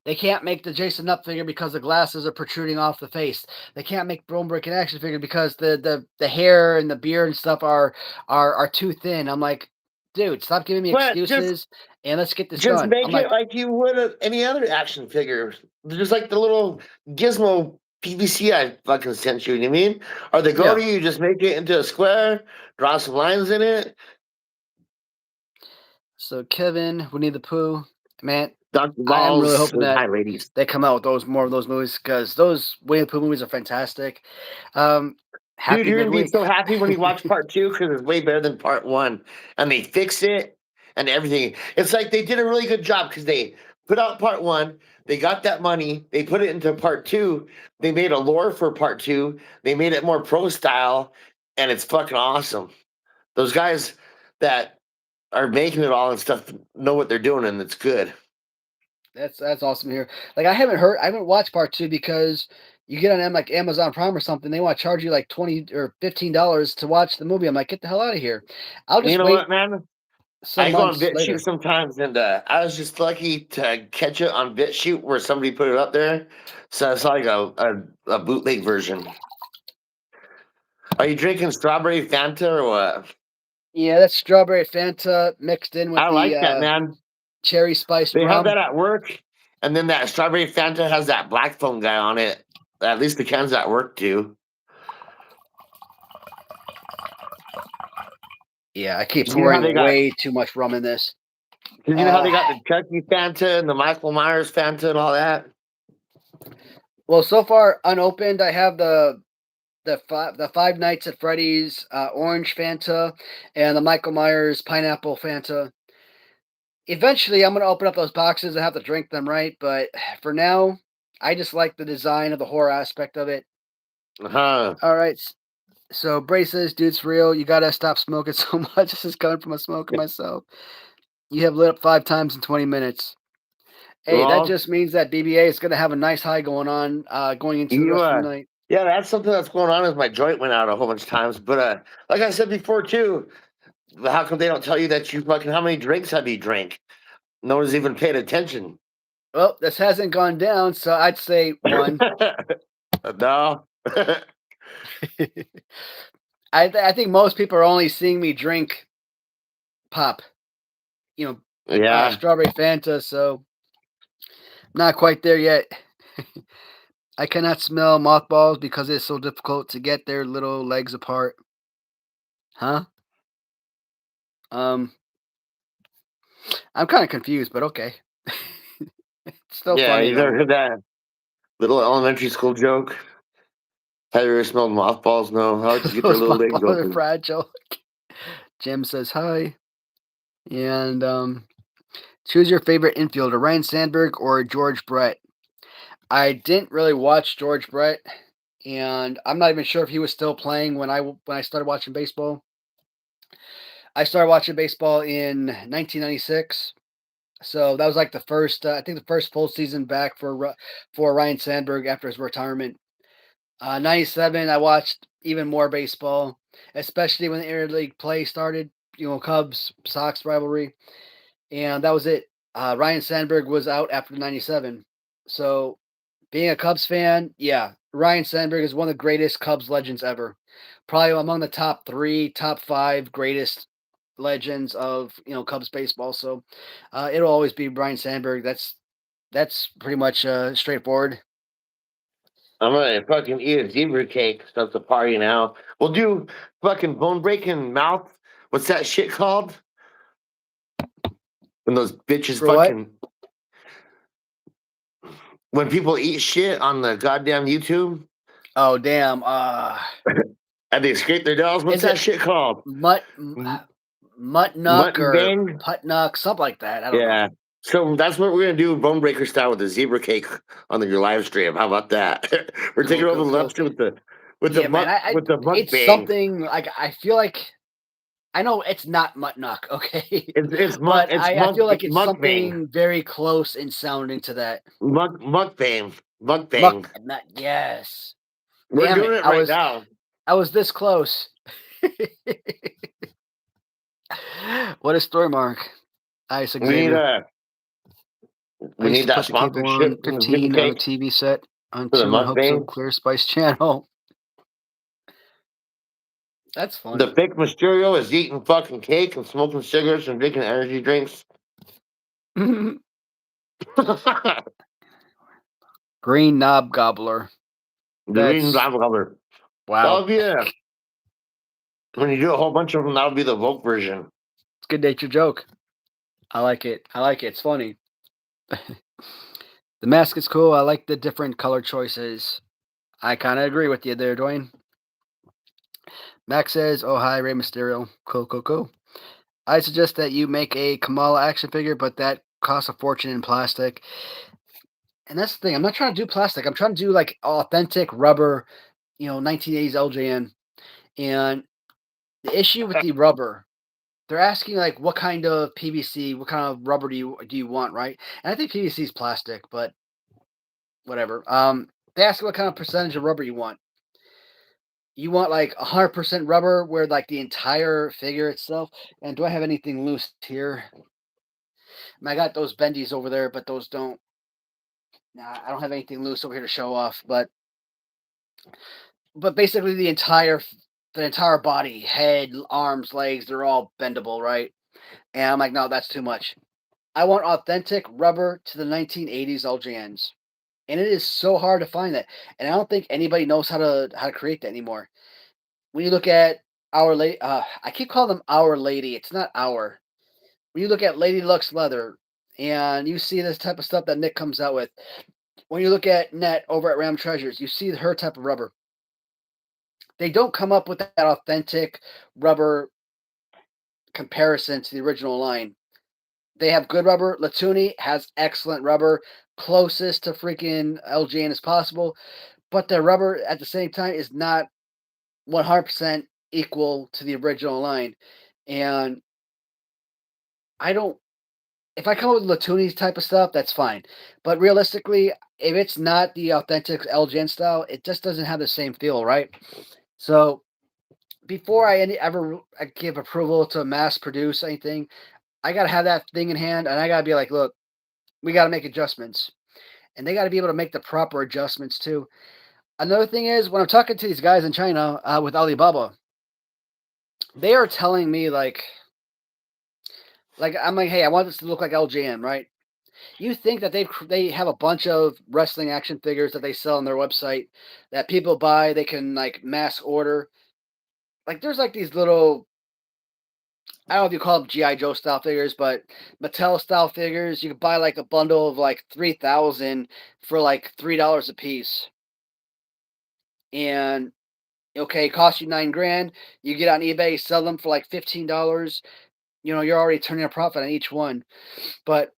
They can't make the Jason Up figure because the glasses are protruding off the face. They can't make Bone Breaking Action figure because the hair and the beard and stuff are too thin. I'm like, dude, stop giving me But excuses and let's get this just done. I'm make it like, like you would any other action figure. Just like the little gizmo PVC I fucking sent you. You know what I mean? Or the yeah. goatee, you just make it into a square, draw some lines in it. So Kevin, Winnie the Pooh, man, Dr. I am really Balls hoping says that hi, ladies. they come out with those more of those movies because those Winnie the Pooh movies are fantastic. Um, Dude, happy you're gonna be midweek. so happy when you watch part two because it's way better than part one. And they fix it and everything. It's like they did a really good job because they put out part one, they got that money, they put it into part two, they made a lore for part two, they made it more pro style, and it's fucking awesome. Those guys that are making it all and stuff know what they're doing and it's good. That's awesome here. Like I haven't watched part two because you get on like Amazon Prime or something, they want to charge you like 20 or $15 to watch the movie. I'm like, get the hell out of here. I'll And you just know wait what, man? some I go on months BitChute later. sometimes, and I was just lucky to catch it on BitChute where somebody put it up there. So it's like a bootleg version. Are you drinking strawberry Fanta or what? Yeah, that's strawberry Fanta mixed in with I the like that, man. cherry spiced They have rum. that at work, and then that strawberry Fanta has that black phone guy on it. At least the cans at work do. Yeah, I keep You know how they pouring got? way too much rum in this. Cause you know how Uh, they got the Chucky Fanta and the Michael Myers Fanta and all that. Well, so far unopened, I have the Five Nights at Freddy's orange Fanta and the Michael Myers pineapple Fanta. Eventually, I'm gonna open up those boxes and have to drink them, right? But for now, I just like the design of the horror aspect of it. Huh. All right. So braces, dude's real. You gotta stop smoking so much. This is coming from a smoker myself. You have lit up 5 times in 20 minutes. Hey, that Well, just means that BBA is gonna have a nice high going on going into the you rest of the night. yeah, that's something that's going on is my joint went out a whole bunch of times. But like I said before too, how come they don't tell you that you fucking how many drinks have you drank? No one's even paid attention. Well, this hasn't gone down, so I'd say one. No. I think most people are only seeing me drink pop, you know, Yeah. strawberry Fanta, so not quite there yet. I cannot smell mothballs because it's so difficult to get their little legs apart. Huh? Um, I'm kind of confused, but okay. It's still Yeah, funny you though. never heard that little elementary school joke? Have you ever smelled mothballs? No. How would you get their Those little legs mothballs are open? fragile. Jim says hi, and choose your favorite infielder: Ryan Sandberg or George Brett. I didn't really watch George Brett, and I'm not even sure if he was still playing when I started watching baseball. I started watching baseball in 1996, so that was like the first, I think the first full season back for Ryan Sandberg after his retirement. 97, I watched even more baseball, especially when the interleague play started. Cubs Sox rivalry, and that was it. Ryan Sandberg was out after 97, so being a Cubs fan, yeah, Ryan Sandberg is one of the greatest Cubs legends ever. Probably among the top three, top five greatest legends of Cubs baseball. So it'll always be Ryan Sandberg. That's pretty much straightforward. I'm gonna fucking eat a zebra cake. So it's a party now. We'll do fucking bone breaking mouth. What's that shit called? When those bitches For what? fucking when people eat shit on the goddamn YouTube Oh damn! and they scrape their nails. What's Is that it shit called? mutt M- muttnuck Mutton or bang? putnuck, something like that? I don't know. Yeah. So that's what we're gonna do, bone breaker style with the zebra cake on your live stream. How about that? We're taking Cool, over cool, the live cool. stream Yeah, man. with the It's mukbang. something like I feel like I know it's not muttnuck, okay, but It's I feel like it's mukbang. something very close in sounding to that. Mukbang. Muck, Mukbang. not yes. We're Damn doing it! it right now. I was this close. What a story, Mark. Ice We need Xavier. I we used need to put that the cable sponsorship on from the zebra 15 on the cake TV set on for the 2 in hopes of mukbang. clear Spice Channel. That's The funny. fake Mysterio is eating fucking cake and smoking cigarettes and drinking energy drinks. The Green Knob Gobbler. green That's cover. wow. Oh yeah. When you do a whole bunch of them, that'll be the Vogue version. It's a good nature joke. I like it. I like it. It's funny. The mask is cool. I like the different color choices. I kind of agree with you there, Dwayne. Max says, "Oh hi, Rey Mysterio. Cool, cool, cool. I suggest that you make a Kamala action figure, but that costs a fortune in plastic. And that's the thing. I'm not trying to do plastic. I'm trying to do like authentic rubber, 1980s LJN. And the issue with the rubber, they're asking like what kind of PVC, what kind of rubber do you want, right? And I think PVC is plastic, but whatever. They ask what kind of percentage of rubber you want. You want like 100% rubber, where like the entire figure itself. And do I have anything loose here? I got those bendies over there, but those don't. Nah, I don't have anything loose over here to show off. But basically the entire body, head, arms, legs, they're all bendable, right? And I'm like, no, that's too much. I want authentic rubber to the 1980s LJNs. And it is so hard to find that. And I don't think anybody knows how to create that anymore. When you look at Our Lady, I keep calling them Our Lady. It's not Our. When you look at Lady Lux leather and you see this type of stuff that Nick comes out with, when you look at Net over at Ram Treasures, you see her type of rubber. They don't come up with that authentic rubber comparison to the original line. They have good rubber. Latuni has excellent rubber, closest to freaking LJN as possible, but the rubber at the same time is not 100% equal to the original line. And I don't, if I come up with Latuni's type of stuff, that's fine. But realistically, if it's not the authentic LJN style, it just doesn't have the same feel, right? So before ever give approval to mass produce anything, I gotta have that thing in hand, and I gotta be like, look, we gotta make adjustments, and they gotta be able to make the proper adjustments too. Another thing is when I'm talking to these guys in China with Alibaba, they are telling me like I'm like, hey, I want this to look like LJN, right? You think that they have a bunch of wrestling action figures that they sell on their website that people buy, they can like mass order. Like there's like these little, I don't know if you call them GI Joe style figures, but Mattel style figures. You could buy like a bundle of like 3,000 for like $3 a piece, and okay, it costs you 9 grand. You get on eBay, sell them for like $15. You're already turning a profit on each one. But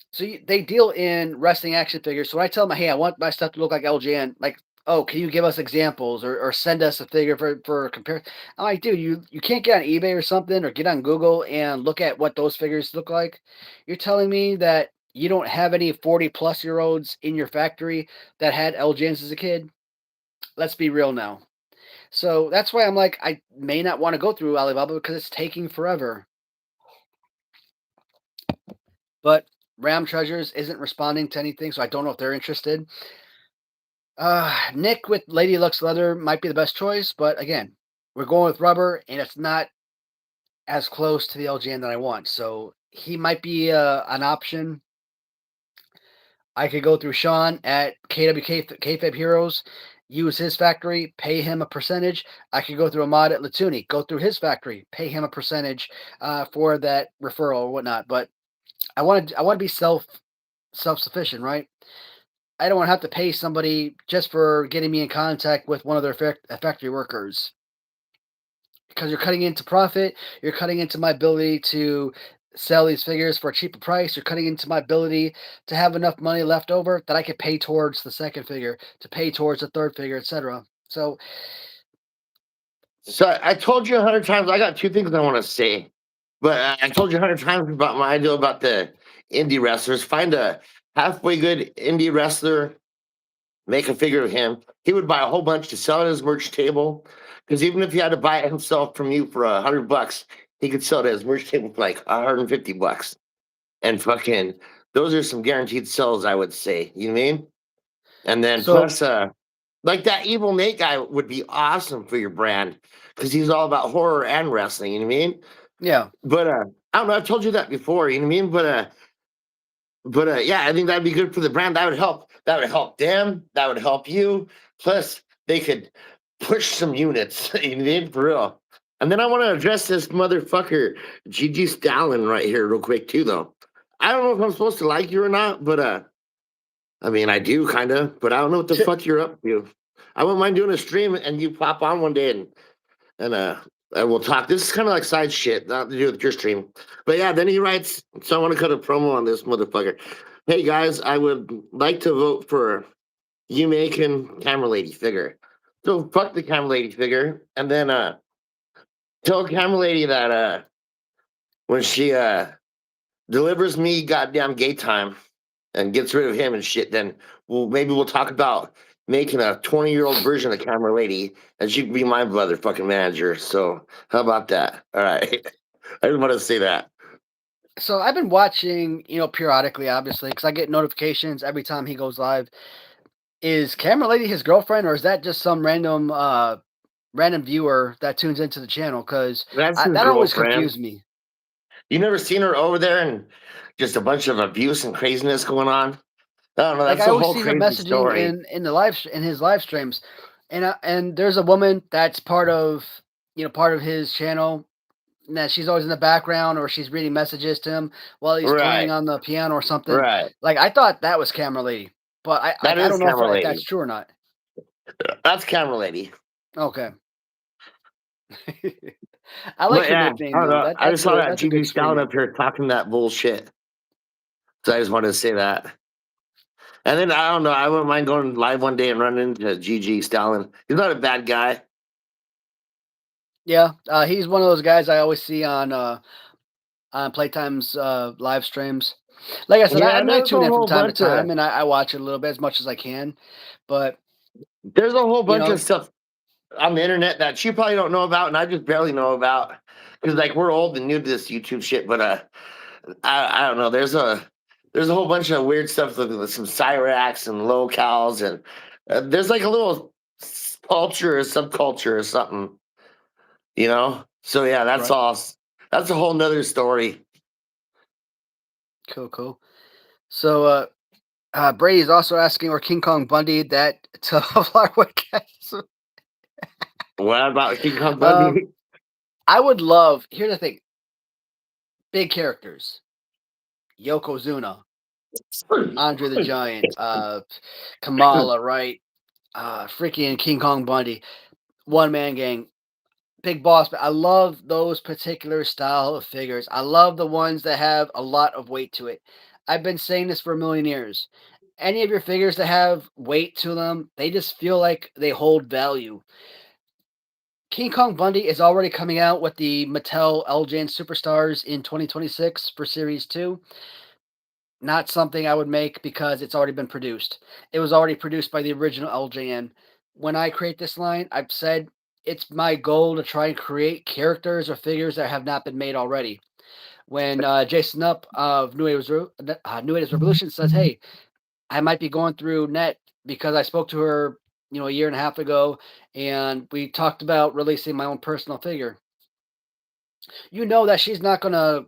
so they deal in wrestling action figures. So when I tell them, hey, I want my stuff to look like LJN, like, oh, can you give us examples or send us a figure for compare? I'm like, dude, you can't get on eBay or something or get on Google and look at what those figures look like. You're telling me that you don't have any 40-plus-year-olds in your factory that had LJNs as a kid? Let's be real now. So that's why I'm like, I may not want to go through Alibaba because it's taking forever. But Ram Treasures isn't responding to anything, so I don't know if they're interested. Nick with Lady Lux Leather might be the best choice, but again, we're going with rubber, and it's not as close to the LGN that I want. So he might be an option. I could go through Sean at KWK KFAB Heroes, use his factory, pay him a percentage. I could go through Ahmad at Latuni, go through his factory, pay him a percentage for that referral or whatnot. But I want to be self sufficient, right? I don't want to have to pay somebody just for getting me in contact with one of their factory workers, because you're cutting into profit. You're cutting into my ability to sell these figures for a cheaper price. You're cutting into my ability to have enough money left over that I could pay towards the second figure, to pay towards the third figure, etc. So, So I told you 100 times. I got two things I want to say, but I told you 100 times about my idea about the indie wrestlers. Find a halfway good indie wrestler, make a figure of him. He would buy a whole bunch to sell at his merch table. Because even if he had to buy it himself from you for $100, he could sell it at his merch table for like $150. And fucking, those are some guaranteed sells, I would say. You know what I mean? And then so plus, like that evil Nate guy would be awesome for your brand because he's all about horror and wrestling. You know what I mean? yeah. But I don't know. I've told you that before. You know what I mean? But yeah, I think that'd be good for the brand. That would help. That would help them. That would help you. Plus, they could push some units. You know what I mean? For real. And then I want to address this motherfucker, Gigi Stalin, right here, real quick too. Though I don't know if I'm supposed to like you or not, but I mean, I do kind of, but I don't know what the fuck you're up to. I wouldn't mind doing a stream and you pop on one day and we'll talk. This is kind of like side shit, not to do with your stream. But yeah, then he writes, so I want to cut a promo on this motherfucker. Hey guys, I would like to vote for you making Camera Lady figure. So fuck the Camera Lady figure. And then tell Camera Lady that when she delivers me goddamn gay time and gets rid of him and shit, then we'll talk about making a 20-year-old version of Camera Lady, and she can be my motherfucking manager. So how about that? All right. I just want to say that. So I've been watching, periodically, obviously, because I get notifications every time he goes live. Is Camera Lady his girlfriend, or is that just some random viewer that tunes into the channel? Because That's his that always girlfriend. confused me. You never seen her over there and just a bunch of abuse and craziness going on? I don't know. Like That's I the always whole see her crazy messaging story. in his live streams, and there's a woman that's part of his channel. and that she's always in the background or she's reading messages to him while he's playing Right, on the piano or something. right. Like I thought that was Camera Lady, but That I is don't know Camera if that's Lady. true or not. That's Camera Lady. Okay. I like But her yeah, I nickname don't though. know. I just saw that That's a good Gigi screen Stalin name. up here talking that bullshit. So I just wanted to say that. And then I don't know. I wouldn't mind going live one day and running into Gigi Stalin. He's not a bad guy. Yeah, he's one of those guys I always see on Playtime's live streams. Like I said, Yeah, I there's a tune in from whole time to bunch of time, and I watch it a little bit as much as I can. But there's a whole you bunch know, of stuff on the internet that you probably don't know about, and I just barely know about because like we're old and new to this YouTube shit. But I don't know. There's a whole bunch of weird stuff with some Cyrax and locals, and there's like a little culture or subculture or something, you know. So yeah, that's right? all. That's a whole nother story. Cool, cool. So Brady's also asking, or King Kong Bundy that to Flower Castle. What about King Kong Um, Bundy? I would love. Here's the thing: big characters. Yokozuna, Andre the Giant, Kamala, right? Freaking King Kong Bundy, One Man Gang, Big Boss. I love those particular style of figures. I love the ones that have a lot of weight to it. I've been saying this for a million years. Any of your figures that have weight to them, they just feel like they hold value. King Kong Bundy is already coming out with the Mattel LJN Superstars in 2026 for Series 2. Not something I would make because it's already been produced. It was already produced by the original LJN. When I create this line, I've said it's my goal to try and create characters or figures that have not been made already. When Jason Up of New Age Revolution says, "Hey, I might be going through net because I spoke to her, a year and a half ago, and we talked about releasing my own personal figure." You know that she's not gonna.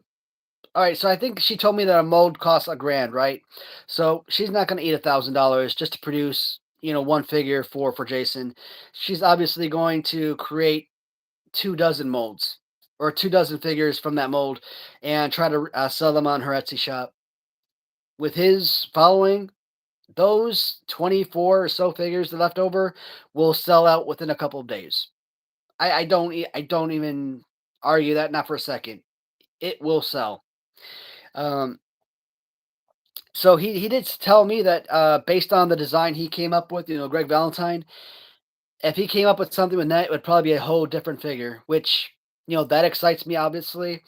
All right, so I think she told me that a mold costs $1,000, right? So she's not gonna eat $1,000 just to produce, one figure for Jason. She's obviously going to create 2 dozen molds or 2 dozen figures from that mold and try to sell them on her Etsy shop. With his following, those 24 or so figures that left over will sell out within a couple of days. I don't even argue that, not for a second. It will sell. Um, so he did tell me that based on the design he came up with, Greg Valentine, if he came up with something with that, it would probably be a whole different figure, which that excites me obviously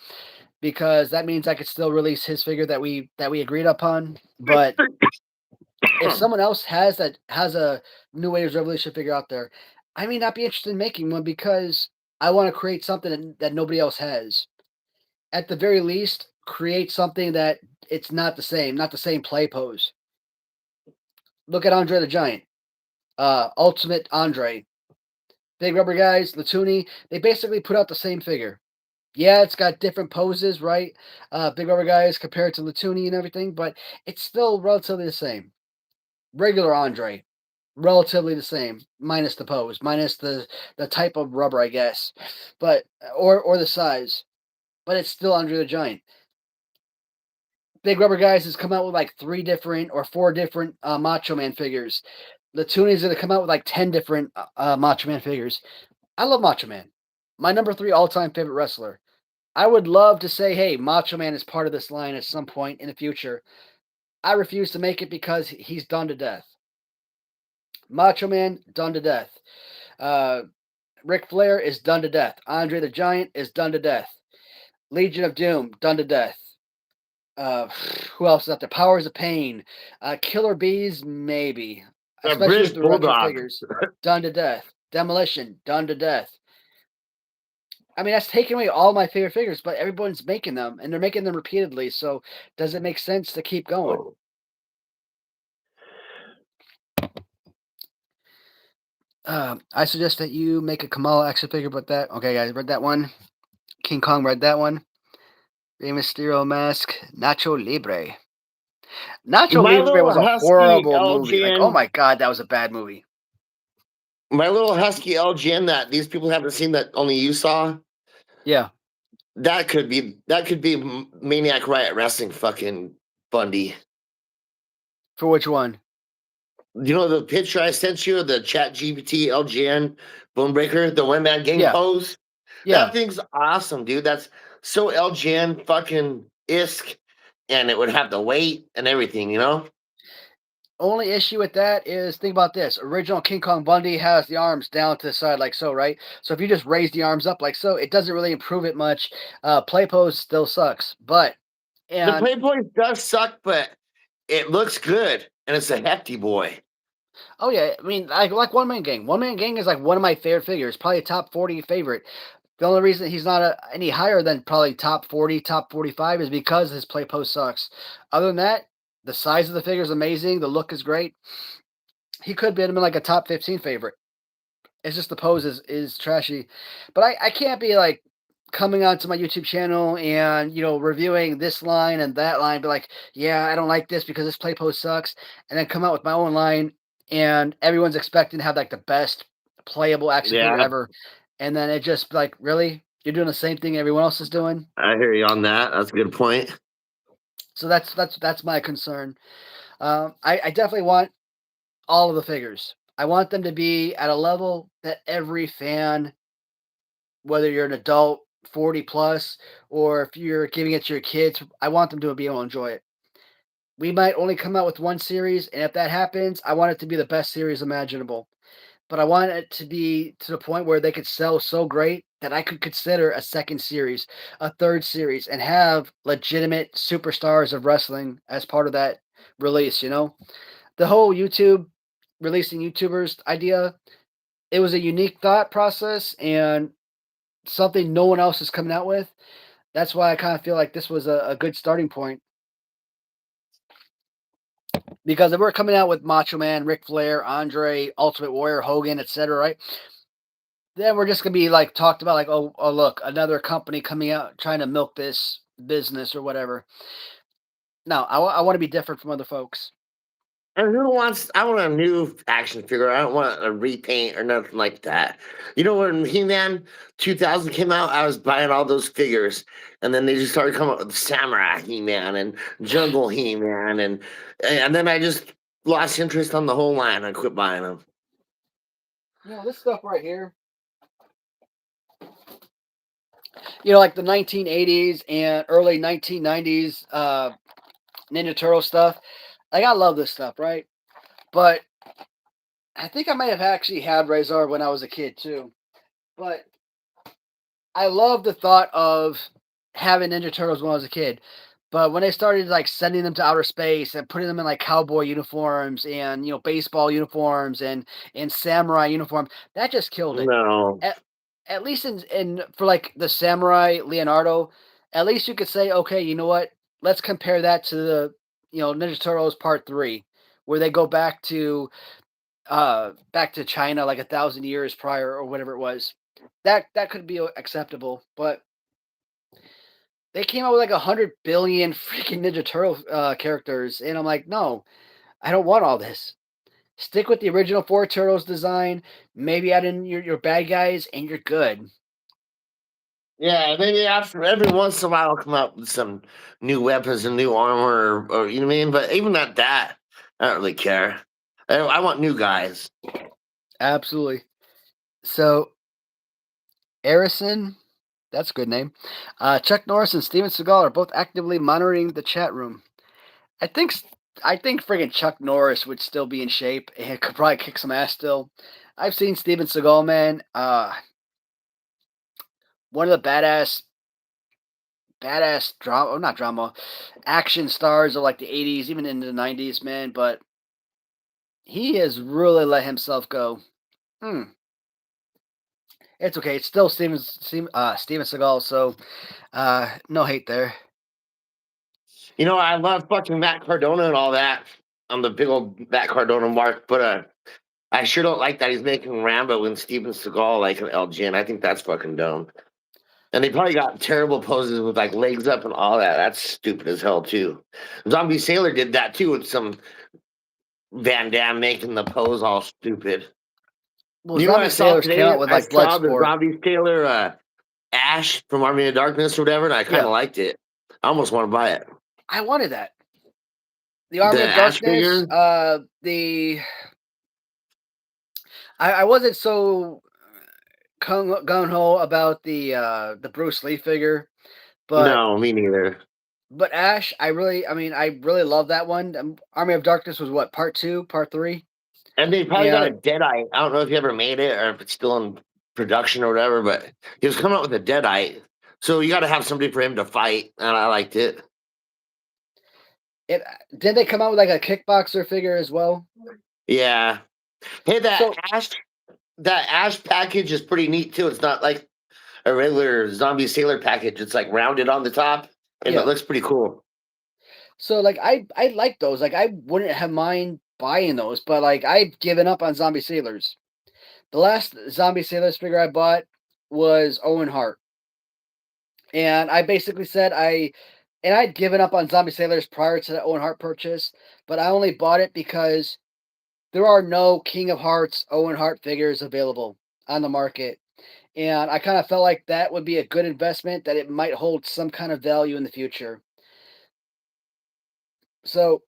because that means I could still release his figure that we agreed upon. But if someone else has a New Age Revolution figure out there, I may not be interested in making one because I want to create something that nobody else has. At the very least, create something that it's not the same play pose. Look at Andre the Giant, Ultimate Andre, Big Rubber Guys, Latuni. They basically put out the same figure. Yeah, it's got different poses, right? Big Rubber Guys compared to Latuni and everything, but it's still relatively the same. Regular Andre, relatively the same, minus the pose, minus the type of rubber, I guess, but or the size, but it's still Andre the Giant. Big Rubber Guys has come out with like 3 different or 4 different Macho Man figures. The Tooney's gonna come out with like 10 different Macho Man figures. I love Macho Man. My number 3 all-time favorite wrestler. I would love to say, hey, Macho Man is part of this line at some point in the future. I refuse to make it because he's done to death. Macho Man, done to death. Uh, Ric Flair is done to death. Andre the Giant is done to death. Legion of Doom, done to death. Uh, who else is out there? Powers of Pain. Killer Bees, maybe. A Especially British with the retro bulldog. figures. Done to death. Demolition, done to death. I mean, that's taking away all my favorite figures, but everyone's making them, and they're making them repeatedly. So, does it make sense to keep going? I suggest that you make a Kamala action figure, but that okay, guys, read that one. King Kong read that one. Rey Mysterio mask, Nacho Libre. Nacho My Libre little was a husky horrible movie. Like, oh LGN, my god, that was a bad movie. my little husky LGN that these people haven't seen that only you saw. Yeah. That could be Maniac Riot Wrestling fucking Bundy. For which one? You know the picture I sent you of the Chat GPT LGN Bonebreaker, the one man gang Yeah, pose? yeah. That thing's awesome, dude. That's so LGN fucking isk, and it would have the weight and everything, you know? Only issue with that is think about this. Original King Kong Bundy has the arms down to the side like so, right? So if you just raise the arms up like so, it doesn't really improve it much. Play pose still sucks, but The and Playboy does suck, but it looks good, and it's a hefty boy. oh yeah, I mean like One Man Gang. One Man Gang is like one of my favorite figures, probably a top 40 favorite. The only reason he's not any higher than probably top 40, top 45 is because his play post sucks. Other than that, the size of the figure is amazing. The look is great. He could be like a top 15 favorite. It's just the pose is trashy. But I can't be like coming onto my YouTube channel and reviewing this line and that line, be like, yeah, I don't like this because this play pose sucks, and then come out with my own line and everyone's expecting to have like the best playable action figure Yeah, ever. And then it just like, really? You're doing the same thing everyone else is doing? I hear you on that. That's a good point. So that's my concern. I definitely want all of the figures. I want them to be at a level that every fan, whether you're an adult, 40 plus, or if you're giving it to your kids, I want them to be able to enjoy it. We might only come out with one series, and if that happens, I want it to be the best series imaginable. But I want it to be to the point where they could sell so great that I could consider a second series, a third series, and have legitimate superstars of wrestling as part of that release. The whole YouTube releasing YouTubers idea, it was a unique thought process and something no one else is coming out with. That's why I kind of feel like this was a good starting point. Because if we're coming out with Macho Man, Ric Flair, Andre, Ultimate Warrior, Hogan, etc., right? Then we're just gonna be like talked about like, oh, look, another company coming out trying to milk this business or whatever. No, I want to be different from other folks. And who wants? I want a new action figure. I don't want a repaint or nothing like that. You know, when He-Man 2000 came out, I was buying all those figures, and then they just started coming up with Samurai He-Man and Jungle He-Man, and then I just lost interest on the whole line. I quit buying them. This stuff right here. Like the 1980s and early 1990s Ninja Turtle stuff. Like I love this stuff, right? But I think I might have actually had Razor when I was a kid too. But I love the thought of having Ninja Turtles when I was a kid. But when they started like sending them to outer space and putting them in like cowboy uniforms and baseball uniforms and samurai uniforms, that just killed it. No, At, at least in for like the samurai Leonardo, at least you could say, okay, you know what? Let's compare that to the Ninja Turtles Part 3, where they go back to China like 1,000 years prior or whatever it was. That could be acceptable, but they came out with like 100 billion freaking Ninja Turtle characters, and I'm like, no, I don't want all this. Stick with the original four Turtles design. Maybe add in your bad guys, and you're good. yeah, maybe after every once in a while, I'll come up with some new weapons and new armor, or you know what I mean. But even at that, I don't really care. I want new guys. Absolutely. So, Arison, that's a good name. Chuck Norris and Steven Seagal are both actively monitoring the chat room. I think I think friggin' Chuck Norris would still be in shape and could probably kick some ass still. I've seen Steven Seagal, man. One of the badass drama, or not drama, action stars of like the '80s, even into the '90s, man. But he has really let himself go. Hmm. It's okay. It's still Steven Seagal, so no hate there. You know, I love fucking Matt Cardona and all that. I'm the big old Matt Cardona mark, but I sure don't like that he's making Rambo and Steven Seagal like an LGN. I think that's fucking dumb. And they probably got terrible poses with like legs up and all that. That's stupid as hell too. Zombie Sailor did that too with some Van Damme making the pose all stupid. Well, You know what I Zombie saw Sailors came today? out with I like saw the Bloodsport. Zombie Sailor Ash from Army of Darkness or whatever, and I kind Yeah, of liked it. I almost want to buy it. I wanted that. The The Army of Ash Darkness. figure? The I wasn't so gung ho about the Bruce Lee figure, but No, me neither. Ash, I really love that one. Army of Darkness was what, part two, part three, And they probably got a and Deadite. I don't know if you ever made it or if it's still in production or whatever, but he was coming out with a Deadite. So you got to have somebody for him to fight, and I liked it. it did they come out with like a kickboxer figure as well? Yeah. Hey, So that Ash package is pretty neat too. It's not like a regular zombie sailor package. It's like rounded on the top, and it yeah, looks pretty cool. so like I like those. Like I wouldn't have mind buying those, but like I've given up on zombie sailors. The last zombie sailors figure I bought was Owen Hart. And I basically said I'd given up on Zombie Sailors prior to the Owen Hart purchase, but I only bought it because there are no King of Hearts Owen Hart figures available on the market. And I kind of felt like that would be a good investment, that it might hold some kind of value in the future. So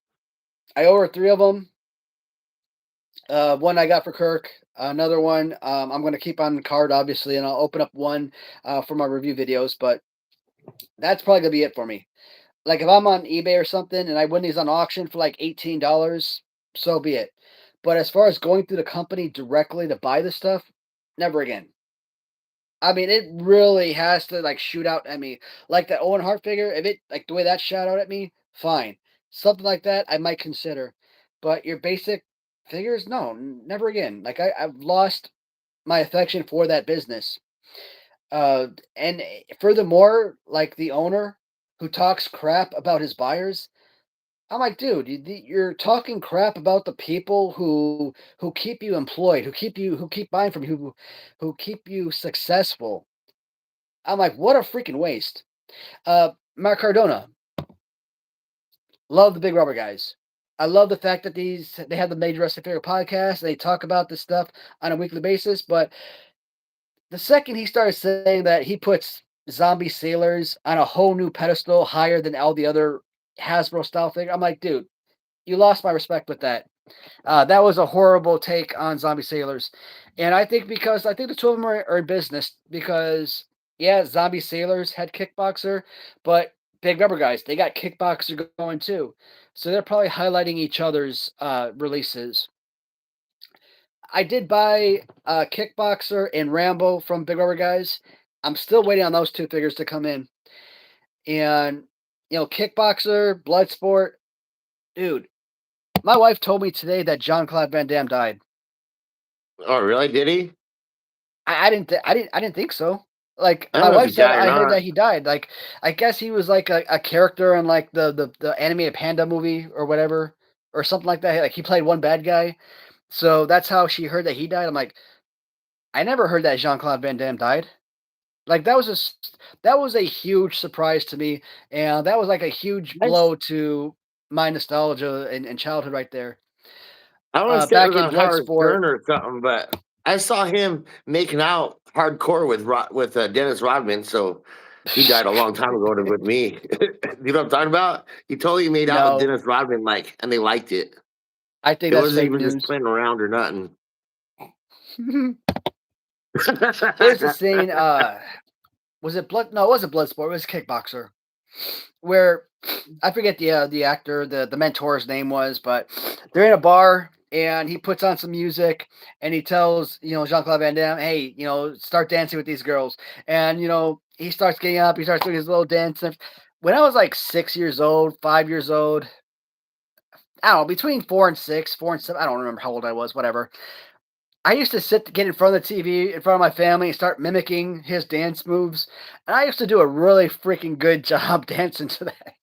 I ordered three of them. One I got for Kirk, another one I'm going to keep on the card, obviously, and I'll open up one for my review videos, but that's probably going to be it for me. Like if I'm on eBay or something and I win these on auction for like $18, so be it. But as far as going through the company directly to buy this stuff, never again. I mean, it really has to like shoot out at me. Like that Owen Hart figure, if it like the way that shot out at me, fine. Something like that I might consider. But your basic figures, no, never again. Like I've lost my affection for that business. And furthermore, like the owner who talks crap about his buyers, I'm like, dude, you're talking crap about the people who keep you employed, who keep buying from you, who keep you successful. I'm like, what a freaking waste. Mark Cardona, love the Big Rubber Guys. I love the fact that they have the Major Wrestling Figure podcast. They talk about this stuff on a weekly basis, but the second he started saying that he puts zombie sailors on a whole new pedestal higher than all the other Hasbro style figure, I'm like, dude, you lost my respect with that. That was a horrible take on zombie sailors, and I think the two of them are in business because yeah, zombie sailors had kickboxer, but big rubber guys they got kickboxer going too, so they're probably highlighting each other's releases. I did buy Kickboxer and Rambo from Big Rubber Guys. I'm still waiting on those two figures to come in. And Kickboxer, Bloodsport, dude. My wife told me today that John Claude Van Damme died. Oh, really? Did he? I didn't think so. Like I don't my know if wife he said, died or I heard not. that he died. Like I guess he was like a character in like the animated panda movie or whatever or something like that. Like he played one bad guy. So that's how she heard that he died. I'm like, I never heard that Jean Claude Van Damme died. Like that was a huge surprise to me, and that was like a huge I, blow to my nostalgia and childhood right there. I want to say it Back was in on Howard Bloodsport, Stern or something, but I saw him making out hardcore with Dennis Rodman, so he died a long time ago with me. You know what I'm talking about? He totally made out with no, Dennis Rodman, like, and they liked it. I think It that's wasn't fake even just news. playing around or nothing. There's a scene. Was it Blood? No, it wasn't Bloodsport. It was Kickboxer, where I forget the actor, the mentor's name was, but they're in a bar and he puts on some music and he tells Jean Claude Van Damme, hey, start dancing with these girls, and he starts getting up, he starts doing his little dance. When I was like 6 years old, 5 years old, I don't know, between 4 and 6, 4 and 7, I don't remember how old I was, whatever. I used to get in front of the TV, in front of my family, and start mimicking his dance moves. And I used to do a really freaking good job dancing to that.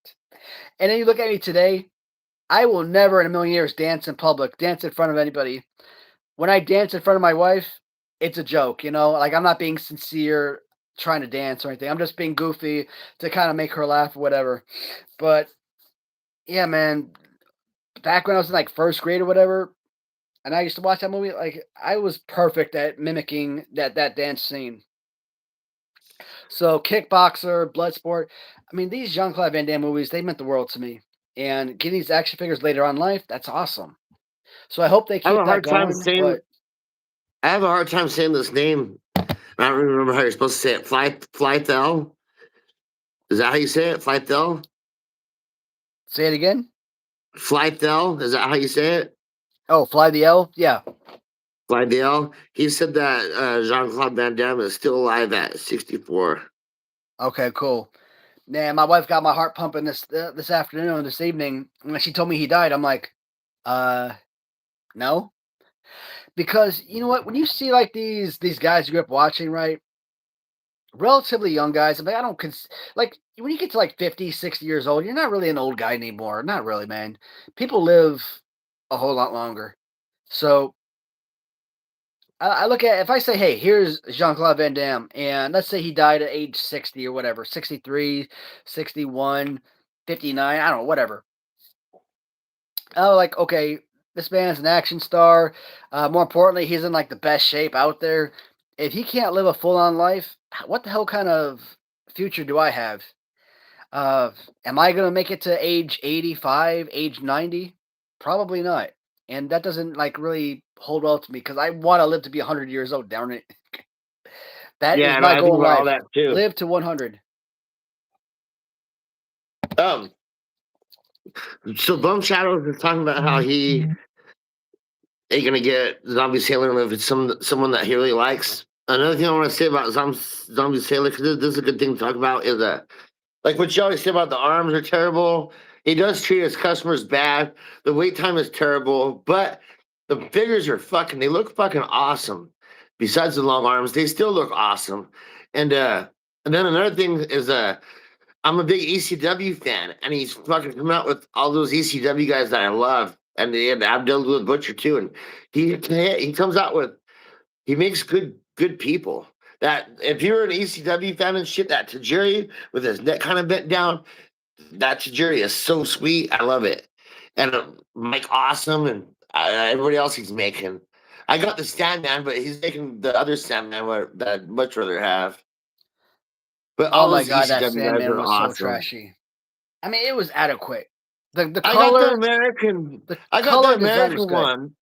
And then you look at me today, I will never in a million years dance in public, dance in front of anybody. When I dance in front of my wife, it's a joke, Like I'm not being sincere trying to dance or anything. I'm just being goofy to kind of make her laugh or whatever. But yeah, man, back when I was in like first grade or whatever, and I used to watch that movie, like I was perfect at mimicking that dance scene. So Kickboxer, Bloodsport. I mean, these Jean-Claude Van Damme movies, they meant the world to me. And getting these action figures later on in life, that's awesome. So I hope they I have keep a that hard time going. saying. But I have a hard time saying this name. I don't remember how you're supposed to say it. Flythel. Is that how you say it? Flythel. say it again. Flythel. Is that how you say it? Oh, Fly the L. Yeah. Flythel. He said that Jean Claude Van Damme is still alive at 64. Okay, cool. Man, my wife got my heart pumping this afternoon, this evening. When she told me he died, I'm like, uh, no, because you know what? When you see like these guys you grew up watching, right? Relatively young guys. I mean, I don't like when you get to like 50, 60 years old, you're not really an old guy anymore. Not really, man. People live a whole lot longer. So I look at if I say, hey, here's Jean Claude Van Damme, and let's say he died at age 60 or whatever, 63, 61, 59, I don't know, whatever. Oh, like, okay, this man's an action star. More importantly, he's in like the best shape out there. If he can't live a full on life, what the hell kind of future do I have? Uh, am I going to make it to age 85, age 90? Probably not. And that doesn't like really hold well to me because I want to live to be 100 years old, darn it. That is Yeah, no, my I think goal in about all life. that too. Live to 100. Um, so Bone Shadows is talking about how he ain't gonna get Zombie Sailor if it's someone that he really likes. Another thing I want to say about Zombie Sailor, because this is a good thing to talk about, is like what you always say about the arms are terrible. He does treat his customers bad. The wait time is terrible, but the figures are they look fucking awesome. Besides the long arms, they still look awesome. And then another thing is I'm a big ECW fan, and he's fucking come out with all those ECW guys that I love, and Abdul Butcher too. And he comes out with he makes good people. That if you're an ECW fan and shit, that Tajiri with his neck kind of bent down, that Tajiri is so sweet. I love it. And Mike Awesome and everybody else he's making. I got the Sandman, but he's making the other Sandman that I'd much rather have. But Oh all my those god, that ECW guys Sandman are was so awesome. trashy. I mean, it was adequate. The I got the color, American. the I got the color design was American good. one.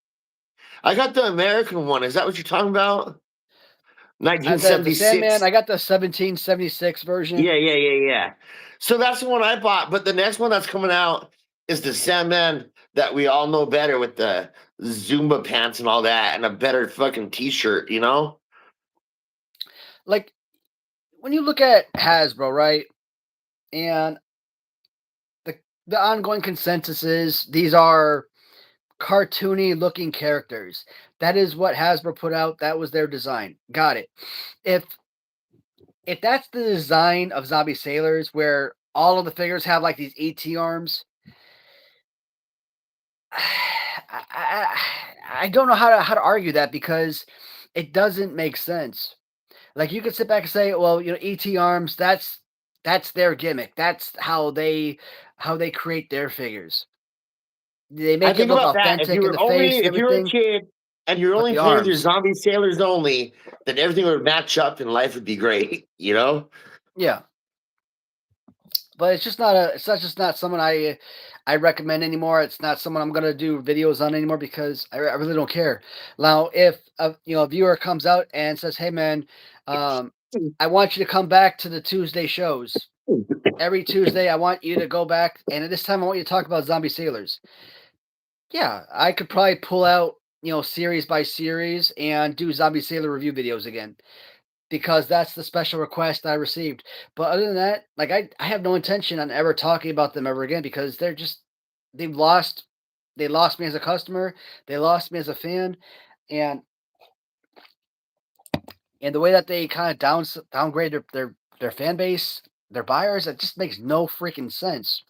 I got the American one. Is that what you're talking about? The Sandman, 1976. I got the 1776 version. Yeah. So that's the one I bought. But the next one that's coming out is the Sandman that we all know better with the Zumba pants and all that, and a better fucking T-shirt. You know? Like when you look at Hasbro, right, and the the ongoing consensus is these are cartoony looking characters. That is what Hasbro put out. That was their design. Got it. If if that's the design of Zombie Sailors, where all of the figures have like these ET arms, I don't know how to argue that because it doesn't make sense. Like you could sit back and say, well, you know, ET arms, that's their gimmick. That's how they create their figures. They I make it think look about that. authentic in the face and If you were a everything, kid and you're but only the playing with your arms. Zombie Sailors only, then everything would match up and life would be great. You know? Yeah. But it's not just not someone I recommend anymore. It's not someone I'm gonna do videos on anymore because I really don't care. Now, if a viewer comes out and says, "Hey, man, um, I want you to come back to the Tuesday shows every Tuesday. I want you to go back, and at this time, I want you to talk about zombie sailors." Yeah, I could probably pull out series by series and do zombie sailor review videos again because that's the special request I received. But other than that, like I have no intention on ever talking about them ever again because they've lost they lost me as a customer, they lost me as a fan, and the way that they kind of downgrade their fan base, their buyers, it just makes no freaking sense.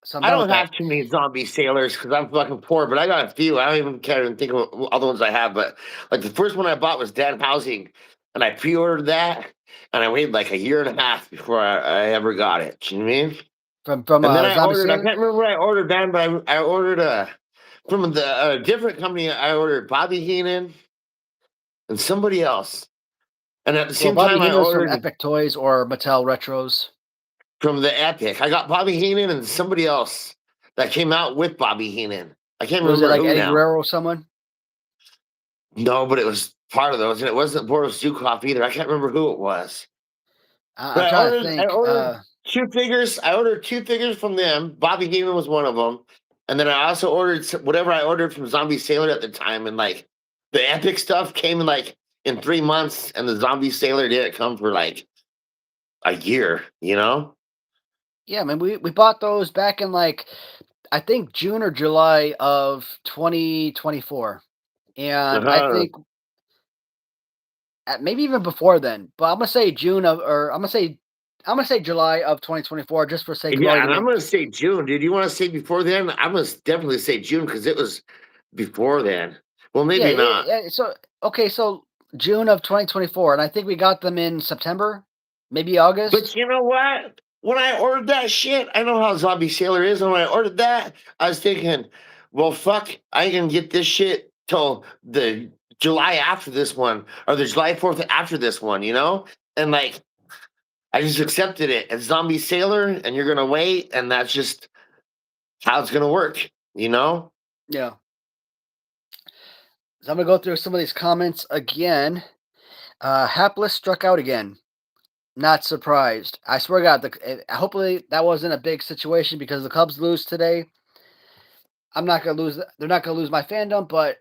So I'm I done with don't that. have too many Zombie Sailors because I'm fucking poor, but I got a few. I don't even care and think of all the ones I have. But like the first one I bought was Dan Housing, and I pre-ordered that, and I waited like a year and a half before I ever got it. You know what I mean? From And then I Zombie ordered. I Sailor. can't remember what I ordered then, but I ordered from a different company. I ordered Bobby Heenan and somebody else. And at the Well, same Bobby time, I Heenan was from ordered Epic Toys or Mattel Retros. from the Epic. I got Bobby Heenan and somebody else that came out with Bobby Heenan. I can't Was it remember like who Eddie now. Guerrero or someone? No, but it was part of those, and it wasn't Boris Zukov either. I can't remember who it was. I'm But trying to I think. ordered two figures. I ordered two figures from them. Bobby Heenan was one of them, and then I also ordered whatever I ordered from Zombie Sailor at the time. And like the Epic stuff came in like in 3 months, and the Zombie Sailor didn't come for like a year. You know? Yeah, man, we bought those back in like I think June or July of 2024, and I Uh-huh. think maybe even before then. But I'm gonna say June of, or I'm gonna say July of 2024, just for sake of Yeah, and I'm argument. gonna say June. Did you want to say before then? I'm gonna definitely say June because it was before then. Well, Yeah, maybe not. so okay, so June of 2024, and I think we got them in September, maybe August. But you know what? When I ordered that shit, I know how Zombie Sailor is. And when I ordered that, I was thinking, well, fuck, I ain't gonna get this shit till the July after this one or the July 4th after this one, you know? And like, I just accepted it. It's Zombie Sailor, and you're gonna wait, and that's just how it's gonna work, you know? Yeah. So I'm gonna go through some of these comments again. Hapless struck out again. Not surprised. I swear to God, hopefully that wasn't a big situation because the Cubs lose today. I'm not gonna lose. They're not gonna lose my fandom, but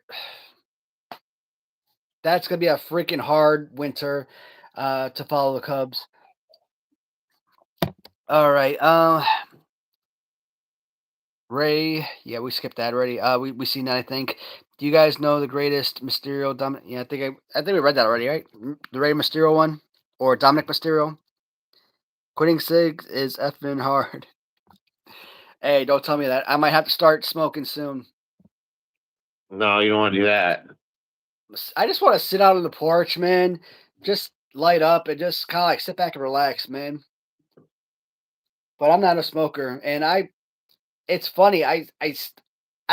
that's gonna be a freaking hard winter to follow the Cubs. All right. Ray. Yeah, we skipped that already. We seen that. I think. Do you guys know the greatest Mysterio? Yeah, I think we read that already, right? The Ray Mysterio one or Dominic Mysterio. Quitting cigs is effing hard. Hey, don't tell me that. I might have to start smoking soon. No, you don't want to do that. I just want to sit out on the porch, man. Just light up and just kind of like sit back and relax, man. But I'm not a smoker, and it's funny. I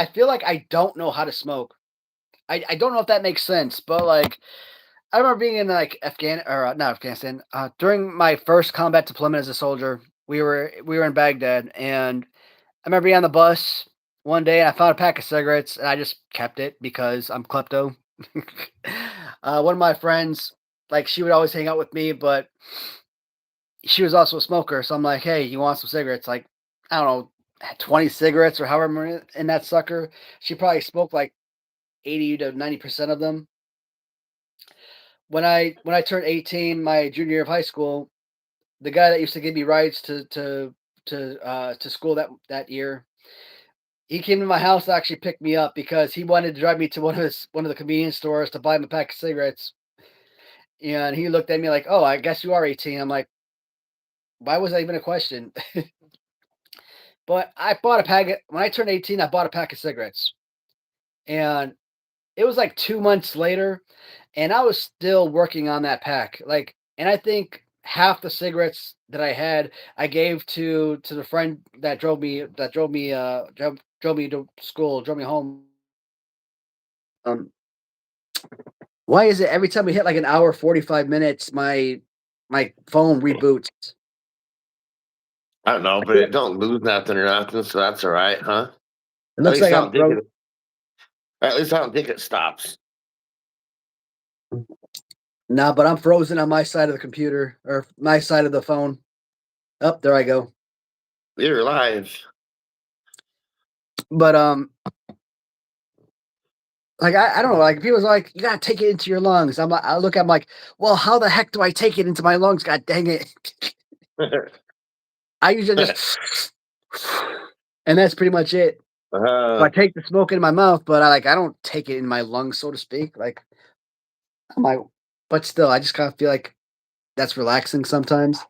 feel like I don't know how to smoke. I don't know if that makes sense, but like I remember being in like not Afghanistan. During my first combat deployment as a soldier, we were in Baghdad, and I remember being on the bus one day and I found a pack of cigarettes and I just kept it because I'm klepto. One of my friends, like she would always hang out with me, but she was also a smoker. So I'm like, hey, you want some cigarettes? Like, I don't know, 20 cigarettes or however many in that sucker. She probably smoked like 80 to 90% of them. When I turned 18, my junior year of high school, the guy that used to give me rides to school that year, he came to my house to actually pick me up because he wanted to drive me to one of the convenience stores to buy him a pack of cigarettes. And he looked at me like, "Oh, I guess you are 18." I'm like, "Why was that even a question?" But I bought a pack when I turned 18. I bought a pack of cigarettes, and it was like 2 months later, and I was still working on that pack. Like, and I think half the cigarettes that I had, I gave to the friend that drove me to school, drove me home. Um, Why is it every time we hit like an hour 45 minutes, my phone reboots? I don't know, but It it don't lose nothing or nothing, so that's all right, huh? At looks least like I I'm don't think frozen. it. At least I don't think it stops. Nah, but I'm frozen on my side of the computer or my side of the phone. Up there I go. You're alive. But like I don't know, like people's like, you gotta take it into your lungs. I look at I'm like, well, how the heck do I take it into my lungs? God dang it. I usually just and that's pretty much it. So I uh, take the smoke in my mouth, but I don't take it in my lungs, so to speak. Like I'm like, but still, I just kind of feel like that's relaxing sometimes.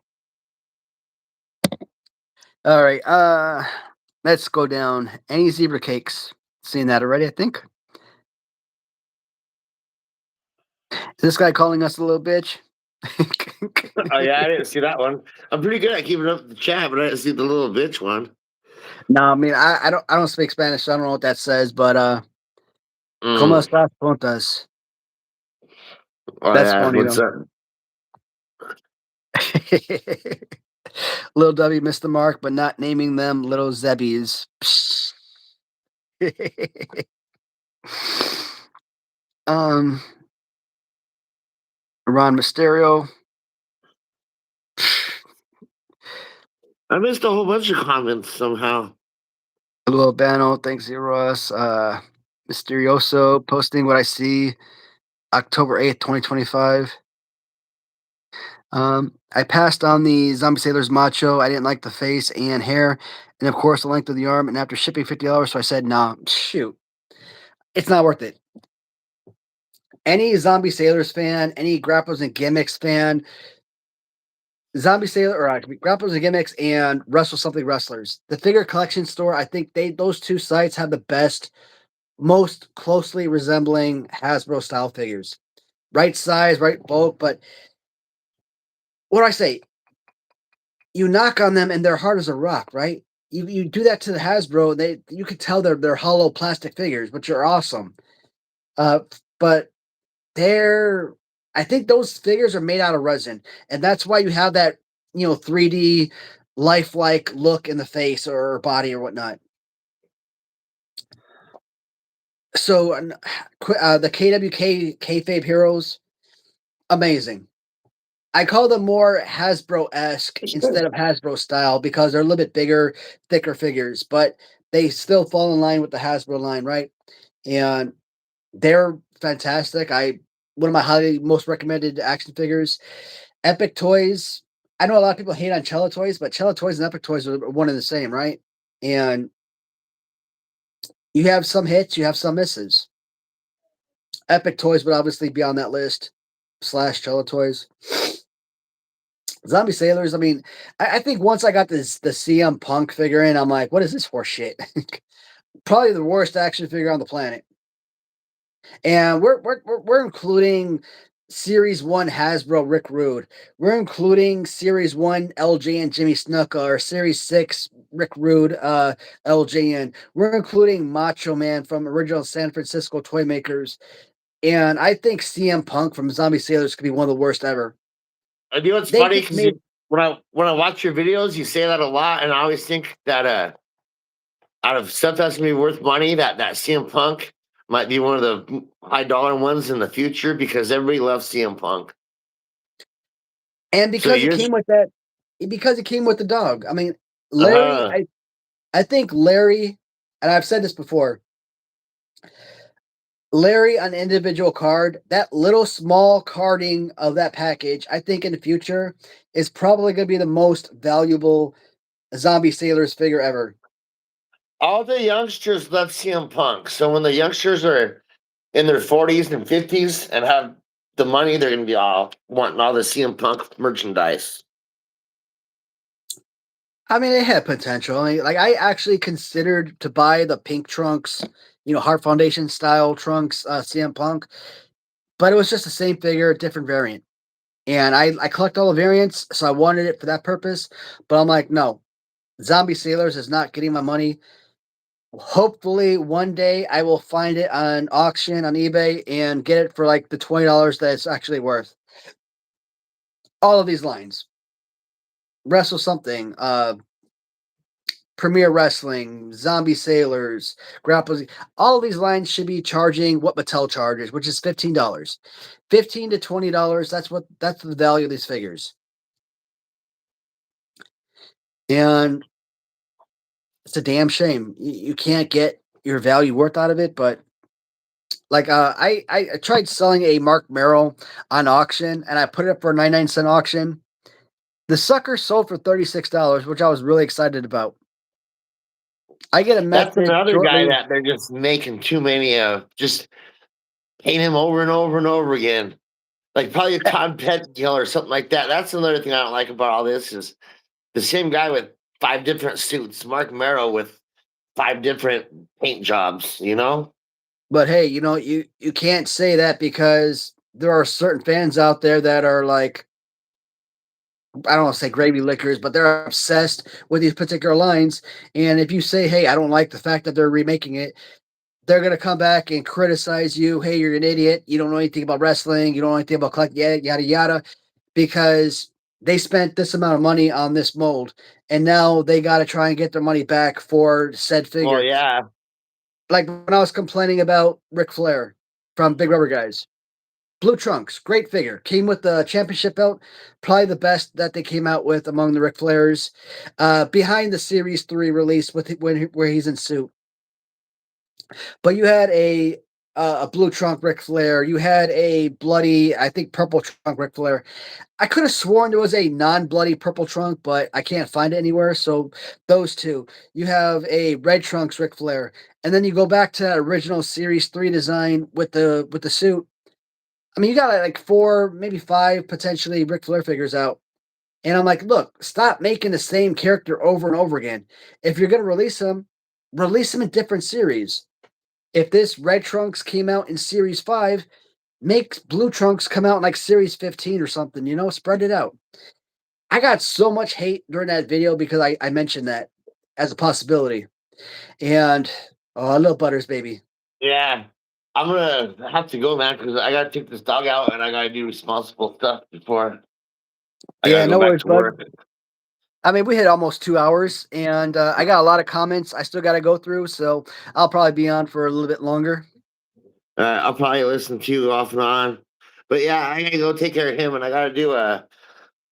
All right, let's go down. Any zebra cakes? Seen that already, I think. Is this guy calling us a little bitch? oh yeah, I didn't see that one. I'm pretty good at keeping up with the chat, but I didn't see the little bitch one. No, I mean I don't speak Spanish, so I don't know what that says, but ¿cómo Mm. estás, puntas? Oh That's yeah, funny what's though. that? Little W missed the mark, but not naming them little Zebbies. um, Ron Mysterio. I missed a whole bunch of comments somehow. Lil Bano, thanks Zeros. Mysterioso posting what I see October 8th, 2025. I passed on the Zombie Sailor's macho. I didn't like the face and hair, and of course the length of the arm. And after shipping $50, so I said, "Nah, shoot, it's not worth it." Any Zombie Sailors fan, any Grapples and Gimmicks fan, Zombie Sailor or Grapples and Gimmicks and Wrestle Something Wrestlers, the figure collection store. I think those two sites have the best, most closely resembling Hasbro style figures. Right size, right bulk, but what do I say? You knock on them and they're hard as a rock, right? You do that to the Hasbro, you could tell they're hollow plastic figures, which are awesome. But they're I think those figures are made out of resin, and that's why you have that 3D lifelike look in the face or body or whatnot. So the KWK kayfabe heroes, amazing. I call them more Hasbro-esque instead of Hasbro style because they're a little bit bigger, thicker figures, but they still fall in line with the Hasbro line, right? And they're fantastic. One of my highly most recommended action figures. Epic Toys. I know a lot of people hate on Cello Toys, but Cello Toys and Epic Toys are one and the same, right? And you have some hits, you have some misses. Epic Toys would obviously be on that list / Cello Toys. Zombie Sailors. I mean, I think once I got the CM Punk figure in, I'm like, what is this horse shit? Probably the worst action figure on the planet. And we're including Series 1 Hasbro Rick Rude. We're including Series 1 LJ and Jimmy Snuka, or Series 6 Rick Rude LJN. We're including Macho Man from original San Francisco Toy Makers. And I think CM Punk from Zombie Sailors could be one of the worst ever. I know it's They funny just because made when I watch your videos, you say that a lot, and I always think that out of stuff that's gonna be worth money, that CM Punk might be one of the high dollar ones in the future because everybody loves CM Punk. and So yours, because it came with the dog. I mean, Larry, uh, I think Larry, and I've said this before, Larry on individual card, that little small carding of that package, I think in the future is probably going to be the most valuable Zombie Sailors figure ever. all the youngsters love CM Punk. So when the youngsters are in their 40s and 50s and have the money, they're gonna be all wanting all the CM Punk merchandise. I mean, it had potential. I mean, like I actually considered to buy the pink trunks, Heart Foundation style trunks, CM Punk, but it was just the same figure, different variant. And I collect all the variants, so I wanted it for that purpose. But I'm like, no, Zombie Sailors is not getting my money. Hopefully, one day I will find it on auction on eBay and get it for like the $20 that it's actually worth. All of these lines, Wrestle Something, Premier Wrestling, Zombie Sailors, Grapples, all of these lines should be charging what Mattel charges, which is $15. $15 to $20. That's the value of these figures. And it's a damn shame. You can't get your value worth out of it, but like I tried selling a Mark Merrill on auction and I put it up for a 99-cent auction. The sucker sold for $36, which I was really excited about. I get a That's message another guy shortly. that they're just making too many of, just paint him over and over and over again. Like probably a Todd Pettengill or something like that. That's another thing I don't like about all this is the same guy with 5 different suits, Mark Merrow with 5 different paint jobs, you know? But hey, you can't say that because there are certain fans out there that are like, I don't want to say gravy lickers, but they're obsessed with these particular lines. And if you say, hey, I don't like the fact that they're remaking it, they're going to come back and criticize you. Hey, you're an idiot. You don't know anything about wrestling. You don't know anything about collecting, yada, yada, yada. Because they spent this amount of money on this mold, and now they got to try and get their money back for said Well, figure. yeah, Like when I was complaining about Ric Flair from Big Rubber Guys. Blue Trunks, great figure. Came with the championship belt, probably the best that they came out with among the Ric Flairs. Behind the Series 3 release where he's in suit. But you had a blue trunk Ric Flair. You had a bloody, I think, purple trunk Ric Flair. I could have sworn there was a non-bloody purple trunk, but I can't find it anywhere. So those two. You have a red trunks Ric Flair, and then you go back to that original Series 3 design with the suit. I mean, you got like four, maybe five potentially Ric Flair figures out. And I'm like, look, stop making the same character over and over again. If you're going to release them in different series. If this Red Trunks came out in Series 5, make Blue Trunks come out in like Series 15 or something, spread it out. I got so much hate during that video because I mentioned that as a possibility. And, oh, little Butters, baby. yeah. I'm gonna have to go, man, because I gotta take this dog out and I gotta do responsible stuff before I gotta Yeah, go no back worries, to bud. work. I mean, we hit almost 2 hours, and I got a lot of comments I still got to go through, so I'll probably be on for a little bit longer. I'll probably listen to you off and on. But yeah, I gotta go take care of him, and I gotta do a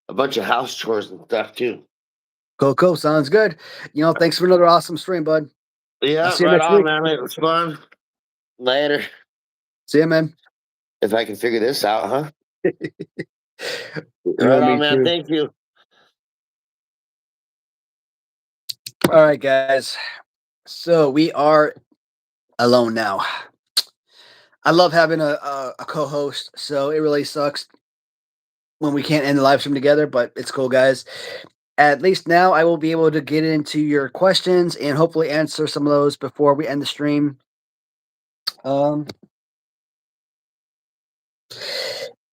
bunch of house chores and stuff too. Cool. Sounds good. Thanks for another awesome stream, bud. I'll Yeah, see you right next on, week. man. It was fun. Later. See you, man. If I can figure this out, huh? Right Me on, man. too. Thank you. All right, guys. So we are alone now. I love having a co-host, so it really sucks when we can't end the live stream together, but it's cool, guys. At least now I will be able to get into your questions and hopefully answer some of those before we end the stream. Um,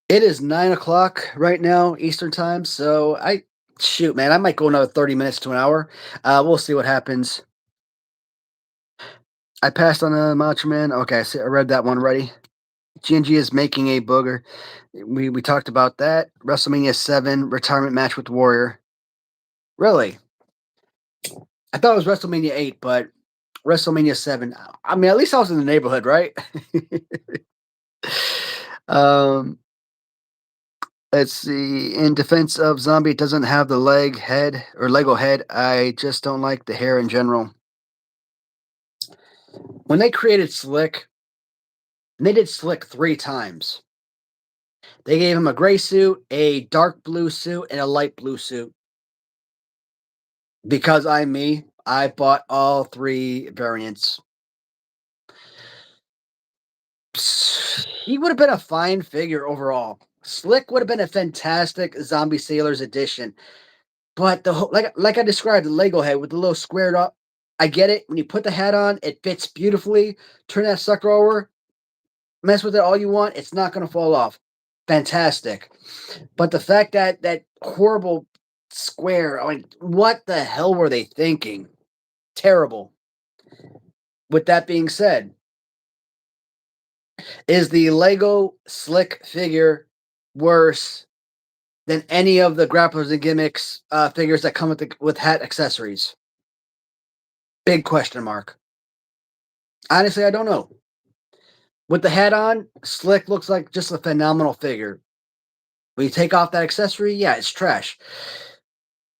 it is 9 o'clock right now Eastern time, so shoot, man, I might go another 30 minutes to an hour. We'll see what happens. I passed on a Macho Man. Okay, I read that one already. GNG is making a booger. We talked about that. WrestleMania 7 retirement match with Warrior. Really? I thought it was WrestleMania 8, but WrestleMania 7. I mean, at least I was in the neighborhood, right? um, let's see. In defense of Zombie, it doesn't have the Lego head. I just don't like the hair in general. When they created Slick, and they did Slick 3 times. They gave him a gray suit, a dark blue suit, and a light blue suit. Because I'm me, I bought all 3 variants. He would have been a fine figure overall. Slick would have been a fantastic Zombie Sailors edition. But like I described, the Lego head with the little squared up. I get it. When you put the hat on, it fits beautifully. Turn that sucker over, mess with it all you want, it's not going to fall off. Fantastic. But the fact that horrible square, I mean, what the hell were they thinking? Terrible. With that being said, is the Lego Slick figure worse than any of the grapplers and gimmicks figures that come with hat accessories? Big question mark. Honestly, I don't know. With the hat on, Slick looks like just a phenomenal figure. When you take off that accessory, yeah, it's trash.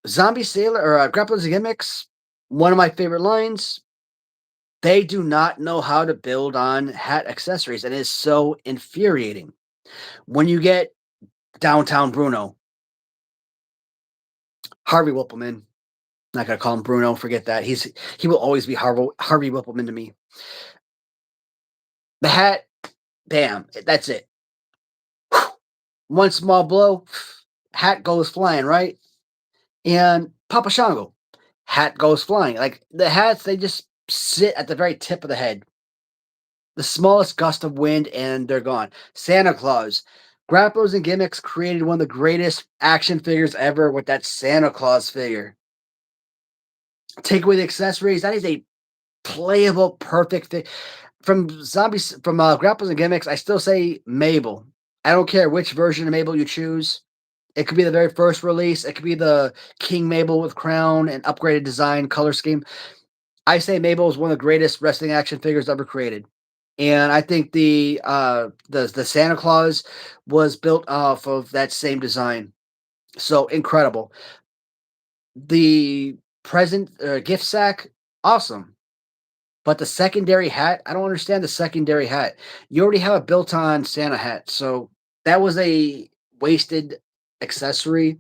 Zombie Sailor or grapplers and gimmicks, one of my favorite lines. They do not know how to build on hat accessories, and it is so infuriating. When you get Downtown Bruno, Harvey Whippleman, not gonna call him Bruno, forget that. He will always be Harvey Whippleman to me. The hat, bam, that's it. One small blow, hat goes flying, right? And Papa Shango, hat goes flying. Like the hats, they just sit at the very tip of the head. The smallest gust of wind, and they're gone. Santa Claus. Grapplers and Gimmicks created one of the greatest action figures ever with that Santa Claus figure. Take away the accessories, that is a playable, perfect thing. From Grapplers and Gimmicks, I still say Mabel. I don't care which version of Mabel you choose. It could be the very first release. It could be the King Mabel with crown and upgraded design, color scheme. I say Mabel is one of the greatest wrestling action figures ever created. And I think the Santa Claus was built off of that same design. So incredible. The present gift sack, awesome. But the secondary hat, I don't understand the secondary hat. You already have a built-on Santa hat, so that was a wasted accessory.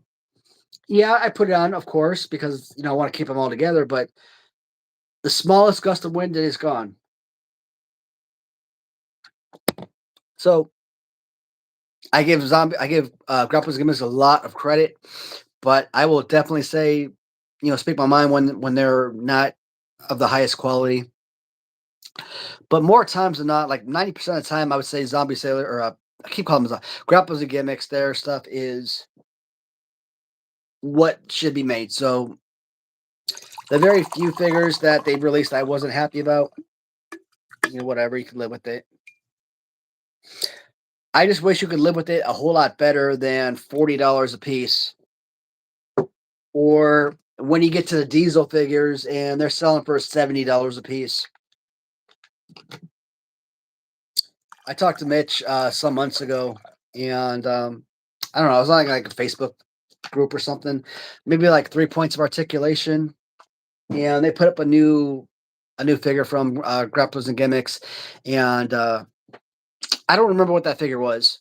Yeah, I put it on, of course, because I want to keep them all together. But the smallest gust of wind and it's gone. So I give Grapples Gimmicks a lot of credit, but I will definitely say, speak my mind when they're not of the highest quality. But more times than not, like 90% of the time, I would say Zombie Sailor or I keep calling them Grapples and Gimmicks. Their stuff is what should be made. So the very few figures that they've released, I wasn't happy about. Whatever, you can live with it. I just wish you could live with it a whole lot better than $40 a piece. Or when you get to the diesel figures and they're selling for $70 a piece. I talked to Mitch some months ago, and I don't know. I was on like a Facebook group or something, maybe like 3 points of articulation, and they put up a new figure from Grapplers and Gimmicks, and I don't remember what that figure was,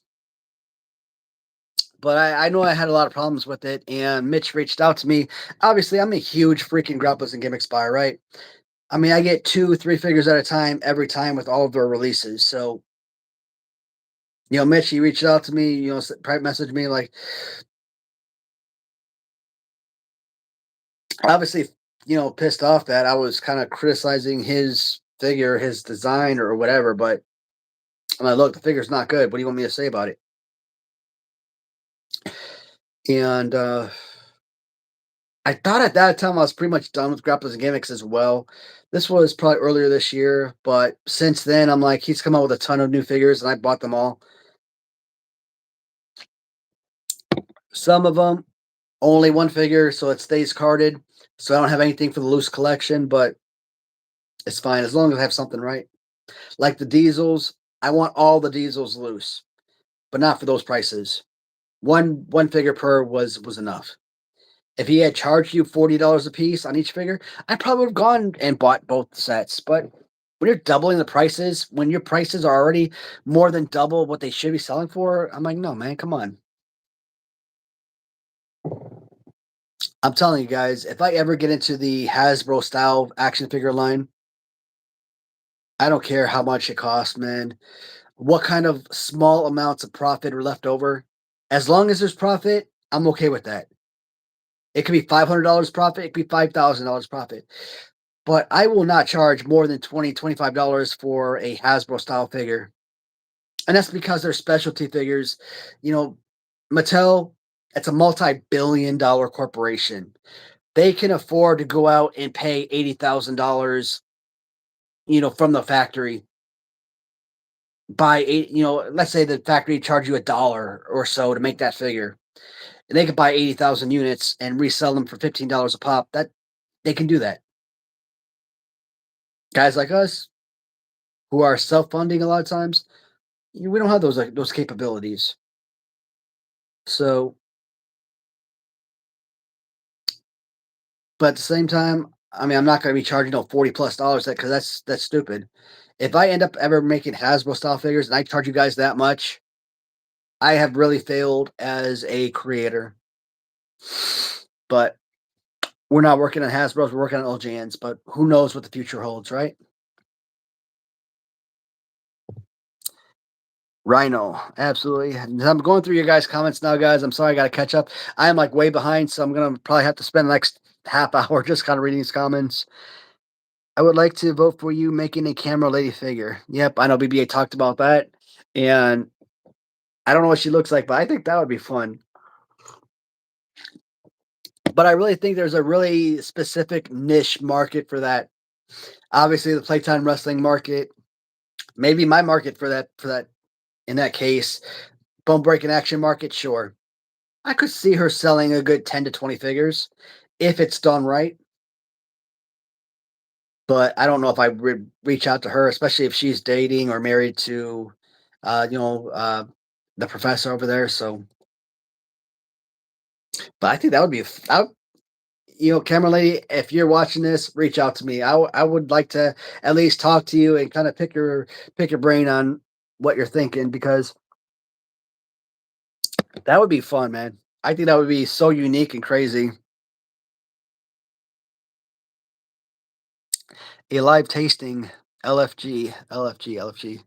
but I know I had a lot of problems with it, and Mitch reached out to me. Obviously, I'm a huge freaking Grapplers and Gimmicks buyer, right? I mean, I get 2-3 figures at a time every time with all of their releases, so. Mitch, he reached out to me, private messaged me, like, obviously, pissed off that I was kind of criticizing his figure, his design, or whatever. But I'm like, look, the figure's not good. What do you want me to say about it? And I thought at that time I was pretty much done with Grapplers and Gimmicks as well. This was probably earlier this year, but since then, I'm like, he's come out with a ton of new figures, and I bought them all. Some of them, only one figure, so it stays carded. So I don't have anything for the loose collection, but it's fine as long as I have something right. Like the diesels, I want all the diesels loose, but not for those prices. One figure per was enough. If he had charged you $40 a piece on each figure, I probably would have gone and bought both sets. But when you're doubling the prices, when your prices are already more than double what they should be selling for, I'm like, no, man, come on. I'm telling you guys, if I ever get into the Hasbro style action figure line, I don't care how much it costs, man. What kind of small amounts of profit are left over. As long as there's profit, I'm okay with that. It could be $500 profit, it could be $5,000 profit. But I will not charge more than $20, $25 for a Hasbro style figure. And that's because they're specialty figures. Mattel, it's a multi-billion-dollar corporation. They can afford to go out and pay $80,000, from the factory let's say the factory charge you $1 or so to make that figure. And they could buy 80,000 units and resell them for $15 a pop. That they can do that. Guys like us who are self-funding a lot of times, we don't have those capabilities. So, but at the same time, I mean, I'm not going to be charging $40+ because that's stupid. If I end up ever making Hasbro style figures and I charge you guys that much, I have really failed as a creator. But we're not working on Hasbro's, we're working on LJNs, but who knows what the future holds, right? Rhino, absolutely. I'm going through your guys' comments now, guys. I'm sorry, I got to catch up. I am like way behind, so I'm gonna probably have to spend the next half hour just kind of reading these comments. I would like to vote for you making a camera lady figure. Yep, I know BBA talked about that, and I don't know what she looks like, but I think that would be fun. But I really think there's a really specific niche market for that. Obviously, the playtime wrestling market, maybe my market for that. In that case, bone breaking action market, sure. I could see her selling a good 10 to 20 figures if it's done right. But I don't know if I would reach out to her, especially if she's dating or married to, uh, you know, uh, the professor over there. So, but I think that would be, camera lady, if you're watching this, reach out to me. I would like to at least talk to you and kind of pick your brain on what you're thinking because that would be fun, man. I think that would be so unique and crazy. A live tasting LFG, LFG, LFG,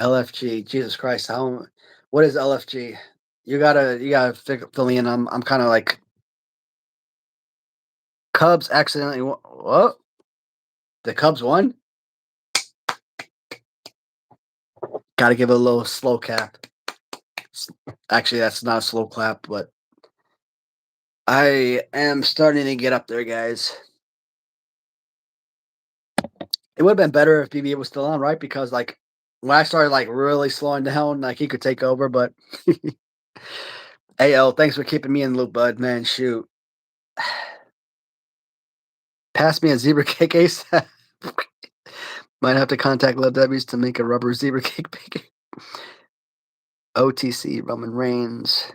LFG. Jesus Christ, how? What is LFG? You gotta fill me in. I'm kind of like Cubs accidentally. What? The Cubs won. Got to give it a little slow cap. Actually, that's not a slow clap, but I am starting to get up there, guys. It would have been better if BB was still on, right? Because like when I started like really slowing down, like he could take over. But hey, L, thanks for keeping me in the loop, bud. Man, shoot, pass me a zebra cake, Ace. Might have to contact Little Debbie's to make a rubber zebra cake bigger. OTC Roman Reigns.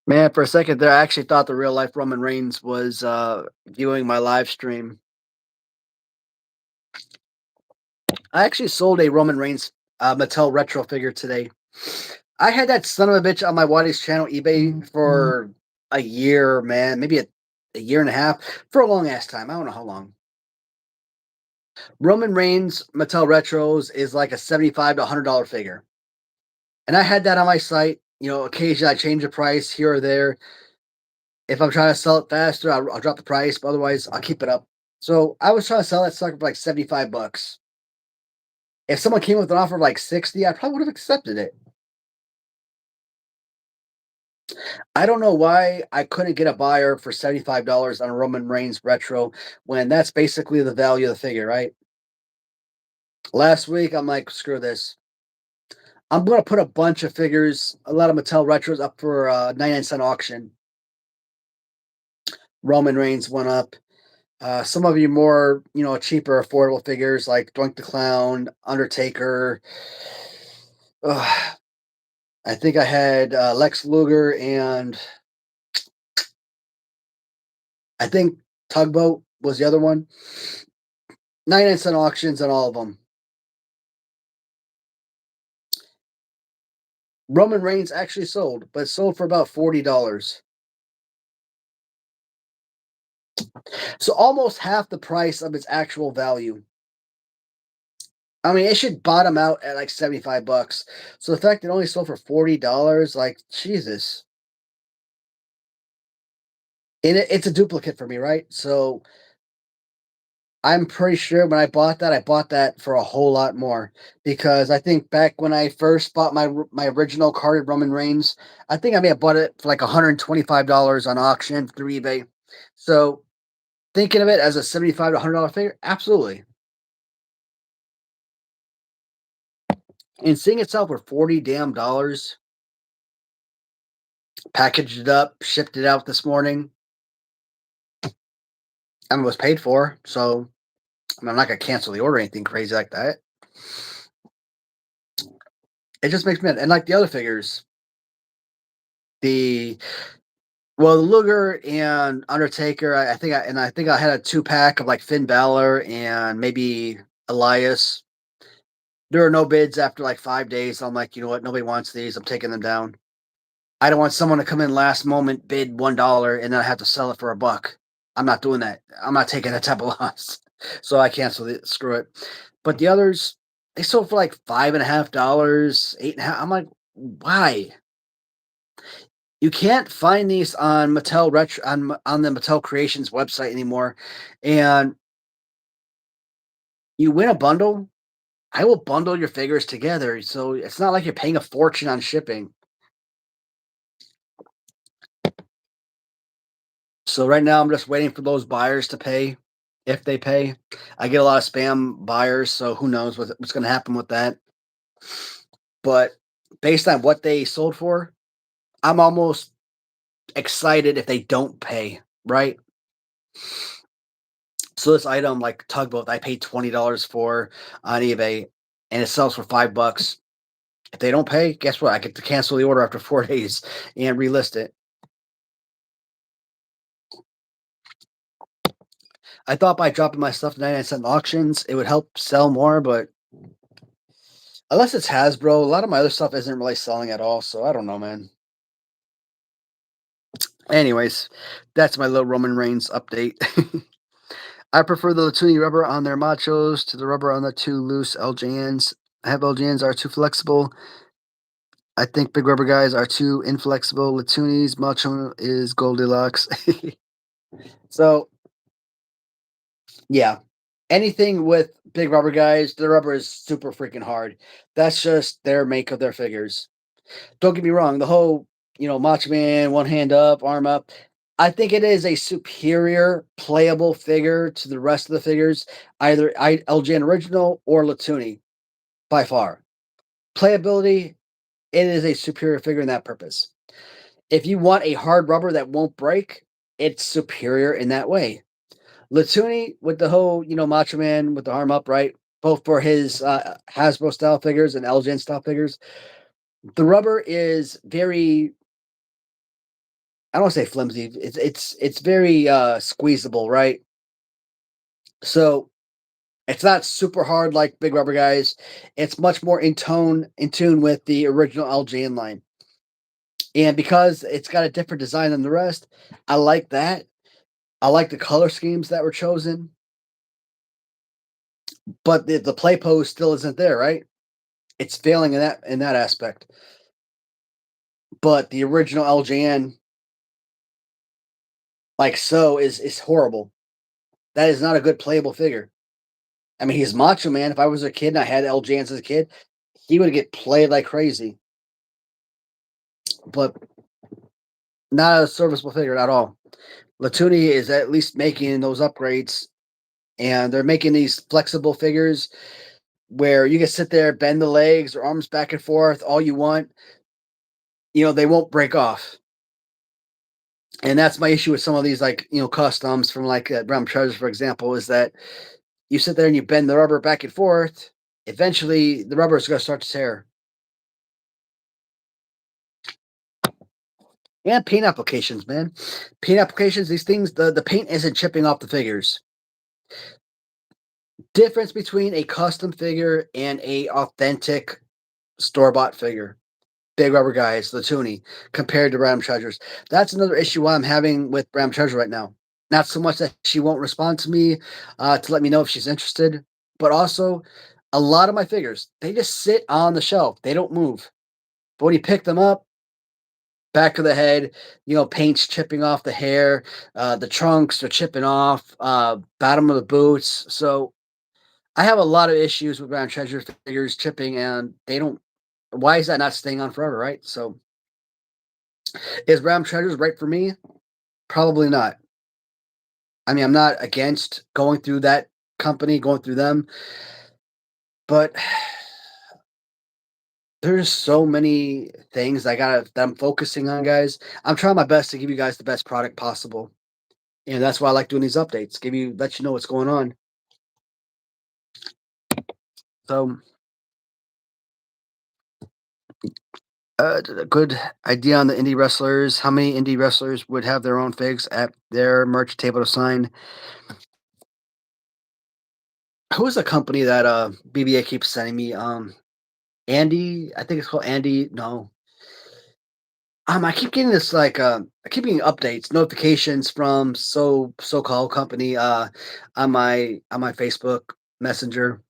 Man, for a second there, I actually thought the real life Roman Reigns was viewing my live stream. I actually sold a Roman Reigns Mattel retro figure today. I had that son of a bitch on my Waddy's channel eBay for a year, man, maybe a year and a half, for a long ass time. I don't know how long. Roman Reigns Mattel Retros is like a $75 to $100 figure. And I had that on my site. Occasionally I change the price here or there. If I'm trying to sell it faster, I'll drop the price, but otherwise I'll keep it up. So I was trying to sell that sucker for like $75. If someone came with an offer of like 60, I probably would have accepted it. I don't know why I couldn't get a buyer for $75 on a Roman Reigns retro when that's basically the value of the figure, right? Last week, I'm like, screw this. I'm going to put a bunch of figures, a lot of Mattel retros up for a 99-cent auction. Roman Reigns went up. Some of you more, cheaper, affordable figures like Doink the Clown, Undertaker. I think I had Lex Luger and I think Tugboat was the other one. 99-cent auctions on all of them. Roman Reigns actually sold, but sold for about $40. So almost half the price of its actual value. I mean, it should bottom out at like $75. So the fact that it only sold for $40, like Jesus. And it's a duplicate for me, right? So I'm pretty sure when I bought that for a whole lot more because I think back when I first bought my original carded Roman Reigns, I think I may have bought it for like $125 on auction through eBay. So thinking of it as a $75 to $100 figure, absolutely. And seeing itself for 40 damn dollars, packaged it up, shipped it out this morning, and it was paid for. So I'm not gonna cancel the order or anything crazy like that. It just makes me mad. And like the other figures, the the Luger and Undertaker, I think I had a 2-pack of like Finn Balor and maybe Elias. There are no bids after like 5 days. So I'm like, you know what? Nobody wants these. I'm taking them down. I don't want someone to come in last moment, bid $1, and then I have to sell it for $1. I'm not doing that. I'm not taking that type of loss. So I canceled it. Screw it. But the others, they sold for like $5.50, 8.5. I'm like, why? You can't find these on Mattel Retro on the Mattel Creations website anymore. And you win a bundle, I will bundle your figures together. So it's not like you're paying a fortune on shipping. So right now I'm just waiting for those buyers to pay. If they pay, I get a lot of spam buyers, so who knows what's going to happen with that. But based on what they sold for, I'm almost excited if they don't pay, right? So this item, like tugboat, I paid $20 for on eBay, and it sells for $5. If they don't pay, guess what? I get to cancel the order after 4 days and relist it. I thought by dropping my stuff to 99-cent auctions, it would help sell more, but unless it's Hasbro, a lot of my other stuff isn't really selling at all. So I don't know, man. Anyways, that's my little Roman Reigns update. I prefer the Latuni rubber on their machos to the rubber on the two loose LJNs. I have LJNs are too flexible. I think big rubber guys are too inflexible. Latuni's macho is Goldilocks. So yeah, anything with big rubber guys, the rubber is super freaking hard. That's just their make of their figures. Don't get me wrong, the whole, Macho Man, one hand up, arm up. I think it is a superior playable figure to the rest of the figures, either LJN original or Latuni, by far. Playability, it is a superior figure in that purpose. If you want a hard rubber that won't break, it's superior in that way. Latuni with the whole, Macho Man with the arm up, right? Both for his Hasbro style figures and LJN style figures. The rubber is very, I don't want to say flimsy. It's very squeezable, right? So it's not super hard like big rubber guys. It's much more in tune with the original LJN line. And because it's got a different design than the rest, I like that. I like the color schemes that were chosen, but the play pose still isn't there, right? It's failing in that aspect. But the original LJN, like so, is horrible. That is not a good playable figure. I mean, he's Macho Man. If I was a kid and I had LJNs as a kid, he would get played like crazy. But not a serviceable figure at all. Latuni is at least making those upgrades, and they're making these flexible figures where you can sit there, bend the legs or arms back and forth all you want. They won't break off. And that's my issue with some of these, like, customs from like Realm Treasures, for example, is that you sit there and you bend the rubber back and forth. Eventually, the rubber is going to start to tear. And paint applications, man. Paint applications, these things, the paint isn't chipping off the figures. Difference between a custom figure and a authentic store-bought figure. Big rubber guys, Latuni, compared to Ram Treasures. That's another issue I'm having with Ram Treasure right now. Not so much that she won't respond to me to let me know if she's interested, but also a lot of my figures, they just sit on the shelf. They don't move. But when you pick them up, back of the head, paint's chipping off the hair, the trunks are chipping off, bottom of the boots. So I have a lot of issues with Brown Treasure figures chipping, and they don't. Why is that not staying on forever, right? So is Brown Treasures right for me? Probably not. I mean, I'm not against going through that company, going through them, but there's so many things that I'm focusing on, guys. I'm trying my best to give you guys the best product possible. And that's why I like doing these updates. Let you know what's going on. So a good idea on the indie wrestlers. How many indie wrestlers would have their own figs at their merch table to sign? Who is the company that BBA keeps sending me? Andy, I think it's called Andy. No. I keep getting this I keep getting updates, notifications from so-called company on my Facebook Messenger.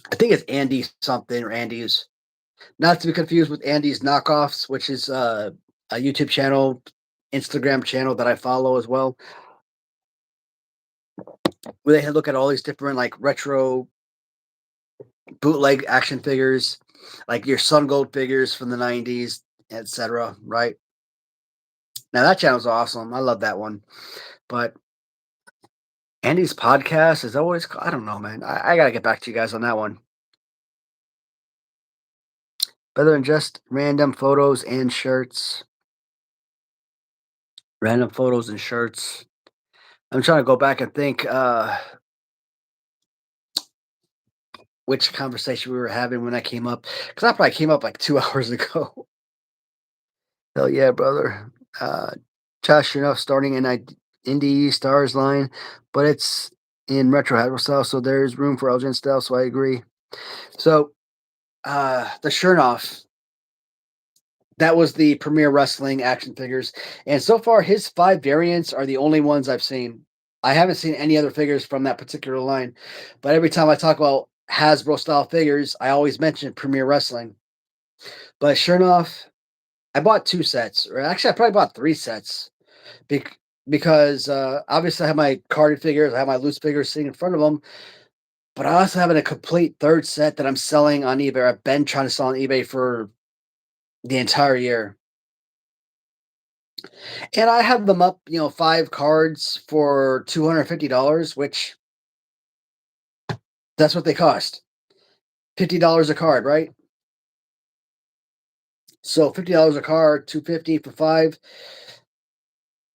I think it's Andy something or Andy's. Not to be confused with Andy's Knockoffs, which is a YouTube channel, Instagram channel that I follow as well, where they look at all these different like retro bootleg action figures, like your Sun Gold figures from the 90s, etc. Right? Now that channel's awesome. I love that one. But Andy's podcast is always, I don't know, man. I got to get back to you guys on that one. Better than just random photos and shirts. Random photos and shirts. I'm trying to go back and think which conversation we were having when I came up. Because I probably came up like 2 hours ago. Hell yeah, brother. Josh enough starting in indie stars line, but it's in retro hetero style, so there's room for Elgin style, so I agree. So the Chernoff, that was the premier wrestling action figures. And so far his 5 variants are the only ones I've seen. I haven't seen any other figures from that particular line. But every time I talk about Hasbro style figures, I always mention Premier Wrestling. But Chernoff, I bought 2 sets, or actually, I probably bought 3 sets because obviously I have my carded figures, I have my loose figures sitting in front of them, but I also have a complete third set that I'm selling on eBay. I've been trying to sell on eBay for the entire year, and I have them up, 5 cards for $250, which that's what they cost. $50 a card, right? So $50 a card, $250 for 5.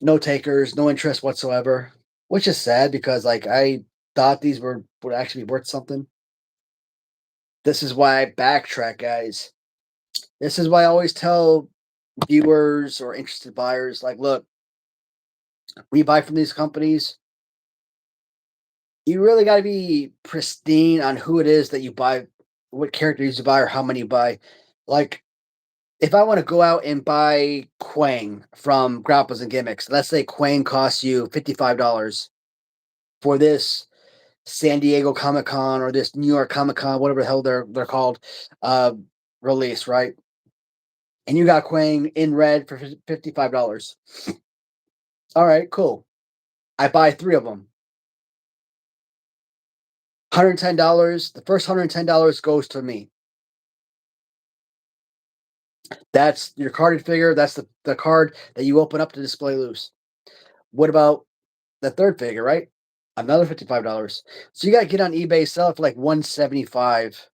No takers, no interest whatsoever, which is sad because like I thought these would actually be worth something. This is why I backtrack, guys. This is why I always tell viewers or interested buyers, like, look, when you buy from these companies, you really got to be pristine on who it is that you buy, what characters you buy, or how many you buy. Like, if I want to go out and buy Quang from Grapples and Gimmicks, let's say Quang costs you $55 for this San Diego Comic Con or this New York Comic Con, whatever the hell they're called, uh, release, right? And you got Quang in red for $55. All right, cool. I buy 3 of them. $110. The first $110 goes to me. That's your carded figure. That's the card that you open up to display loose. What about the third figure, right? Another $55. So you got to get on eBay, sell it for like 175.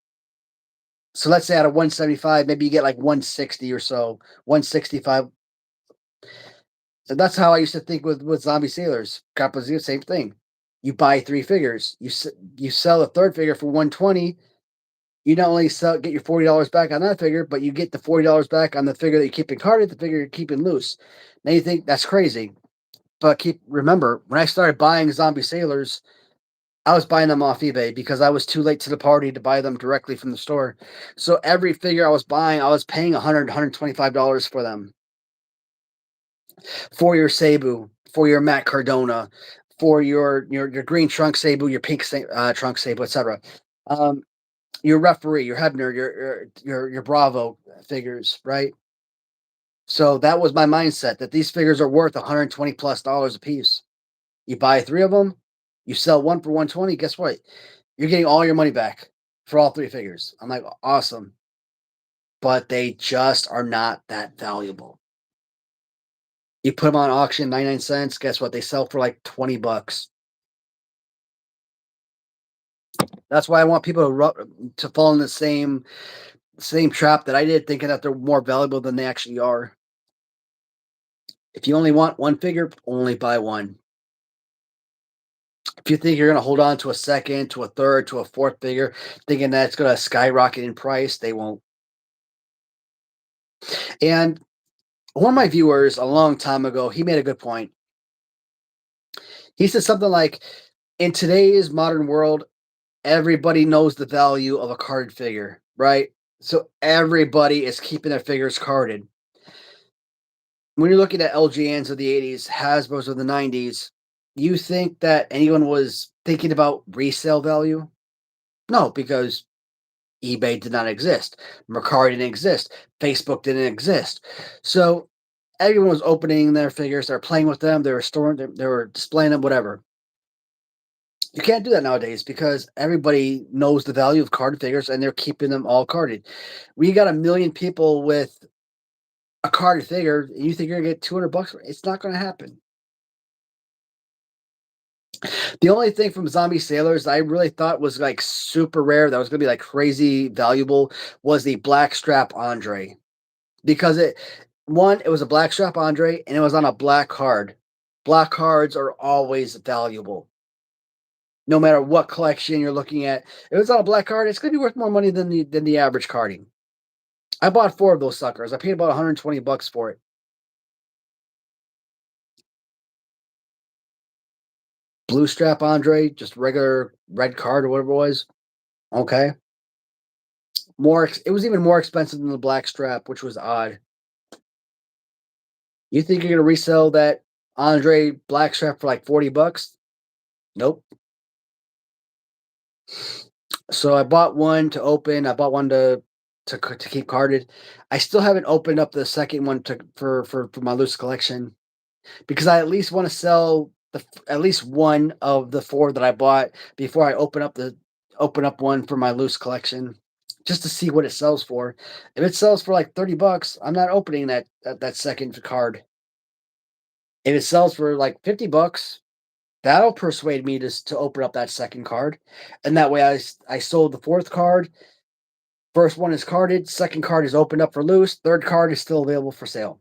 So let's say out of 175, maybe you get like 160 or so, 165. So that's how I used to think with Zombie Sailors. Capazio, same thing. You buy 3 figures. You sell a third figure for 120. You not only get your $40 back on that figure, but you get the $40 back on the figure that you keep in carded, the figure you're keeping loose. Now you think that's crazy, but remember when I started buying Zombie Sailors, I was buying them off eBay because I was too late to the party to buy them directly from the store. So every figure I was buying, I was paying $100, $125 for them. For your Cebu, for your Matt Cardona, for your green trunk Cebu, your pink trunk Cebu, etc. Your referee, your Hebner, your Bravo figures, right? So that was my mindset that these figures are worth $120+ a piece. You buy 3 of them, you sell one for 120. Guess what? You're getting all your money back for all 3 figures. I'm like, awesome. But they just are not that valuable. You put them on auction, 99 cents. Guess what? They sell for like $20. That's why I want people to fall in the same trap that I did, thinking that they're more valuable than they actually are. If you only want one figure, only buy one. If you think you're going to hold on to a second, to a third, to a fourth figure, thinking that it's going to skyrocket in price, they won't. And one of my viewers a long time ago, he made a good point. He said something like, in today's modern world, everybody knows the value of a card figure, right? So everybody is keeping their figures carded. When you're looking at LGNs of the 80s, Hasbro's of the 90s, you think that anyone was thinking about resale value? No, because eBay did not exist. Mercari didn't exist. Facebook didn't exist. So everyone was opening their figures. They're playing with them. They were storing them. They were displaying them, whatever. You can't do that nowadays because everybody knows the value of carded figures and they're keeping them all carded. We got 1 million people with a carded figure and you think you're going to get $200 for it. It's not going to happen. The only thing from Zombie Sailors I really thought was like super rare that was gonna be like crazy valuable was the Blackstrap Andre. Because it was a Blackstrap Andre and it was on a black card. Black cards are always valuable. No matter what collection you're looking at. If it's on a black card, it's gonna be worth more money than the average carding. I bought 4 of those suckers. I paid about $120 for it. Blue strap Andre, just regular red card or whatever it was. Okay. It was even more expensive than the black strap, which was odd. You think you're gonna resell that Andre black strap for like $40? Nope. So I bought one to open. I bought one to keep carded. I still haven't opened up the second one for my loose collection because I at least want to sell at least one of the 4 that I bought before I open up one for my loose collection, just to see what it sells for. If it sells for like $30, I'm not opening that second card. If it sells for like $50, that'll persuade me to open up that second card, and that way I sold the 4th card. First one is carded, second card is opened up for loose, third card is still available for sale.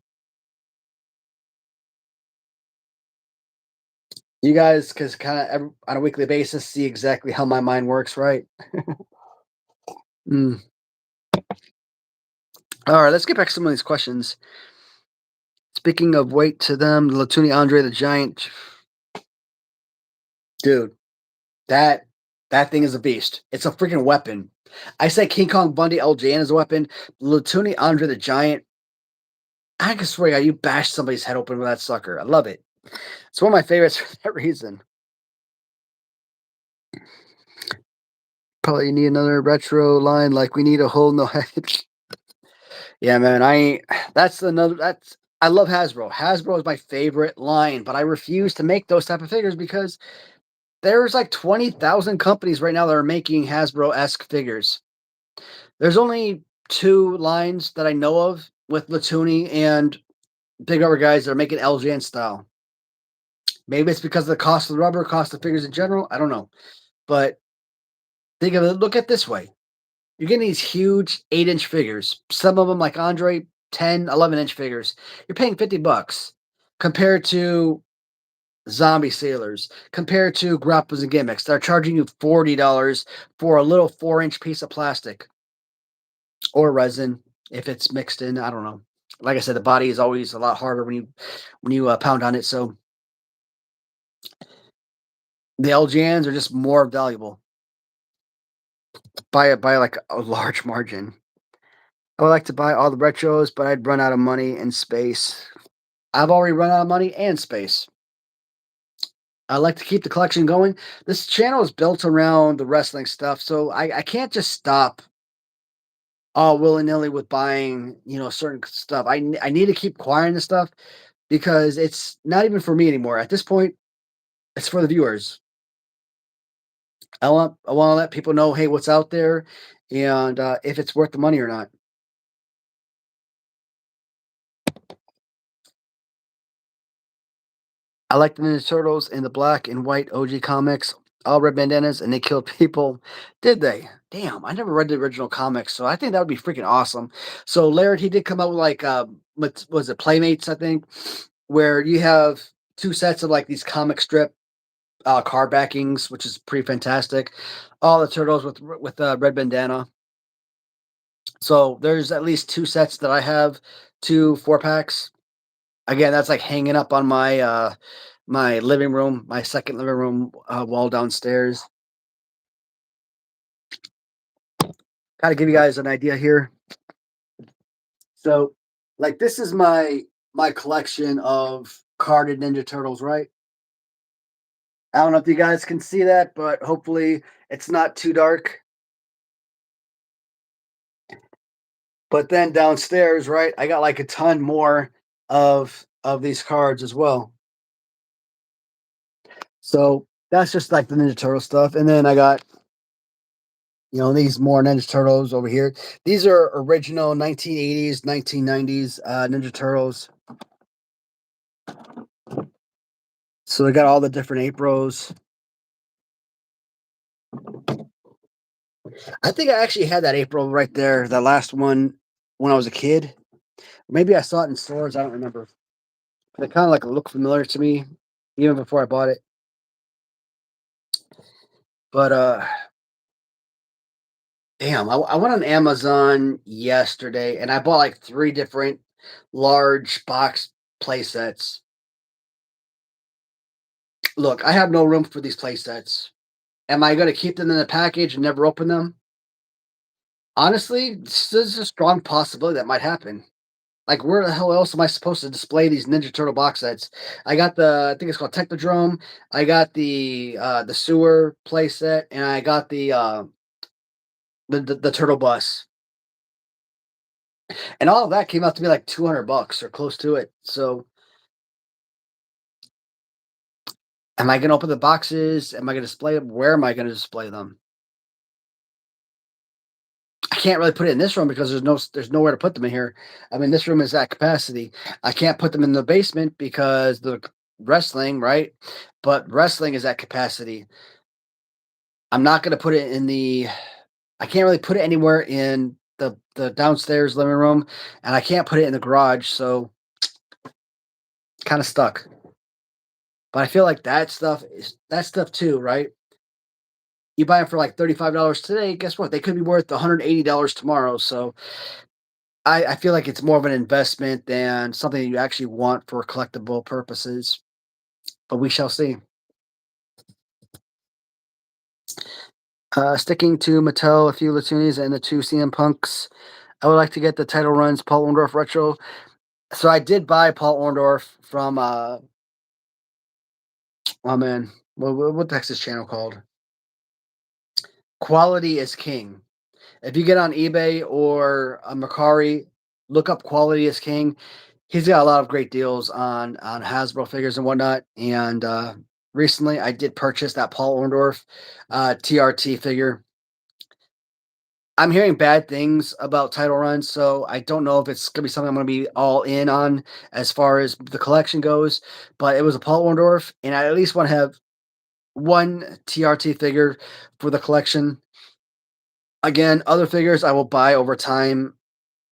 You guys can kind of on a weekly basis see exactly how my mind works, right? Mm. All right, let's get back to some of these questions. Speaking of weight to them, Latuni Andre the Giant, dude, that that thing is a beast. It's a freaking weapon. I said King Kong Bundy LJN is a weapon. Latuni Andre the Giant, I can swear you bashed somebody's head open with that sucker. I love it. It's one of my favorites for that reason. Probably need another retro line like we need a whole no head. Yeah, man. I love Hasbro. Hasbro is my favorite line, but I refuse to make those type of figures because there's like 20,000 companies right now that are making Hasbro-esque figures. There's only 2 lines that I know of with Latuni and big rubber guys that are making LJN style. Maybe it's because of the cost of the rubber, cost of figures in general. I don't know. But think of it, look at it this way. You're getting these huge 8-inch figures. Some of them, like Andre, 10, 11-inch figures. You're paying $50 compared to zombie sailors, compared to grapples and gimmicks. They're charging you $40 for a little 4-inch piece of plastic or resin if it's mixed in. I don't know. Like I said, the body is always a lot harder when you pound on it. So the LGNs are just more valuable by like a large margin. I would like to buy all the retros, but I'd run out of money and space. I've already run out of money and space. I like to keep the collection going. This channel is built around the wrestling stuff, so I can't just stop all willy nilly with buying, certain stuff. I need to keep acquiring the stuff because it's not even for me anymore. At this point, it's for the viewers. I want to let people know, hey, what's out there, and if it's worth the money or not. I like the Ninja Turtles in the black and white OG comics, all red bandanas, and they killed people. Did they? Damn, I never read the original comics, so I think that would be freaking awesome. So Laird, he did come out with like, what was it, Playmates, I think, where you have 2 sets of like these comic strip card backings, which is pretty fantastic. All the turtles with red bandana. So there's at least 2 sets that I have, 2 4-packs. Again, that's like hanging up on my living room, my second living room wall downstairs. Got to give you guys an idea here. So, like, this is my collection of carded Ninja Turtles, right? I don't know if you guys can see that, but hopefully it's not too dark. But then downstairs, right, I got like a ton more of these cards as well. So that's just like the Ninja Turtle stuff. And then I got, these more Ninja Turtles over here. These are original 1980s, 1990s Ninja Turtles. So they got all the different Apros. I think I actually had that April right there, the last one when I was a kid. Maybe I saw it in stores. I don't remember. But it kind of like looked familiar to me, even before I bought it. But damn, I went on Amazon yesterday and I bought like three different large box play sets. Look, I have no room for these play sets. Am I going to keep them in the package and never open them? Honestly, this is a strong possibility that might happen. Like, where the hell else am I supposed to display these Ninja Turtle box sets? I got I think it's called Technodrome. I got the sewer play set, and I got the Turtle Bus, and all of that came out to be like $200 or close to it. So, am I going to open the boxes? Am I going to display them? Where am I going to display them? I can't really put it in this room because there's nowhere to put them in here. I mean, this room is at capacity. I can't put them in the basement because the wrestling, right? But wrestling is at capacity. I'm not going to put it in the. I can't really put it anywhere in the downstairs living room, and I can't put it in the garage. So kind of stuck. But I feel like that stuff too, right? You buy them for like $35 today. Guess what? They could be worth $180 tomorrow. So I feel like it's more of an investment than something that you actually want for collectible purposes. But we shall see. Sticking to Mattel, a few Latunis, and the two CM Punks. I would like to get the title runs Paul Orndorff retro. So I did buy Paul Orndorff from oh man, what the heck's this channel called? Quality is King. If you get on eBay or Mercari, look up Quality is King. He's got a lot of great deals on Hasbro figures and whatnot. And recently, I did purchase that Paul Orndorff TRT figure. I'm hearing bad things about title runs, so I don't know if it's gonna be something I'm gonna be all in on as far as the collection goes. But it was a Paul Orndorff, and I at least want to have one TRT figure for the collection. Again, other figures I will buy over time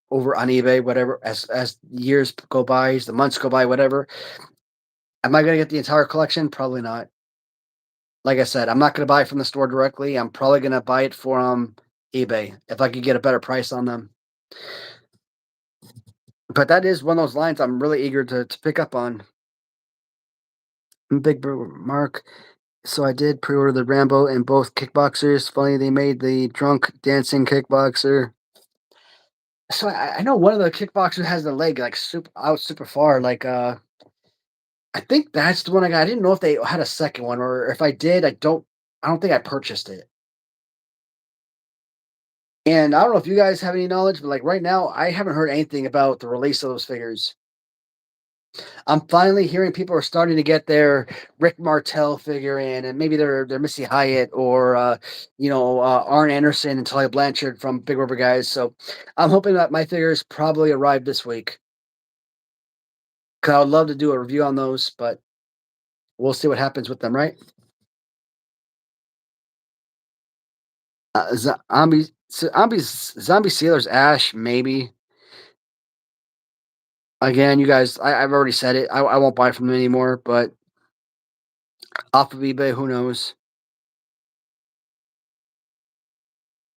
over on eBay, whatever, as years go by, as the months go by, whatever. Am I going to get the entire collection? Probably not. Like I said, I'm not going to buy it from the store directly. I'm probably going to buy it from eBay if I could get a better price on them. But that is one of those lines I'm really eager to pick up on. Big Bro Mark. So I did pre-order the Rambo and both kickboxers. Funny they made the drunk dancing kickboxer. So I know one of the kickboxers has the leg like super far. Like I think that's the one I got. I didn't know if they had a second one, or if I did, I don't think I purchased it. And I don't know if you guys have any knowledge, but like right now, I haven't heard anything about the release of those figures. I'm finally hearing people are starting to get their Rick Martel figure in, and maybe they're Missy Hyatt or Arn Anderson and Talia Blanchard from Big River Guys. So I'm hoping that my figures probably arrive this week. Cause I would love to do a review on those, but we'll see what happens with them, right? Zombie Sealer's Ash, maybe. Again, you guys, I've already said it. I won't buy from them anymore, but off of eBay, who knows?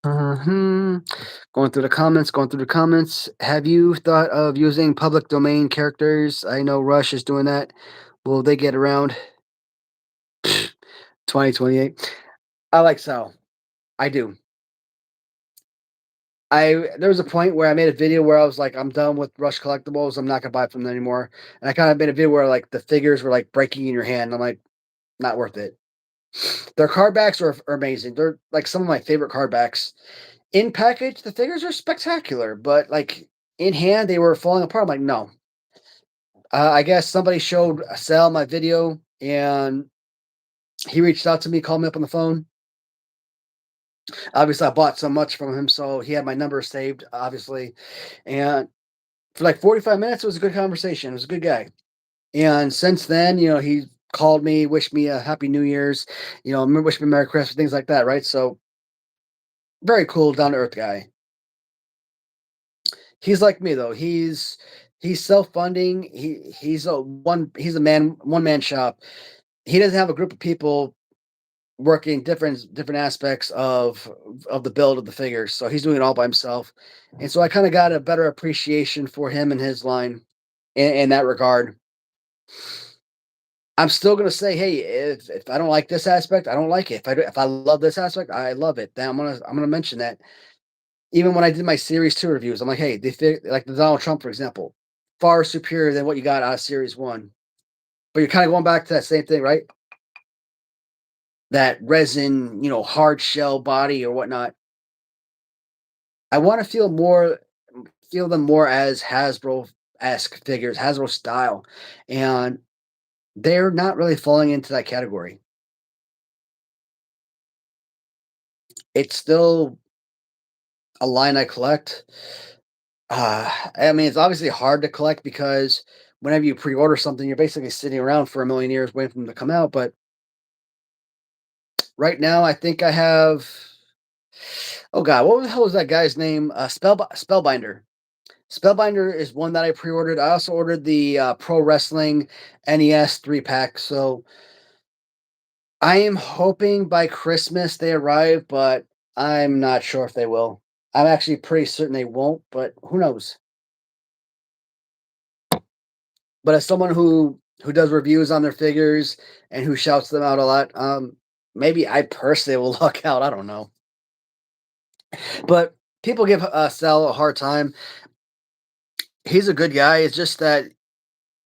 uh Going through the comments. Have you thought of using public domain characters? I know Rush is doing that. Will they get around 2028? I like Sal. I do. There was a point where I made a video where I was like, I'm done with Rush collectibles. I'm not gonna buy from them anymore. And I kind of made a video where like the figures were like breaking in your hand. I'm like, not worth it. Their card backs are amazing. They're like some of my favorite card backs. In package, the figures are spectacular, but like in hand, they were falling apart. I'm like, no. I guess somebody showed Sal my video, and he reached out to me, called me up on the phone. Obviously, I bought so much from him, so he had my number saved, obviously. And for like 45 minutes, it was a good conversation. It was a good guy. And since then, he called me, wished me a happy New Year's, wished me Merry Christmas, things like that, right? So Very cool, down to earth guy. He's like me though. He's self funding. He's a one man shop. He doesn't have a group of people working different aspects of the build of the figures. So he's doing it all by himself. And so I kind of got a better appreciation for him and his line in that regard. I'm still gonna say, hey, if I don't like this aspect, I don't like it. If I love this aspect, I love it. Then I'm gonna mention that. Even when I did my series 2 reviews, I'm like, hey, like the Donald Trump, for example, far superior than what you got out of series 1. But you're kind of going back to that same thing, right? That resin, hard shell body or whatnot. I want to feel them more as Hasbro-esque figures, Hasbro style, and they're not really falling into that category. It's still a line I collect. I mean, it's obviously hard to collect because whenever you pre-order something, you're basically sitting around for a million years waiting for them to come out. But right now, I think I have. Oh God, what the hell was that guy's name? Spellbinder. Spellbinder is one that I pre-ordered. I also ordered the Pro Wrestling NES 3-pack. So I am hoping by Christmas they arrive, but I'm not sure if they will. I'm actually pretty certain they won't, but who knows? But as someone who does reviews on their figures and who shouts them out a lot, maybe I personally will luck out. I don't know. But people give Sal a hard time. He's a good guy. It's just that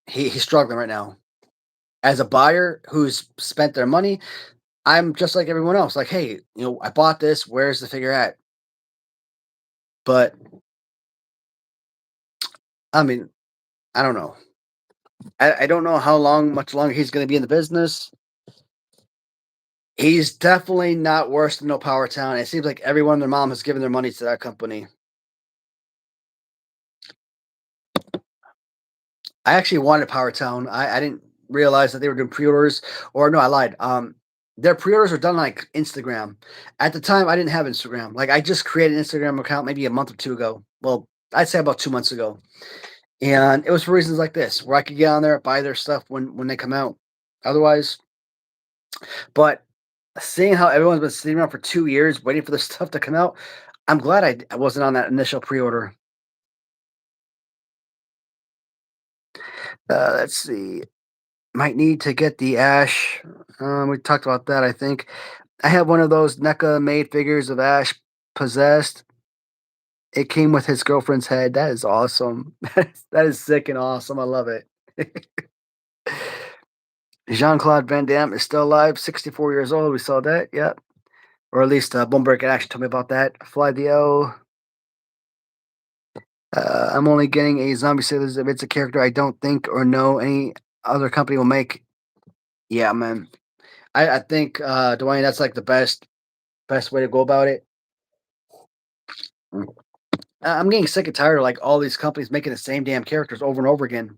he's struggling right now. As a buyer who's spent their money, I'm just like everyone else. Like, hey, I bought this. Where's the figure at? But I mean, I don't know. I don't know much longer he's going to be in the business. He's definitely not worse than No Power Town. It seems like everyone and their mom has given their money to that company. I actually wanted Power Town. I didn't realize that they were doing pre-orders. Or no, I lied. Their pre-orders are done on, like, Instagram. At the time, I didn't have Instagram. Like, I just created an Instagram account maybe a month or two ago. Well, I'd say about 2 months ago. And it was for reasons like this, where I could get on there, buy their stuff when they come out. Otherwise, but seeing how everyone's been sitting around for 2 years waiting for this stuff to come out, I'm glad I wasn't on that initial pre-order. Let's see. Might need to get the Ash. We talked about that, I think. I have one of those NECA made figures of Ash possessed. It came with his girlfriend's head. That is awesome. That is sick and awesome. I love it. Jean Claude Van Damme is still alive, 64 years old. We saw that. Yep. Or at least Bloomberg actually told me about that. Fly the O. I'm only getting a zombie sailors if it's a character I don't think or know any other company will make. Yeah, man. I think Dwayne, that's like the best way to go about it. Mm. I'm getting sick and tired of like all these companies making the same damn characters over and over again.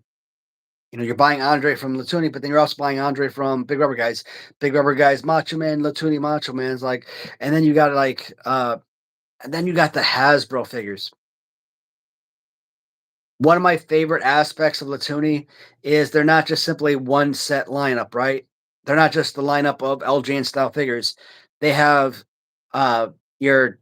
You're buying Andre from Latuni, but then you're also buying Andre from Big Rubber Guys. Big Rubber Guys, Macho Man, Latuni, Macho Man's like, and then you got and then you got the Hasbro figures. One of my favorite aspects of Latuni is they're not just simply one set lineup, right? They're not just the lineup of LJN style figures. They have your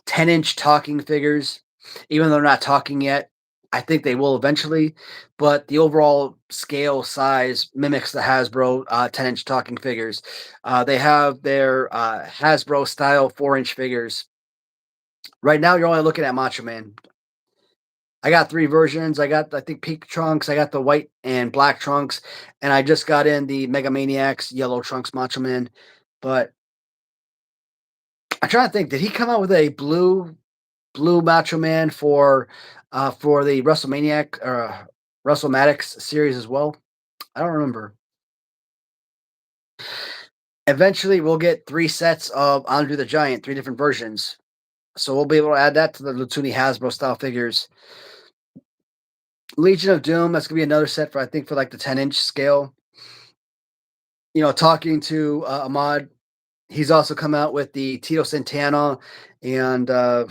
10-inch talking figures, even though they're not talking yet. I think they will eventually, but the overall scale size mimics the Hasbro 10-inch talking figures. They have their Hasbro style 4-inch figures. Right now, you're only looking at Macho Man. I got 3 versions. I got, I think, pink trunks. I got the white and black trunks, and I just got in the Mega Maniacs yellow trunks Macho Man. But I'm trying to think, did he come out with a blue Macho Man for the WrestleManiac or WrestleMatics series as well? I don't remember. Eventually, we'll get 3 sets of Andre the Giant, 3 different versions. So we'll be able to add that to the Latuni Hasbro style figures. Legion of Doom, that's gonna be another set for I think for like the 10-inch scale. Talking to Ahmad, He's also come out with the Tito Santana and oh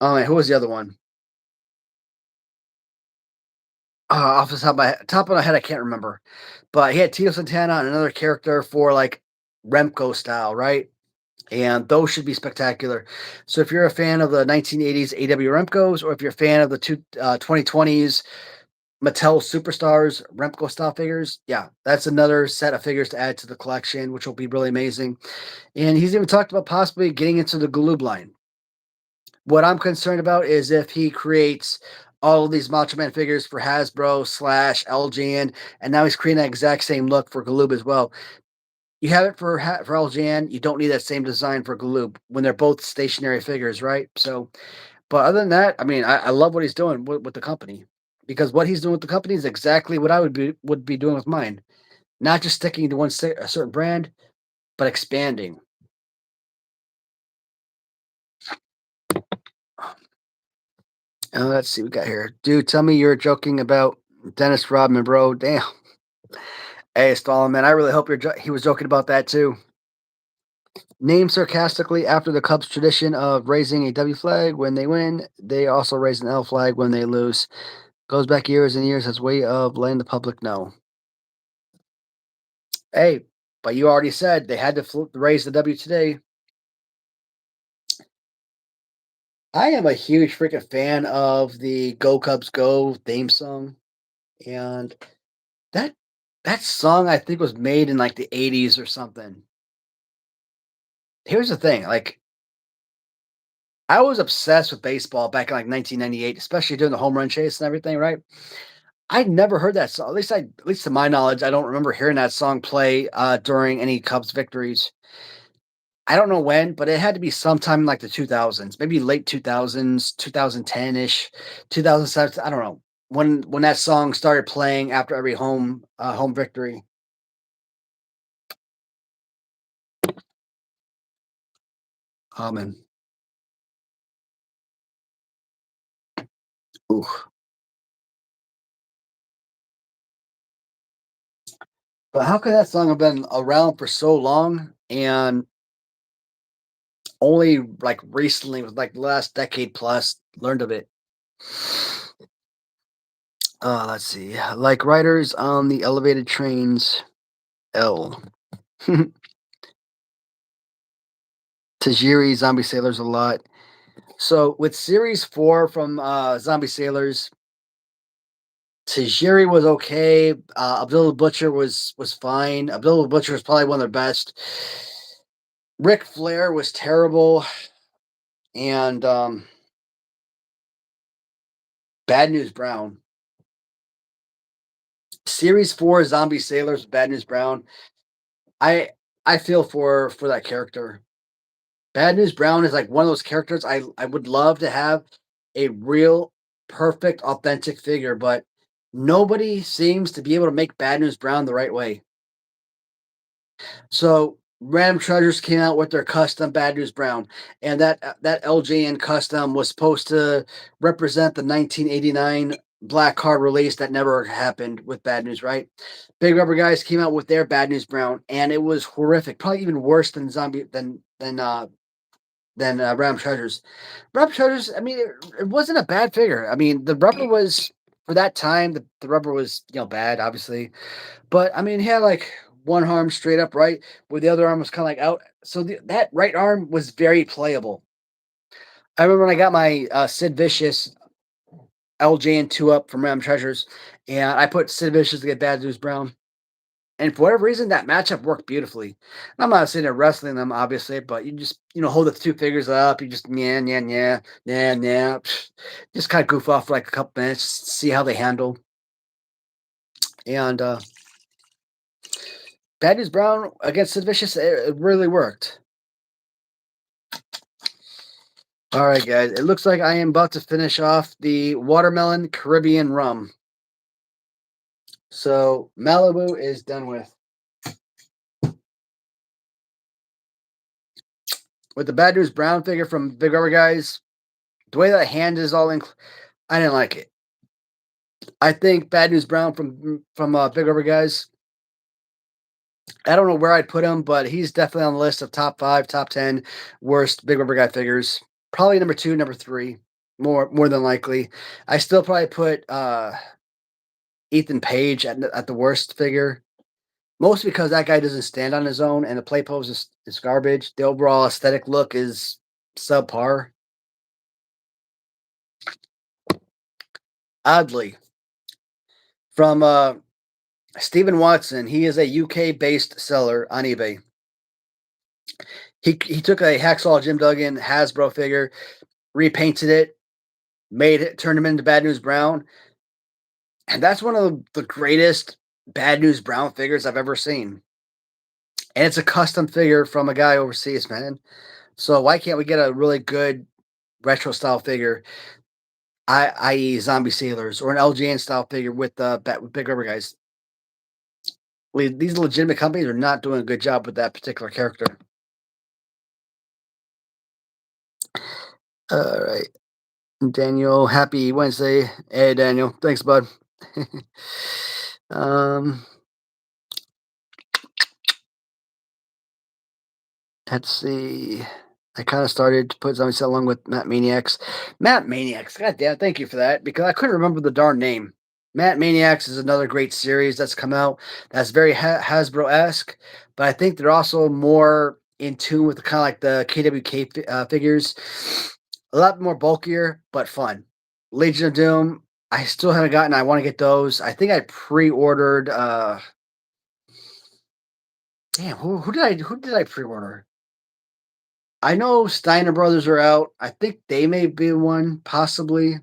man, who was the other one? Off the top of my head, I can't remember. But he had Tito Santana and another character for like Remco style, right? And those should be spectacular. So if you're a fan of the 1980s AW Remcos, or if you're a fan of the 2020s Mattel Superstars Remco style figures, yeah, that's another set of figures to add to the collection, which will be really amazing. And he's even talked about possibly getting into the Galoob line. What I'm concerned about is if he creates all of these Macho Man figures for Hasbro slash LJN, and now he's creating that exact same look for Galoob as well. You have it for LJN, you don't need that same design for Galoob when they're both stationary figures, right? So, but other than that, I mean, I love what he's doing with the company, because what he's doing with the company is exactly what I would be doing with mine. Not just sticking to a certain brand, but expanding. Let's see what we got here. Dude, tell me you're joking about Dennis Rodman, bro. Damn. Hey, Stalin, man, I really hope he was joking about that too. Named sarcastically after the Cubs' tradition of raising a W flag when they win, they also raise an L flag when they lose. Goes back years and years as a way of letting the public know. Hey, but you already said they had to raise the W today. I am a huge freaking fan of the Go Cubs Go theme song, and that that song I think was made in like the 80s or something. Here's the thing, like I was obsessed with baseball back in like 1998, especially during the home run chase and everything, right? I'd never heard that song. At least to my knowledge, I don't remember hearing that song play during any Cubs victories. I don't know when, but it had to be sometime in like the 2000s, maybe late 2000s, 2010-ish, 2007. I don't know when that song started playing after every home victory. Oh man, oof. But how could that song have been around for so long and only like recently, with like the last decade plus, learned of it? Let's see. Like riders on the elevated trains, L. Tajiri Zombie Sailors a lot. So with series 4 from Zombie Sailors, Tajiri was okay. Abdullah Butcher was fine. Abdullah Butcher was probably one of their best. Ric Flair was terrible, and Bad News Brown. Series 4 Zombie Sailors, Bad News Brown. I I feel for that character. Bad News Brown is like one of those characters I would love to have a real perfect authentic figure, but nobody seems to be able to make Bad News Brown the right way. So Random Treasures came out with their custom Bad News Brown, and that LJN custom was supposed to represent the 1989 Black Card release that never happened with Bad News, right? Big Rubber Guys came out with their Bad News Brown, and it was horrific, probably even worse than Ram Treasures. Ram Treasures, I mean, it wasn't a bad figure. I mean, the rubber was for that time. The rubber was bad, obviously, but I mean, he had like one arm straight up right, where the other arm was kind of like out. So that right arm was very playable. I remember when I got my Sid Vicious LJ and 2 up from Ram Treasures, and I put Sid Vicious to get Bad News Brown. And for whatever reason, that matchup worked beautifully. And I'm not sitting there wrestling them, obviously, but you just, hold the 2 figures up. You just, yeah, yeah, yeah, yeah, yeah. Just kind of goof off for like a couple minutes, see how they handle. And Bad News Brown against Sid Vicious, it really worked. All right, guys. It looks like I am about to finish off the Watermelon Caribbean Rum. So Malibu is done with. With the Bad News Brown figure from Big Rubber Guys, the way that hand is all in, I didn't like it. I think Bad News Brown from Big Rubber Guys I don't know where I'd put him, but he's definitely on the list of top 5, top 10 worst Big Rubber Guy figures. Probably number 2, number 3, more than likely. I still probably put Ethan Page at the worst figure. Mostly because that guy doesn't stand on his own, and the play pose is garbage. The overall aesthetic look is subpar. Oddly, from Stephen Watson, he is a UK based seller on eBay. He took a Hacksaw Jim Duggan Hasbro figure, repainted it, made it, turned him into Bad News Brown, and that's one of the greatest Bad News Brown figures I've ever seen. And it's a custom figure from a guy overseas, man. So why can't we get a really good retro style figure, i.e., Zombie Sailors, or an LJN style figure with Big Rubber Guys? These legitimate companies are not doing a good job with that particular character. All right. Daniel, happy Wednesday. Hey, Daniel. Thanks, bud. um, let's see. I kind of started to put something along with Matt Maniacs. Matt Maniacs. God damn, thank you for that, because I couldn't remember the darn name. Matt Maniacs is another great series that's come out that's very Hasbro-esque, but I think they're also more in tune with kind of like the KWK figures. A lot more bulkier, but fun. Legion of Doom, I still haven't gotten. I want to get those. I think I pre-ordered. Damn, who did I pre-order? I know Steiner Brothers are out. I think they may be one, possibly.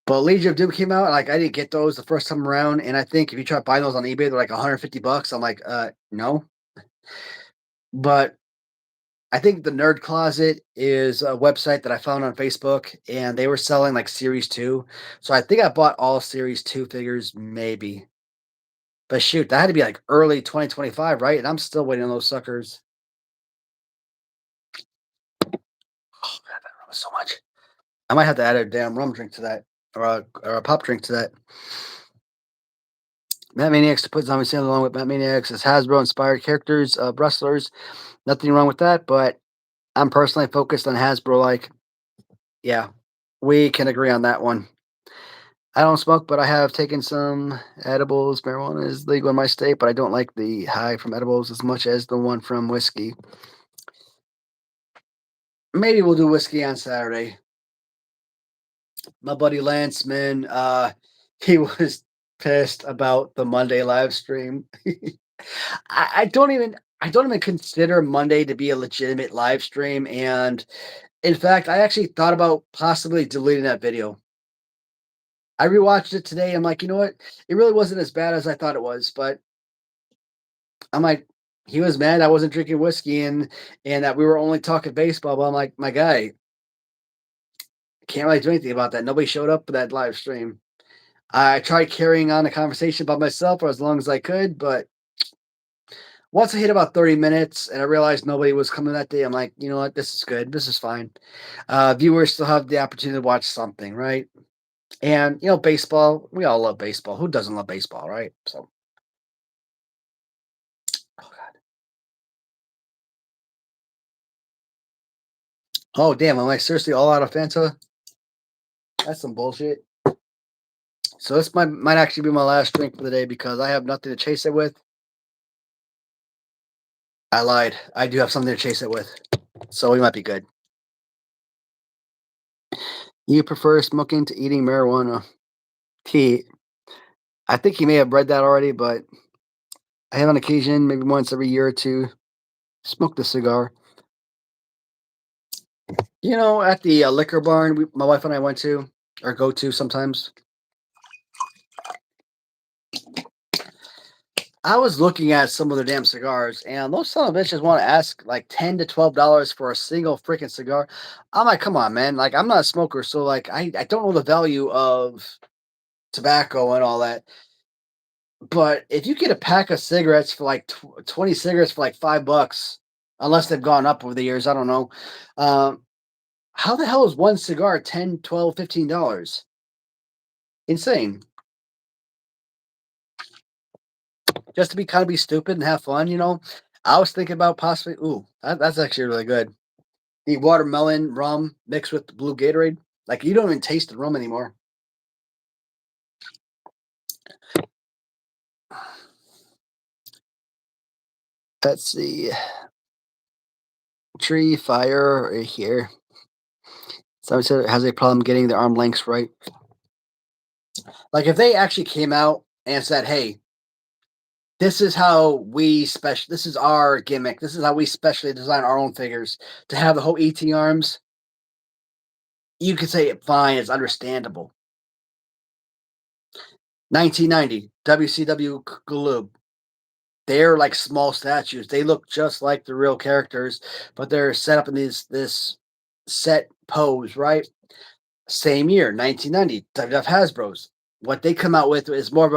But Legion of Doom came out. Like I didn't get those the first time around, and I think if you try buying those on eBay, they're like $150. I'm like, no. But I think the Nerd Closet is a website that I found on Facebook, and they were selling like Series 2. So I think I bought all Series 2 figures, maybe. But shoot, that had to be like early 2025, right? And I'm still waiting on those suckers. Oh, God, that was so much. I might have to add a damn rum drink to that, or a pop drink to that. Matt Maniacs to put Zombie Sand along with Matt Maniacs as Hasbro inspired characters, wrestlers. Nothing wrong with that, but I'm personally focused on Hasbro. Like, yeah, we can agree on that one. I don't smoke, but I have taken some edibles. Marijuana is legal in my state, but I don't like the high from edibles as much as the one from whiskey. Maybe we'll do whiskey on Saturday. My buddy Lance, man, he was pissed about the Monday live stream. I don't even consider Monday to be a legitimate live stream, and in fact, I actually thought about possibly deleting that video. I rewatched it today. I'm like, you know what? It really wasn't as bad as I thought it was, but I'm like, he was mad I wasn't drinking whiskey and that we were only talking baseball. But I'm like, my guy, can't really do anything about that. Nobody showed up for that live stream. I tried carrying on the conversation by myself for as long as I could, but once I hit about 30 minutes and I realized nobody was coming that day, I'm like, you know what? This is good. This is fine. Viewers still have the opportunity to watch something, right? And, baseball, we all love baseball. Who doesn't love baseball, right? So, oh, God. Oh, damn. Am I seriously all out of Fanta? That's some bullshit. So, this might actually be my last drink for the day because I have nothing to chase it with. I lied. I do have something to chase it with. So, we might be good. You prefer smoking to eating marijuana? He, I think he may have read that already, but I have on occasion, maybe once every year or two, smoke the cigar. At the liquor barn my wife and I went to or go to sometimes, I was looking at some of their damn cigars, and those son of bitches want to ask like $10 to $12 for a single freaking cigar. I'm like, come on, man. Like, I'm not a smoker, so like, I don't know the value of tobacco and all that. But if you get a pack of cigarettes for like 20 cigarettes for like $5, unless they've gone up over the years, I don't know. Um, how the hell is one cigar 10, 12, $15? Insane. just to be kind of be stupid and have fun. I was thinking about possibly. Ooh, that's actually really good. The watermelon rum mixed with the blue Gatorade. Like you don't even taste the rum anymore. Let's see. Tree fire right here. Someone said it has a problem getting the arm lengths right. Like if they actually came out and said, "Hey, this is how we special. This is our gimmick. This is how we specially design our own figures to have the whole ET arms." You could say it fine. It's understandable. 1990 WCW Galoob. They're like small statues. They look just like the real characters, but they're set up in this set pose, right? Same year, 1990, WWF Hasbro's. What they come out with is more of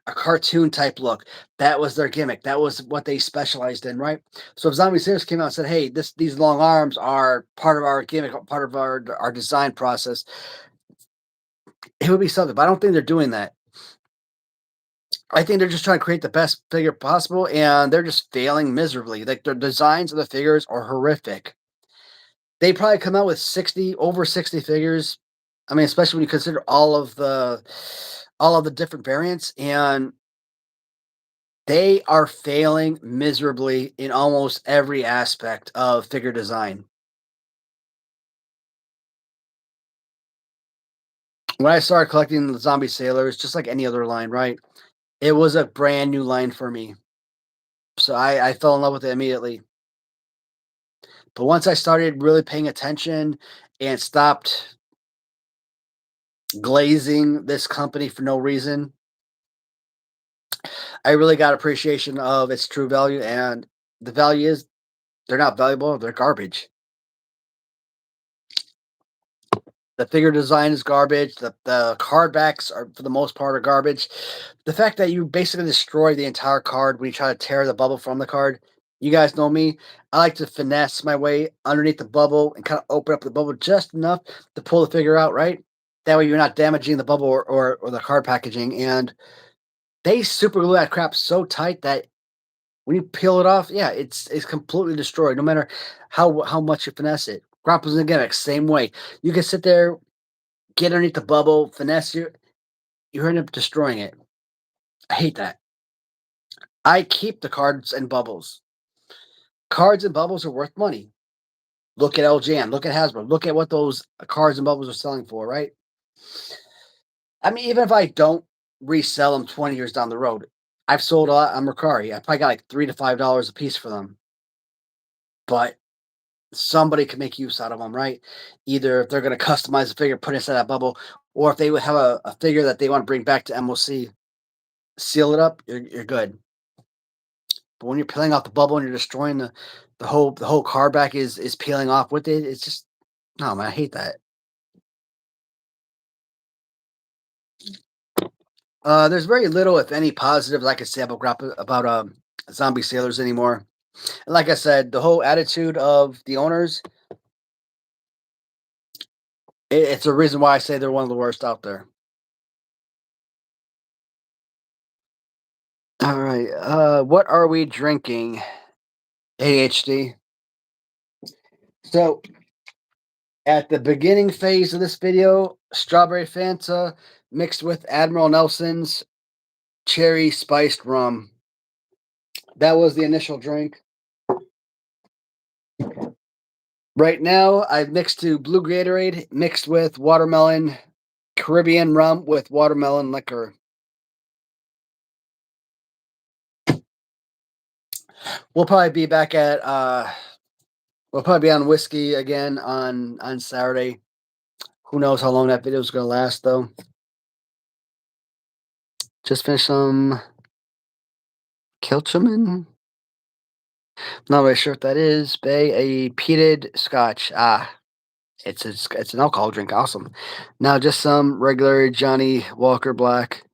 a cartoon type look. That was their gimmick. That was what they specialized in, right? So if Zombie Series came out and said, "Hey, these long arms are part of our gimmick, part of our design process," it would be something. But I don't think they're doing that. I think they're just trying to create the best figure possible, and they're just failing miserably. Like their designs of the figures are horrific. They probably come out with over 60 figures. I mean, especially when you consider all of the different variants, and they are failing miserably in almost every aspect of figure design. When I started collecting the zombie sailors, just like any other line, right? It was a brand new line for me. So I fell in love with it immediately. But once I started really paying attention and stopped glazing this company for no reason, I really got appreciation of its true value. And the value is they're not valuable, they're garbage. The figure design is garbage. The card backs are, for the most part, are garbage. The fact that you basically destroy the entire card when you try to tear the bubble from the card. You guys know me. I like to finesse my way underneath the bubble and kind of open up the bubble just enough to pull the figure out, right? That way you're not damaging the bubble or the card packaging. And they super glue that crap so tight that when you peel it off, yeah, it's completely destroyed, no matter how much you finesse it. Grapples and gimmicks, same way. You can sit there, get underneath the bubble, finesse you end up destroying it. I hate that. I keep the cards and bubbles. Cards and bubbles are worth money. Look at LJN, look at Hasbro, look at what those cards and bubbles are selling for, right? I mean, even if I don't resell them 20 years down the road, I've sold a lot on Mercari. I probably got like $3 to $5 a piece for them. But somebody can make use out of them, right? Either if they're going to customize a figure, put inside that bubble, or if they would have a figure that they want to bring back to MOC, seal it up, you're good. But when you're peeling off the bubble and you're destroying the whole card back is peeling off with it, it's just no man, I hate that. There's very little, if any, positives I could say about zombie sailors anymore. And like I said, the whole attitude of the owners, it's a reason why I say they're one of the worst out there. All right. What are we drinking? AHD. So at the beginning phase of this video, strawberry Fanta mixed with Admiral Nelson's cherry spiced rum. That was the initial drink. Right now, I've mixed to blue Gatorade mixed with watermelon Caribbean rum with watermelon liquor. We'll probably be back at we'll probably be on whiskey again on Saturday. Who knows how long that video is gonna last though. Just finished some Kilchaman. Not really sure what that is. Bay, a peated scotch. It's an alcohol drink. Awesome. Now just some regular Johnny Walker Black.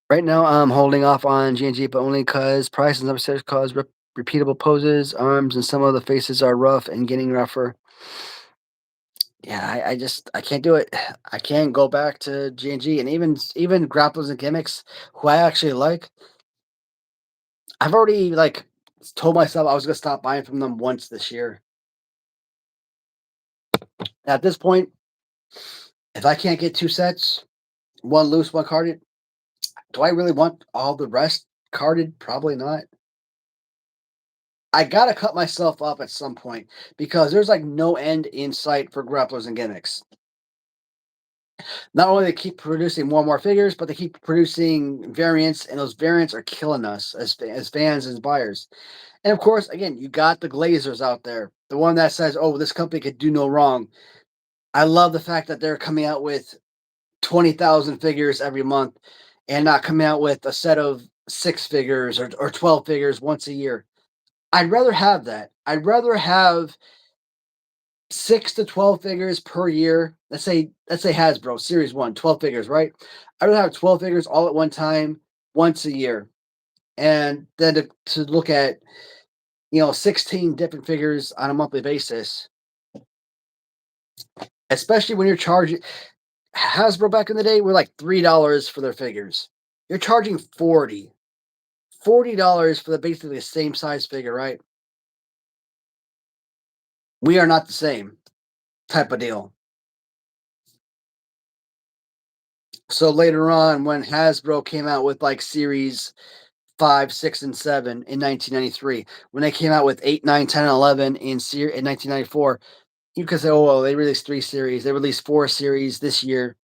Right now I'm holding off on G&G, but only because prices and upstairs cause repeatable poses. Arms and some of the faces are rough and getting rougher. Yeah, I can't do it. I can't go back to G&G, and even grapplers and gimmicks who I actually like. I've already like told myself I was gonna stop buying from them once this year. At this point, if I can't get two sets, one loose, one carded, do I really want all the rest carded? Probably not. I gotta cut myself up at some point because there's like no end in sight for grapplers and gimmicks. Not only they keep producing more and more figures, but they keep producing variants, and those variants are killing us as fans and buyers. And of course, again, you got the Glazers out there, the one that says, "Oh, this company could do no wrong." I love the fact that they're coming out with 20,000 figures every month, and not coming out with a set of six figures or 12 figures once a year. I'd rather have that. I'd rather have 6 to 12 figures per year. Let's say Hasbro Series 1, 12 figures, right? I would have 12 figures all at one time, once a year. And then to look at 16 different figures on a monthly basis, especially when you're charging Hasbro back in the day were like $3 for their figures. You're charging $40 for the basically the same size figure, right? We are not the same type of deal. So later on, when Hasbro came out with like series 5, 6, and 7 in 1993, when they came out with 8, 9, 10, and 11 in 1994, you could say, oh, well, they released 3 series. They released 4 series this year.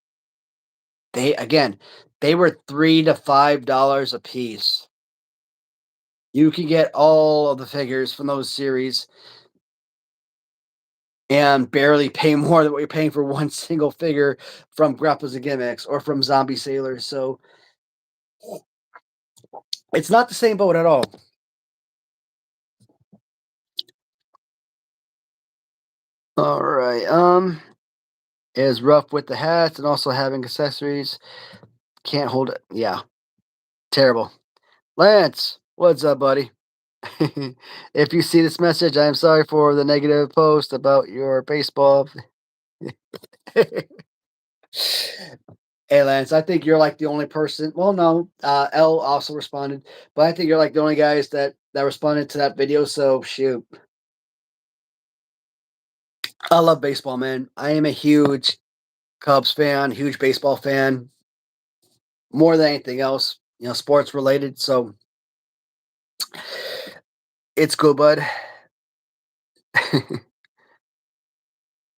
They were $3 to $5 a piece. You can get all of the figures from those series and barely pay more than what you're paying for one single figure from Grapplers and Gimmicks or from Zombie Sailors. So it's not the same boat at all. All right. Is rough with the hats and also having accessories. Can't hold it. Yeah. Terrible. Lance, what's up, buddy? If you see this message, I am sorry for the negative post about your baseball. Hey, Lance, I think you're like the only person. Well, no, L also responded, but I think you're like the only guys that responded to that video. So shoot, I love baseball, man. I am a huge Cubs fan, huge baseball fan, more than anything else. Sports related. So it's good, bud.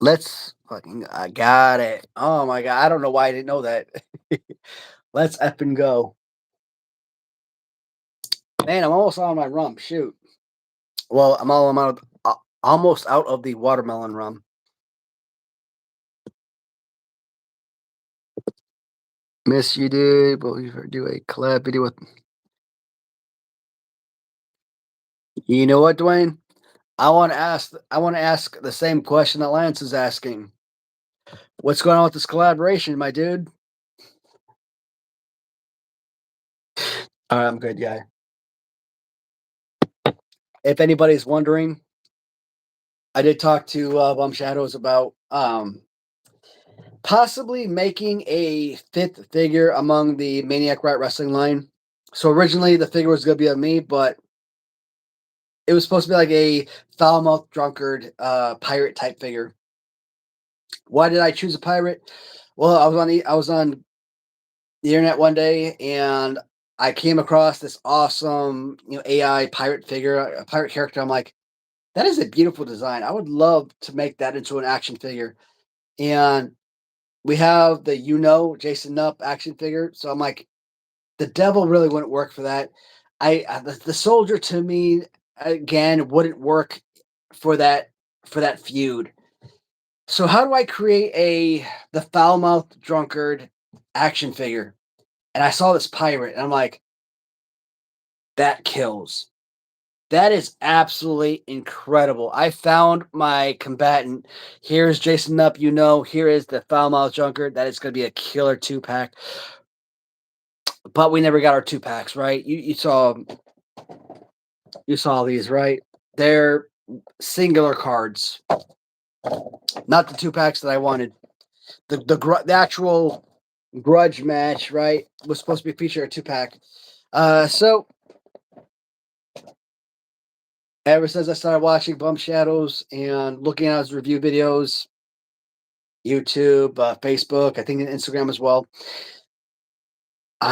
Let's fucking. I got it. Oh my god, I don't know why I didn't know that. Let's up and go, man. I'm almost out of my rum. Shoot. Well, I'm out of, almost out of the watermelon rum. Miss you, dude. But we do a collab video with. You know what, Dwayne? I want to ask. I want to ask the same question that Lance is asking. What's going on with this collaboration, my dude? All right, I'm good, guy. If anybody's wondering, I did talk to Bum Shadows about possibly making a fifth figure among the Maniac Riot Wrestling line. So originally the figure was going to be of me, but it was supposed to be like a foul mouth drunkard pirate type figure. Why did I choose a pirate? Well, I was on the internet one day and I came across this awesome AI pirate figure, a pirate character. I'm like, that is a beautiful design. I would love to make that into an action figure. And we have the Jason Nupp action figure. So I'm like, the devil really wouldn't work for that. The soldier to me again wouldn't work for that feud. So how do I create the foul mouthed drunkard action figure? And I saw this pirate, and I'm like, that kills. That is absolutely incredible. I found my combatant. Here's Jason Nupp, here is the foul mouthed drunkard. That is going to be a killer 2-pack. But we never got our 2-packs, right? You saw these, right? They're singular cards. Not the 2 packs that I wanted. The actual grudge match, right, was supposed to be featured a 2 pack. So ever since I started watching Bum Shadows and looking at his review videos, YouTube, Facebook, I think Instagram as well,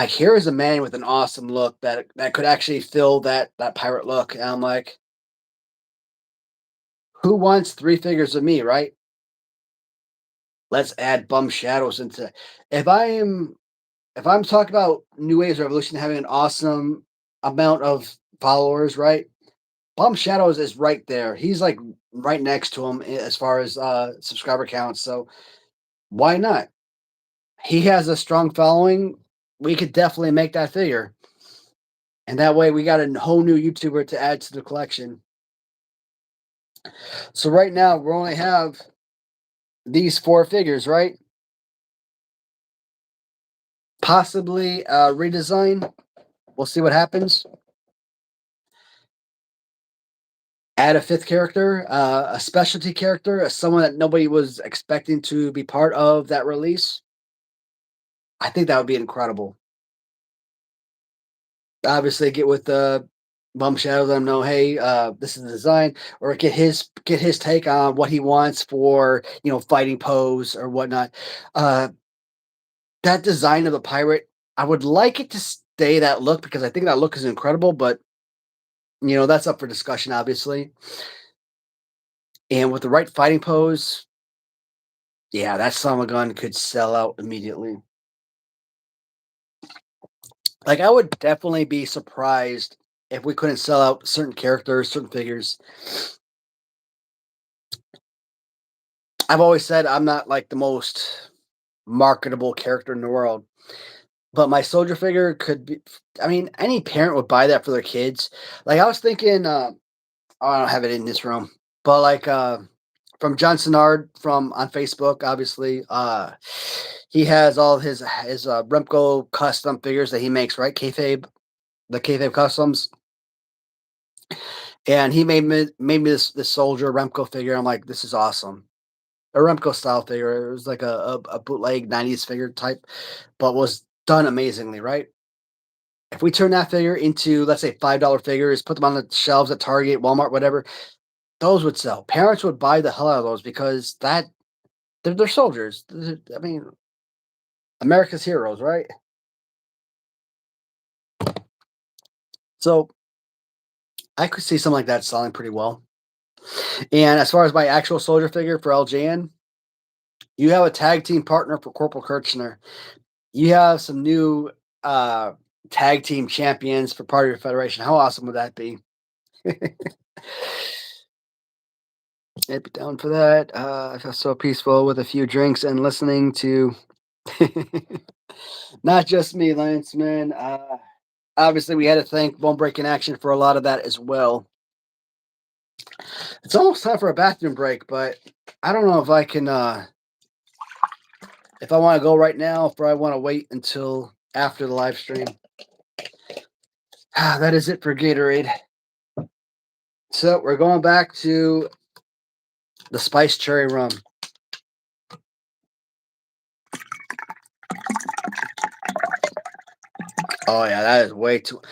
here is a man with an awesome look that could actually fill that pirate look. And I'm like, who wants 3 figures of me, right? Let's add Bum Shadows into. If I am if I'm talking about New Age Revolution having an awesome amount of followers, right? Bum Shadows is right there. He's like right next to him as far as subscriber counts. So why not? He has a strong following. We could definitely make that figure. And that way we got a whole new YouTuber to add to the collection. So right now we only have these 4 figures, right? Possibly a redesign. We'll see what happens. Add a 5th character, a specialty character, someone that nobody was expecting to be part of that release. I think that would be incredible. Obviously, get with the Bum Shadow, let him know, hey, this is the design, or get his take on what he wants for fighting pose or whatnot. That design of the pirate, I would like it to stay that look because I think that look is incredible, but that's up for discussion, obviously. And with the right fighting pose, yeah, that son of a gun could sell out immediately. Like, I would definitely be surprised if we couldn't sell out certain characters, certain figures. I've always said I'm not like the most marketable character in the world, but my soldier figure could be. I mean, any parent would buy that for their kids. Like, I was thinking, I don't have it in this room, but like from John Sinnard from on Facebook, obviously, he has all his Remco custom figures that he makes, right? The kayfabe customs. And he made me this soldier Remco figure. I'm like, this is awesome. A Remco style figure. It was like a bootleg 90s figure type, but was done amazingly, right? If we turn that figure into, let's say, $5 figures, put them on the shelves at Target, Walmart, whatever, those would sell. Parents would buy the hell out of those because they're soldiers. I mean, America's heroes, right? So I could see something like that selling pretty well. And as far as my actual soldier figure for LJN, you have a tag team partner for Corporal Kirchner. You have some new tag team champions for part of your federation. How awesome would that be? I'd be down for that. I feel so peaceful with a few drinks and listening to not just me, Lance, man. Obviously, we had to thank Bone Breaking Action for a lot of that as well. It's almost time for a bathroom break, but I don't know if I can, if I want to go right now, or if I want to wait until after the live stream. That is it for Gatorade. So we're going back to the spiced cherry rum. Oh yeah, that is way too.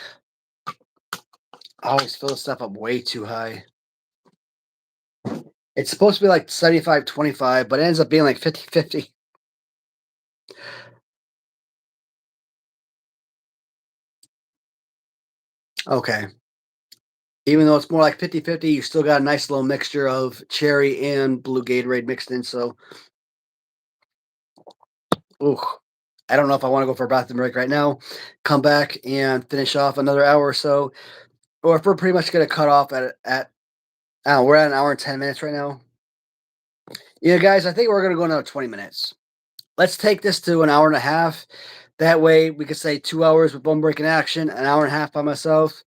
I always fill this stuff up way too high. It's supposed to be like 75-25, but it ends up being like 50-50. Okay. Even though it's more like 50-50, you still got a nice little mixture of cherry and blue Gatorade mixed in. So, ooh, I don't know if I want to go for a bathroom break right now, come back and finish off another hour or so, or if we're pretty much going to cut off at I don't know, we're at an hour and 10 minutes right now. Yeah, guys, I think we're going to go another 20 minutes. Let's take this to an hour and a half. That way we could say 2 hours with Bone Breaking Action, an hour and a half by myself,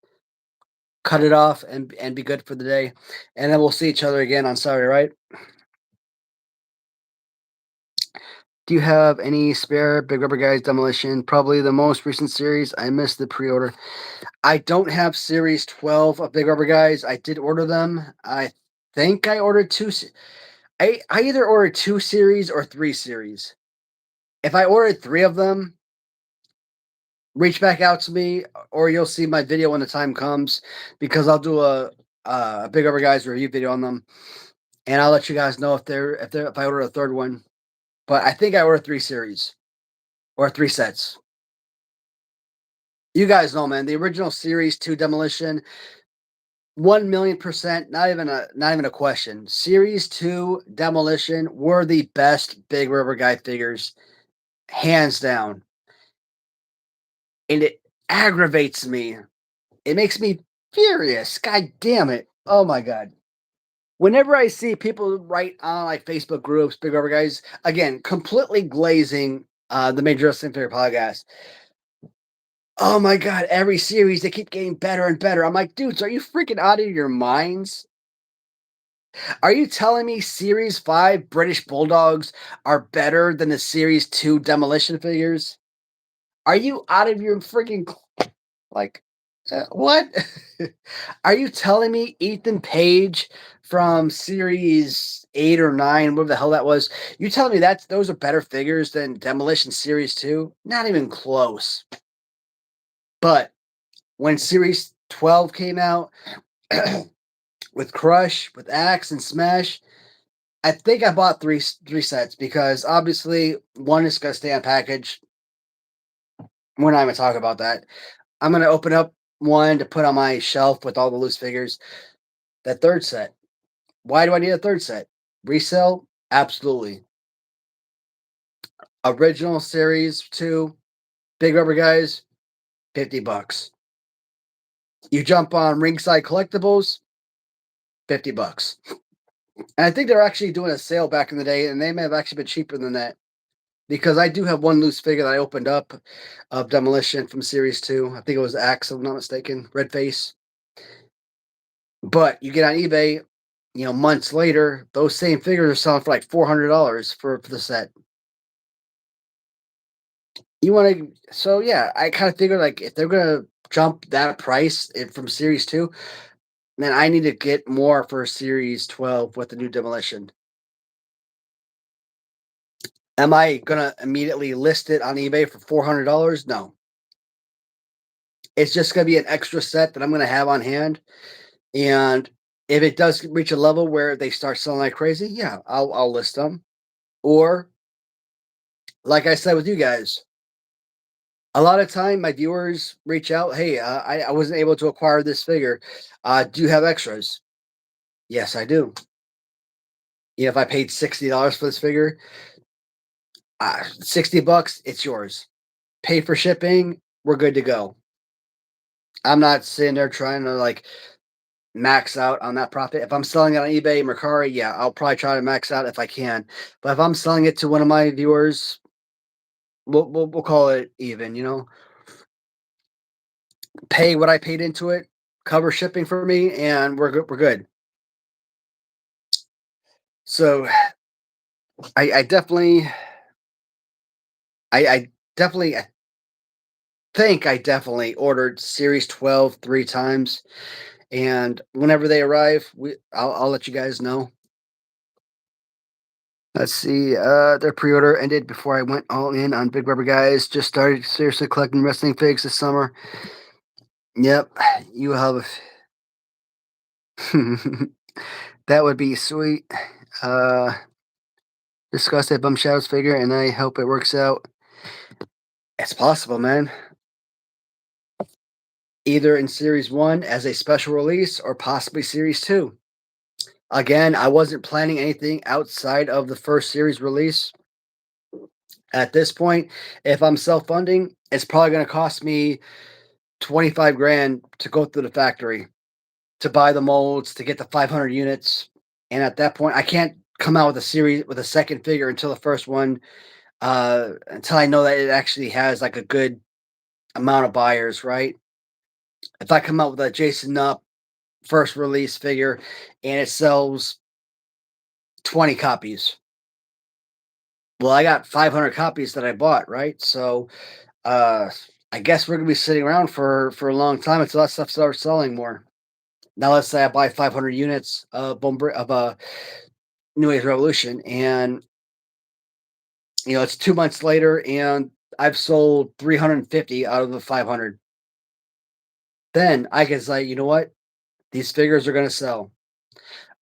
cut it off and be good for the day. And then we'll see each other again on Saturday, right? Do you have any spare Big Rubber Guys Demolition? Probably the most recent series. I missed the pre-order. I don't have series 12 of Big Rubber Guys. I did order them. I think I ordered 2. I either ordered 2 series or 3 series. If I ordered 3 of them, reach back out to me, or you'll see my video when the time comes, because I'll do a Big Rubber Guys review video on them, and I'll let you guys know if I order a third one. But I think I ordered 3 series or 3 sets. You guys know, man, the original Series 2 Demolition, 1,000,000%, not even a question. Series 2 Demolition were the best Big Rubber Guy figures, hands down. And it aggravates me. It makes me furious. God damn it. Oh my god. Whenever I see people write on like Facebook groups, Big Rubber Guys, again, completely glazing the Major Wrestling Figure podcast. Oh my god, every series they keep getting better and better. I'm like, dudes, are you freaking out of your minds? Are you telling me Series 5 British Bulldogs are better than the Series 2 Demolition figures? Are you out of your freaking like what? Are you telling me Ethan Page from Series 8 or 9, whatever the hell that was? You telling me those are better figures than Demolition Series 2? Not even close. But when Series 12 came out with Crush, with Axe and Smash, I think I bought three sets because obviously one is gonna stay on package. We're not even talking about that. I'm gonna open up one to put on my shelf with all the loose figures. That third set. Why do I need a third set? Resell? Absolutely. Original Series 2, Big Rubber Guys, $50. You jump on Ringside Collectibles, $50. And I think they're actually doing a sale back in the day, and they may have actually been cheaper than that. Because I do have one loose figure that I opened up of Demolition from Series 2. I think it was Axe, if I'm not mistaken. Red face. But you get on eBay, months later, those same figures are selling for like $400 for the set. You want to, so yeah, I kind of figured like if they're gonna jump that price from Series 2, then I need to get more for Series 12 with the new Demolition. Am I gonna immediately list it on eBay for $400? No. It's just gonna be an extra set that I'm gonna have on hand, and if it does reach a level where they start selling like crazy, yeah, I'll list them. Or, like I said with you guys, a lot of time my viewers reach out, hey, I wasn't able to acquire this figure. Do you have extras? Yes, I do. If I paid $60 for this figure, $60, it's yours. Pay for shipping, we're good to go. I'm not sitting there trying to like max out on that profit. If I'm selling it on eBay, Mercari, yeah, I'll probably try to max out if I can. But if I'm selling it to one of my viewers, we'll call it even. Pay what I paid into it, cover shipping for me, and we're good. We're good. So I definitely, I definitely I think I definitely ordered Series 12 3 times, and whenever they arrive, I'll let you guys know. Let's see. Their pre-order ended before I went all in on Big Rubber Guys. Just started seriously collecting wrestling figs this summer. Yep, you have. That would be sweet. Uh, discuss that Bum Shadows figure, and I hope it works out. It's possible, man. Either in Series 1 as a special release or possibly Series 2. Again, I wasn't planning anything outside of the first series release. At this point, if I'm self-funding, it's probably going to cost me 25 grand to go through the factory to buy the molds, to get the 500 units. And at that point, I can't come out with a series with a second figure until the first one, until I know that it actually has like a good amount of buyers, right? If I come out with a Jason Up first release figure and it sells 20 copies, well, I got 500 copies that I bought, right? So uh I guess we're gonna be sitting around for a long time until that stuff starts selling more. Now let's say I buy 500 units of New Age Revolution, and it's 2 months later, and I've sold 350 out of the 500. Then I can say, you know what? These figures are going to sell.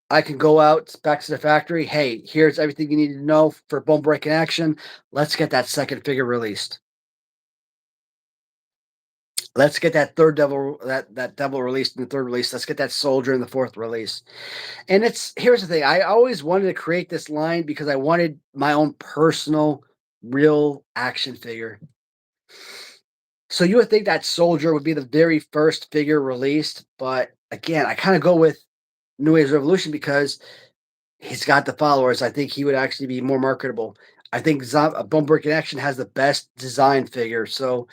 I can go out back to the factory. Hey, here's everything you need to know for Bone Breaking Action. Let's get that second figure released. Let's get that third devil that devil released in the third release. Let's get that soldier in the fourth release. And here's the thing. I always wanted to create this line because I wanted my own personal real action figure. So you would think that soldier would be the very first figure released, but again, I kind of go with New Age Revolution because he's got the followers. I think he would actually be more marketable. I think Bone Breaking Action has the best design figure, so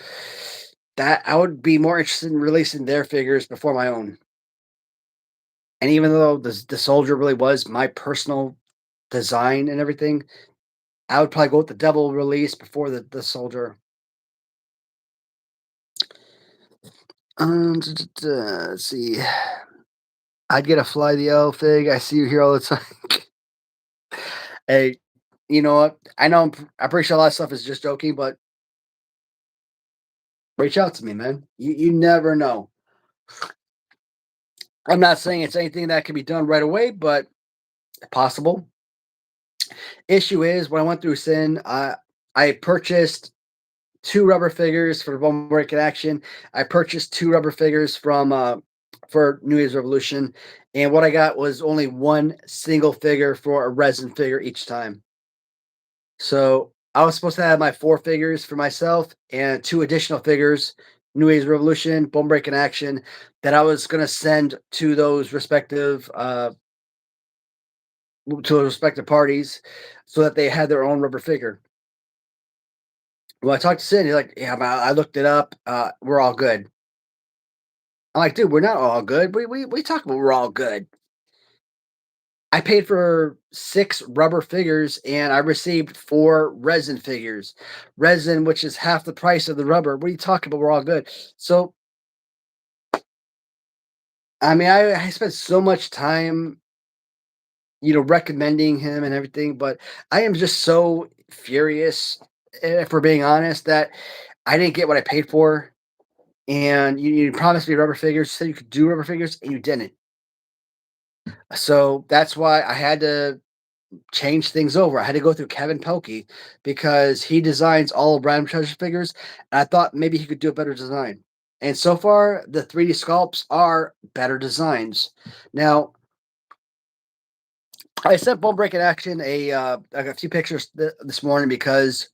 that I would be more interested in releasing their figures before my own. And even though the soldier really was my personal design and everything, I would probably go with the devil release before the soldier. Let's see. I'd get a Fly the L fig. I see you here all the time. Hey, you know what? I know I'm pretty sure a lot of stuff is just joking, but reach out to me, man. You never know. I'm not saying it's anything that can be done right away, but possible. Issue is when I went through Sin, I purchased two rubber figures for Bone Breaking Action. I purchased two rubber figures from for New Year's Revolution, and what I got was only one single figure for a resin figure each time. So I was supposed to have my four figures for myself and two additional figures, New Age Revolution, Bone Breaking Action, that I was going to send to those respective parties, so that they had their own rubber figure. Well, I talked to Sid. He's like, "Yeah, man, I looked it up. We're all good." I'm like, "Dude, we're not all good. We talk about we're all good." I paid for six rubber figures and I received four resin figures. Resin, which is half the price of the rubber. What are you talking about? We're all good. So, I mean, I spent so much time, recommending him and everything, but I am just so furious, if we're being honest, that I didn't get what I paid for. And you promised me rubber figures, said you could do rubber figures, and you didn't. So that's why I had to change things over. I had to go through Kevin Pelkey because he designs all of Random Treasure figures, and I thought maybe he could do a better design. And so far, the 3D sculpts are better designs. Now, I sent Bone Breaking Action a few pictures this morning because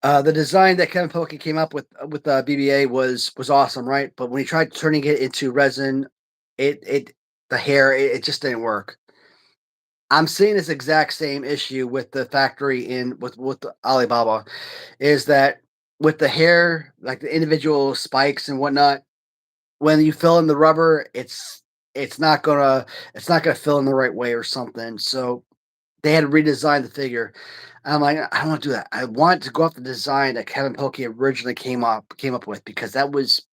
the design that Kevin Pelkey came up with BBA was awesome, right? But when he tried turning it into resin, it the hair it just didn't work. I'm seeing this exact same issue with the factory with the Alibaba, is that with the hair, like the individual spikes and whatnot, when you fill in the rubber, it's not gonna it's not gonna fill in the right way or something. So they had to redesign the figure. I'm like, I don't want to do that. I want to go off the design that Kevin Pelkey originally came up with because that was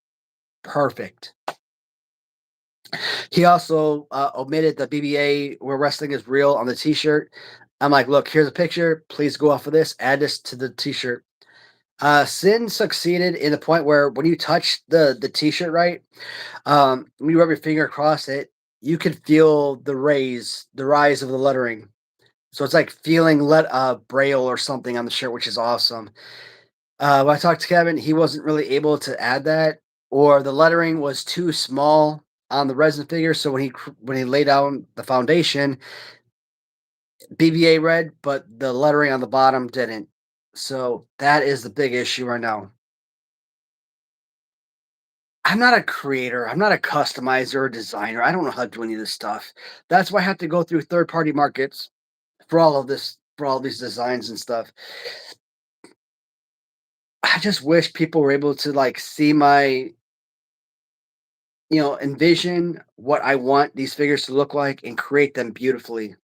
perfect. He also omitted the BBA where wrestling is real on the T-shirt. I'm like, look, here's a picture. Please go off of this. Add this to the T-shirt. Sin succeeded in the point where when you touch the T-shirt, right, when you rub your finger across it, you can feel the rise of the lettering. So it's like feeling braille or something on the shirt, which is awesome. When I talked to Kevin, he wasn't really able to add that, or the lettering was too small on the resin figure. So when he laid down the foundation, BBA read, but the lettering on the bottom didn't. So that is the big issue right now. I'm not a creator. I'm not a customizer or designer. I don't know how to do any of this stuff. That's why I have to go through third party markets for all these designs and stuff. I just wish people were able to like see my, envision what I want these figures to look like and create them beautifully.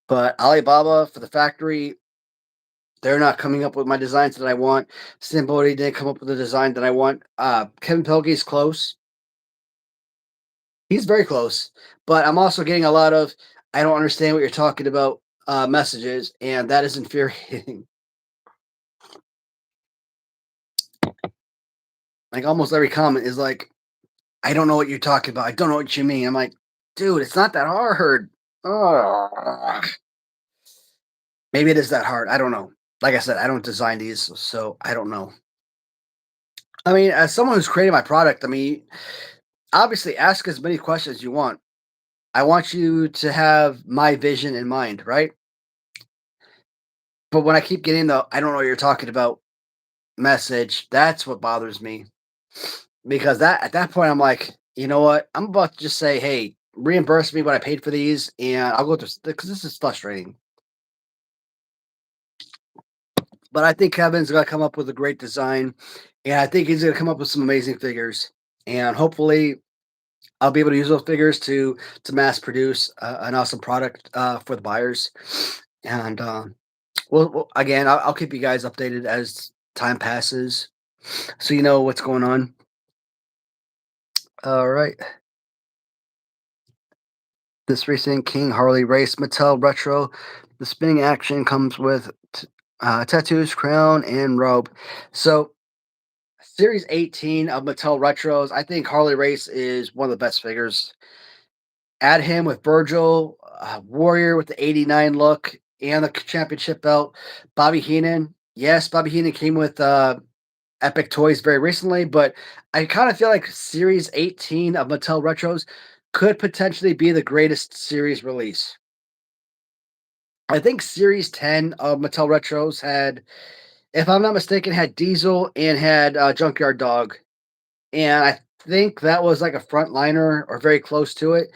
But Alibaba for the factory, they're not coming up with my designs that I want. Symbody didn't come up with the design that I want. Kevin Pelkey's close. He's very close, but I'm also getting a lot of "I don't understand what you're talking about" messages, and that is infuriating. Like almost every comment is like, "I don't know what you're talking about. I don't know what you mean." I'm like, dude, it's not that hard. Ugh. Maybe it is that hard. I don't know. Like I said, I don't design these, so I don't know. I mean, as someone who's creating my product, I mean, obviously ask as many questions you want. I want you to have my vision in mind, right? But when I keep getting the "I don't know what you're talking about" message, that's what bothers me. Because that at that point I'm like, you know what? I'm about to just say, hey, reimburse me what I paid for these, and I'll go through because this is frustrating. But I think Kevin's gonna come up with a great design, and I think he's gonna come up with some amazing figures. And hopefully, I'll be able to use those figures to mass produce an awesome product for the buyers. And again, I'll keep you guys updated as time passes, so you know what's going on. All right. This recent King Harley Race Mattel Retro. The spinning action comes with tattoos, crown, and robe. So, Series 18 of Mattel Retros, I think Harley Race is one of the best figures. Add him with Virgil, Warrior with the 89 look, and the championship belt. Bobby Heenan. Yes, Bobby Heenan came with Epic Toys very recently, but I kind of feel like Series 18 of Mattel Retros could potentially be the greatest series release. I think Series 10 of Mattel Retros had, if I'm not mistaken, had Diesel and had Junkyard Dog. And I think that was like a frontliner or very close to it.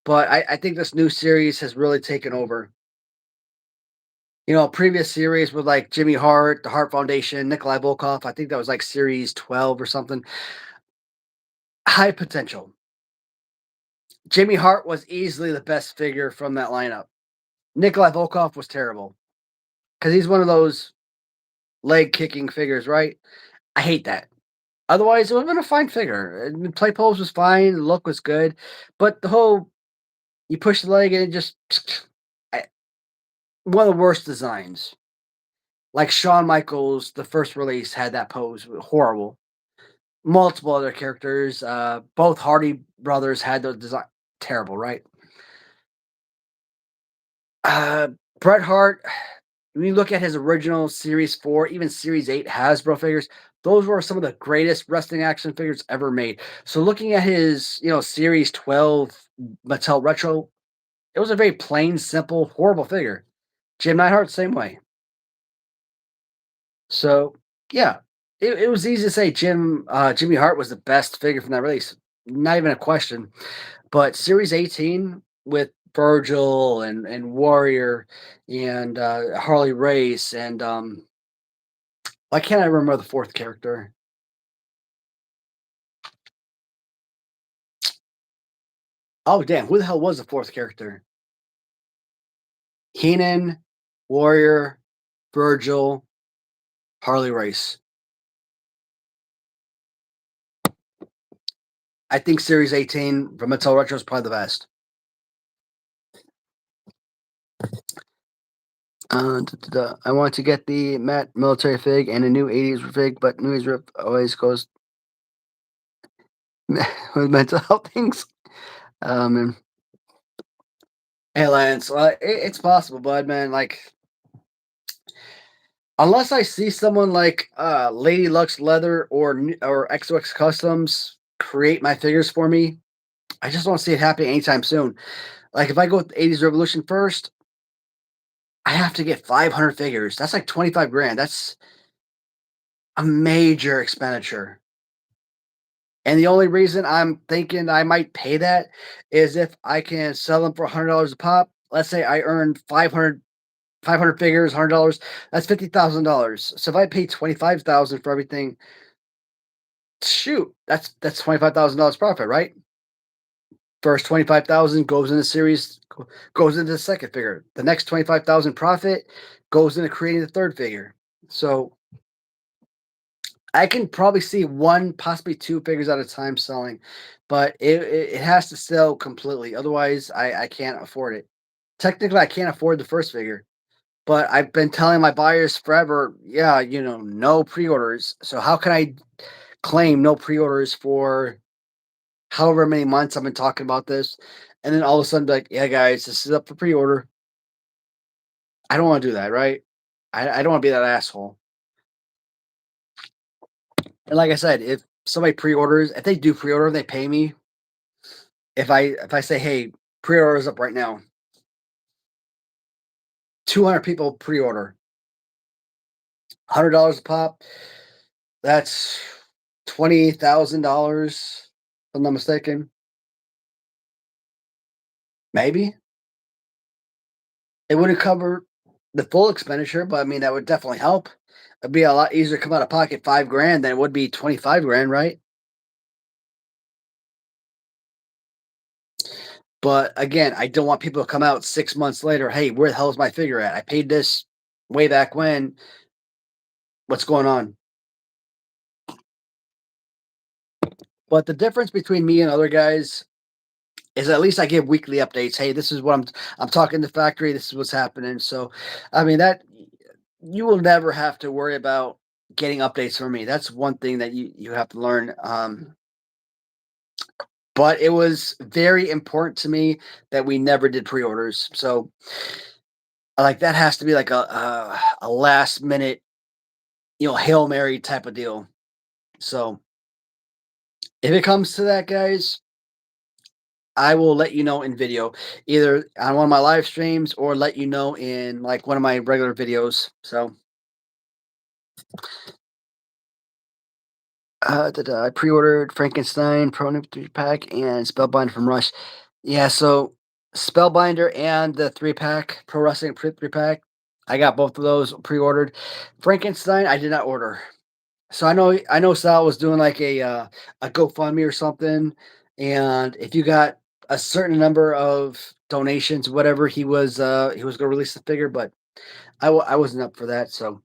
But I think this new series has really taken over. You know, previous series with like Jimmy Hart, the Hart Foundation, Nikolai Volkov, I think that was like series 12 or something. High potential. Jimmy Hart was easily the best figure from that lineup. Nikolai Volkov was terrible because he's one of those leg kicking figures, right? I hate that. Otherwise, it would have been a fine figure. Play pose was fine, the look was good, but the whole you push the leg and it just I- one of the worst designs. Like Shawn Michaels, the first release had that pose, horrible. Multiple other characters, both Hardy brothers had those design, terrible, right? Uh, Bret Hart, when you look at his original Series 4, even Series 8 Hasbro figures, those were some of the greatest wrestling action figures ever made. So looking at his, Series 12 Mattel Retro, it was a very plain, simple, horrible figure. Jim Neidhart, same way. So yeah, it was easy to say Jimmy Hart was the best figure from that release. Not even a question. But Series 18 with Virgil and Warrior and Harley Race and why can't I remember the fourth character? Oh damn, who the hell was the fourth character? Heenan, Warrior, Virgil, Harley Race. I think Series 18 from Mattel Retro is probably the best. I want to get the matte military fig and a new 80s fig, but new 80s rip always goes with mental health things. And hey, Lance, it's possible, bud, man. Like, unless I see someone like Lady Lux Leather or XOX Customs create my figures for me, I just don't see it happening anytime soon. Like, if I go with 80s Revolution first, I have to get 500 figures. That's like 25 grand. That's a major expenditure. And the only reason I'm thinking I might pay that is if I can sell them for $100 a pop. Let's say I earn 500 figures, $100. That's $50,000. So if I pay 25,000 for everything, shoot, that's $25,000 profit, right? First 25,000 goes into series, goes into the second figure. The next 25,000 profit goes into creating the third figure. So I can probably see 1, possibly 2 figures at a time selling, but it has to sell completely, otherwise I can't afford it. Technically, I can't afford the first figure, but I've been telling my buyers forever, "Yeah, no pre-orders." So how can I claim no pre-orders for however many months I've been talking about this, and then all of a sudden be like, "Yeah, guys, this is up for pre-order." I don't wanna do that, right? I don't wanna be that asshole. And like I said, if somebody pre-orders, if they do pre-order and they pay me, if I say, "Hey, pre-order is up right now," 200 people pre-order, $100 a pop, that's $20,000, if I'm not mistaken. Maybe. It wouldn't cover the full expenditure, but I mean, that would definitely help. It'd be a lot easier to come out of pocket 5 grand than it would be 25 grand, right? But again, I don't want people to come out 6 months later, "Hey, where the hell is my figure at? I paid this way back when. What's going on?" But the difference between me and other guys is at least I give weekly updates. Hey, this is what I'm talking to the factory. This is what's happening. So, I mean that you will never have to worry about getting updates from me. That's one thing that you have to learn. But it was very important to me that we never did pre-orders. So, like that has to be like a last minute, Hail Mary type of deal. So, if it comes to that, guys, I will let you know in video, either on one of my live streams or let you know in like one of my regular videos. So, I pre-ordered Frankenstein Pro 3 pack and Spellbinder from Rush. Yeah, so Spellbinder and the 3 pack Pro Wrestling 3 pack, I got both of those pre-ordered. Frankenstein, I did not order. So I know Sal was doing like a GoFundMe or something, and if you got a certain number of donations, whatever, he was gonna release the figure, but I wasn't up for that. So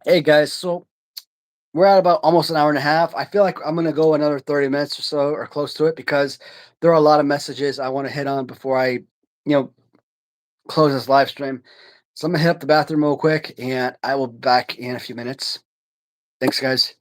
hey guys, so we're at about almost an hour and a half. I feel like I'm gonna go another 30 minutes or so or close to it because there are a lot of messages I want to hit on before I, close this live stream. So I'm gonna hit up the bathroom real quick and I will be back in a few minutes. Thanks, guys.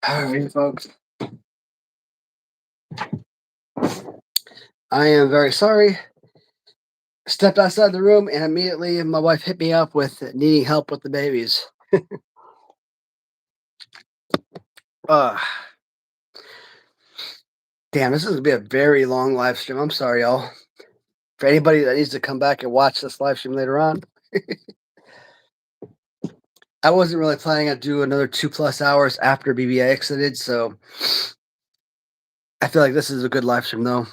All right, folks. I am very sorry. Stepped outside the room, and immediately my wife hit me up with needing help with the babies. Uh, Damn, this is gonna be a very long live stream. I'm sorry, y'all. For anybody that needs to come back and watch this live stream later on, I wasn't really planning on do another 2+ hours after BBA exited, so I feel like this is a good live stream though.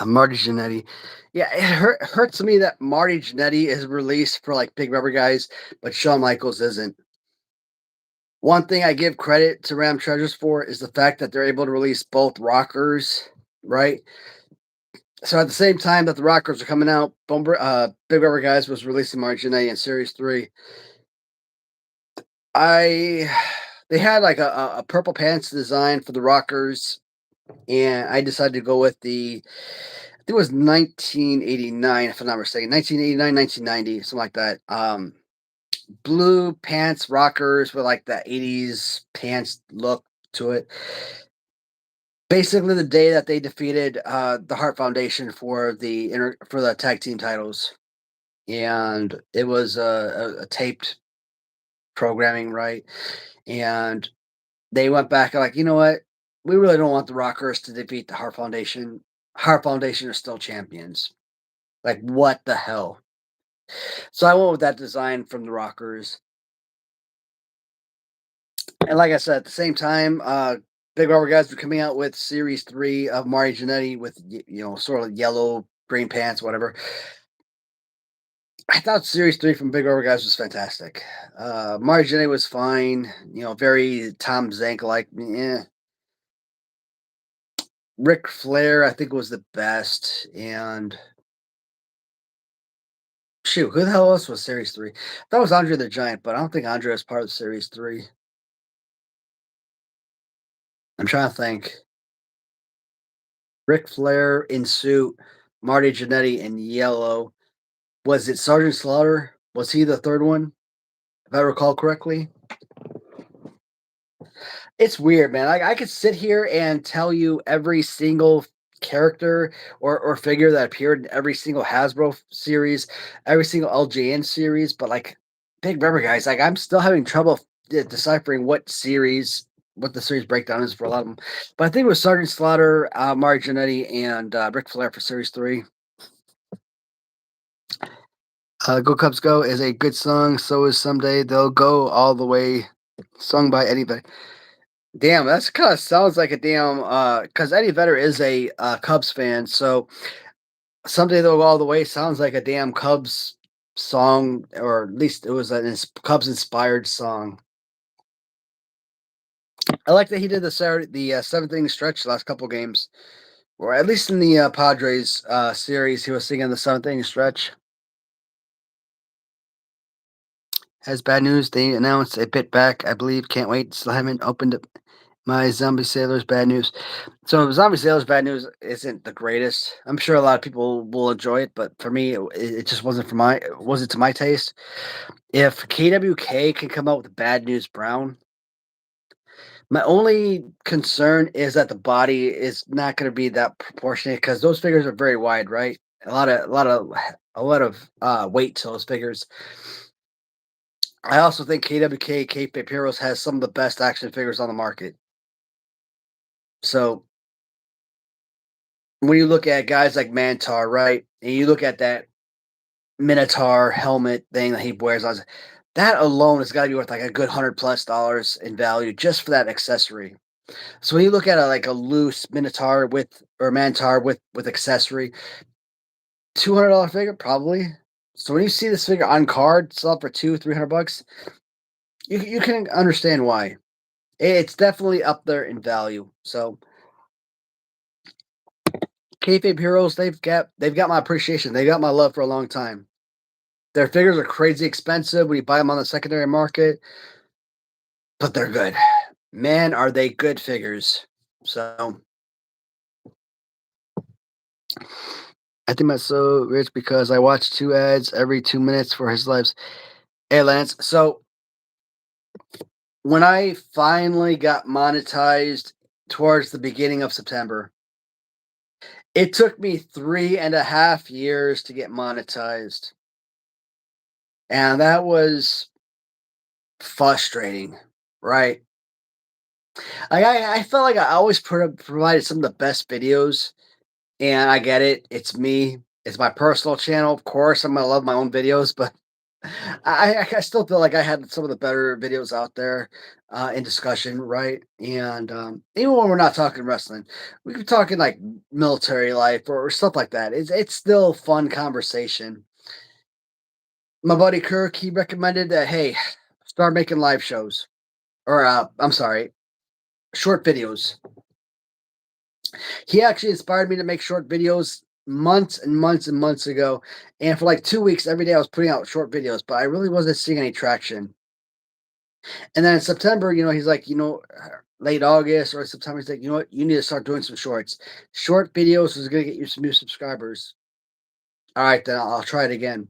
Marty Jannetty. Yeah, it hurts me that Marty Jannetty is released for like Big Rubber Guys, but Shawn Michaels isn't. One thing I give credit to Ram Treasures for is the fact that they're able to release both rockers, right? So at the same time that the rockers are coming out, Big Rubber Guys was releasing Marty Jannetty in Series 3. They had like a purple pants design for the rockers, and I decided to go with I think it was 1989, if I'm not mistaken, 1989, 1990, something like that. Blue pants rockers with like the 80s pants look to it. Basically, the day that they defeated the Hart Foundation for the tag team titles, and it was a taped programming, right? And they went back and like, you know what? We really don't want the Rockers to defeat the Hart Foundation. Hart Foundation are still champions. Like, what the hell? So I went with that design from the Rockers. And like I said, at the same time, Big Rubber Guys were coming out with Series 3 of Marty Jannetty with, sort of yellow, green pants, whatever. I thought Series 3 from Big Rubber Guys was fantastic. Marty Jannetty was fine, very Tom Zank-like. Yeah. Ric Flair, I think, was the best. And shoot, who the hell else was Series 3? That was Andre the Giant, but I don't think Andre was part of Series 3. I'm trying to think. Ric Flair in suit, Marty Jannetty in yellow. Was it Sergeant Slaughter? Was he the third one, if I recall correctly? It's weird, man. I could sit here and tell you every single character or figure that appeared in every single Hasbro series, every single LJN series, but like Big Rubber Guys, like I'm still having trouble deciphering what the series breakdown is for a lot of them. But I think it was Sergeant Slaughter, Marty Jannetty, and Ric Flair for Series 3. Go Cubs Go is a good song. So is Someday They'll Go All the Way, sung by Eddie Vedder. Damn, that's kind of sounds like a damn. Because Eddie Vedder is a Cubs fan, so Someday They'll Go All the Way sounds like a damn Cubs song, or at least it was a Cubs inspired song. I like that he did the seventh inning stretch last couple games, or at least in the Padres series, he was singing the seventh inning stretch. Has bad news. They announced a bit back, I believe. Can't wait. Still haven't opened up my Zombie Sailors bad news. So Zombie Sailors bad news isn't the greatest. I'm sure a lot of people will enjoy it, but for me, it just wasn't to my taste. If KWK can come out with Bad News Brown, my only concern is that the body is not going to be that proportionate because those figures are very wide, right? A lot of weight to those figures. I also think KWK Kayfabe Heroes has some of the best action figures on the market. So when you look at guys like Mantar, right, and you look at that Minotaur helmet thing that he wears on, that alone has got to be worth like a good $100+ in value just for that accessory. So when you look at like a loose Minotaur or Mantar with accessory, $200 figure probably. So when you see this figure on card sell for $200-$300, you can understand why. It's definitely up there in value. So Kayfabe Heroes, they've got my appreciation. They got my love for a long time. Their figures are crazy expensive when you buy them on the secondary market, but they're good. Man, are they good figures. So I think that's so rich because I watch 2 ads every 2 minutes for his lives. Hey, Lance. So when I finally got monetized towards the beginning of September, It took me 3.5 years to get monetized, and that was frustrating, right? I felt like I always provided some of the best videos, and I get it. It's me. It's my personal channel. Of course, I'm gonna love my own videos, but I still feel like I had some of the better videos out there in discussion, right? And even when we're not talking wrestling, we could be talking like military life or stuff like that. It's still fun conversation. My buddy Kirk, he recommended that, hey, start making live shows, or I'm sorry, short videos. He actually inspired me to make short videos months and months and months ago. And for like 2 weeks, every day I was putting out short videos, but I really wasn't seeing any traction. And then in September, he's like, late August or September, he's like, you know what, you need to start doing some shorts. Short videos is going to get you some new subscribers. All right, then I'll try it again.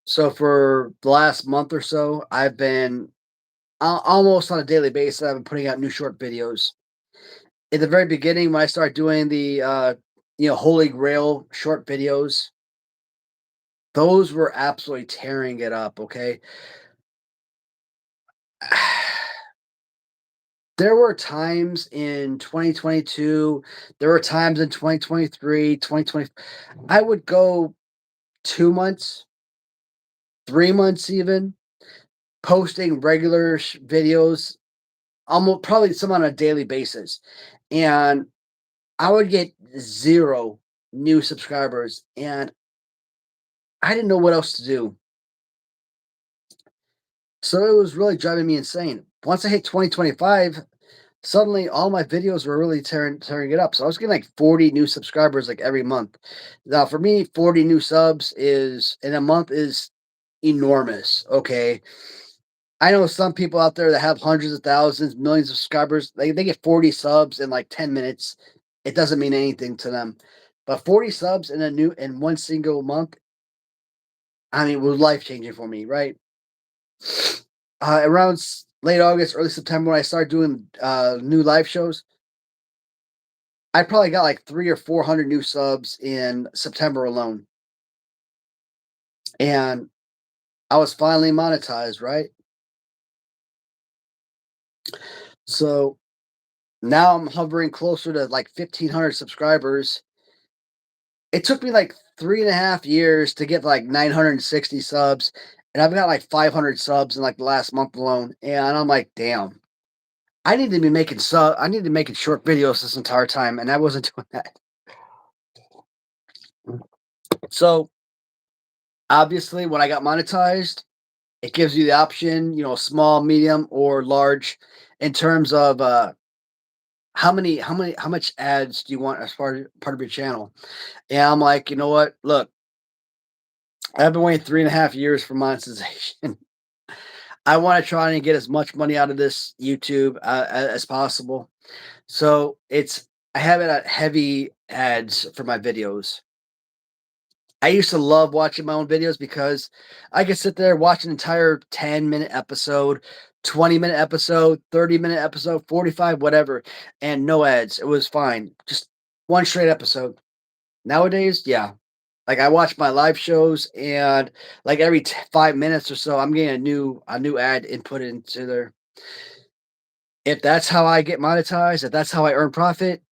So for the last month or so, I've been almost on a daily basis. I've been putting out new short videos. In the very beginning, when I started doing the Holy Grail short videos, those were absolutely tearing it up. Okay, there were times in 2022, there were times in 2023, 2020. I would go 2 months, 3 months, even posting regular videos, almost probably some on a daily basis, and I would get zero new subscribers, and I didn't know what else to do. So it was really driving me insane. Once I hit 2025, suddenly all my videos were really tearing it up. So I was getting like 40 new subscribers like every month. Now for me, 40 new subs is in a month is enormous. Okay. I know some people out there that have hundreds of thousands, millions of subscribers. They get 40 subs in like 10 minutes. It doesn't mean anything to them. But 40 subs in one single month, I mean, it was life changing for me, right? Around late August, early September, when I started doing new live shows, I probably got like 300 or 400 new subs in September alone, and I was finally monetized, right? So now I'm hovering closer to like 1,500 subscribers. It took me like 3.5 years to get like 960 subs, and I've got like 500 subs in like the last month alone. And I'm like, damn, I need to be making I need to be making short videos this entire time, and I wasn't doing that. So obviously, when I got monetized, it gives you the option, small, medium, or large, in terms of how much ads do you want as part of your channel. And I'm like, you know what? Look, I've been waiting 3.5 years for monetization. I want to try and get as much money out of this YouTube as possible. So I have it at heavy ads for my videos. I used to love watching my own videos because I could sit there, watch an entire 10-minute episode, 20-minute episode, 30-minute episode, 45, whatever, and no ads. It was fine. Just one straight episode. Nowadays, yeah. Like I watch my live shows, and like every 5 minutes or so, I'm getting a new ad input into there. If that's how I get monetized, if that's how I earn profit,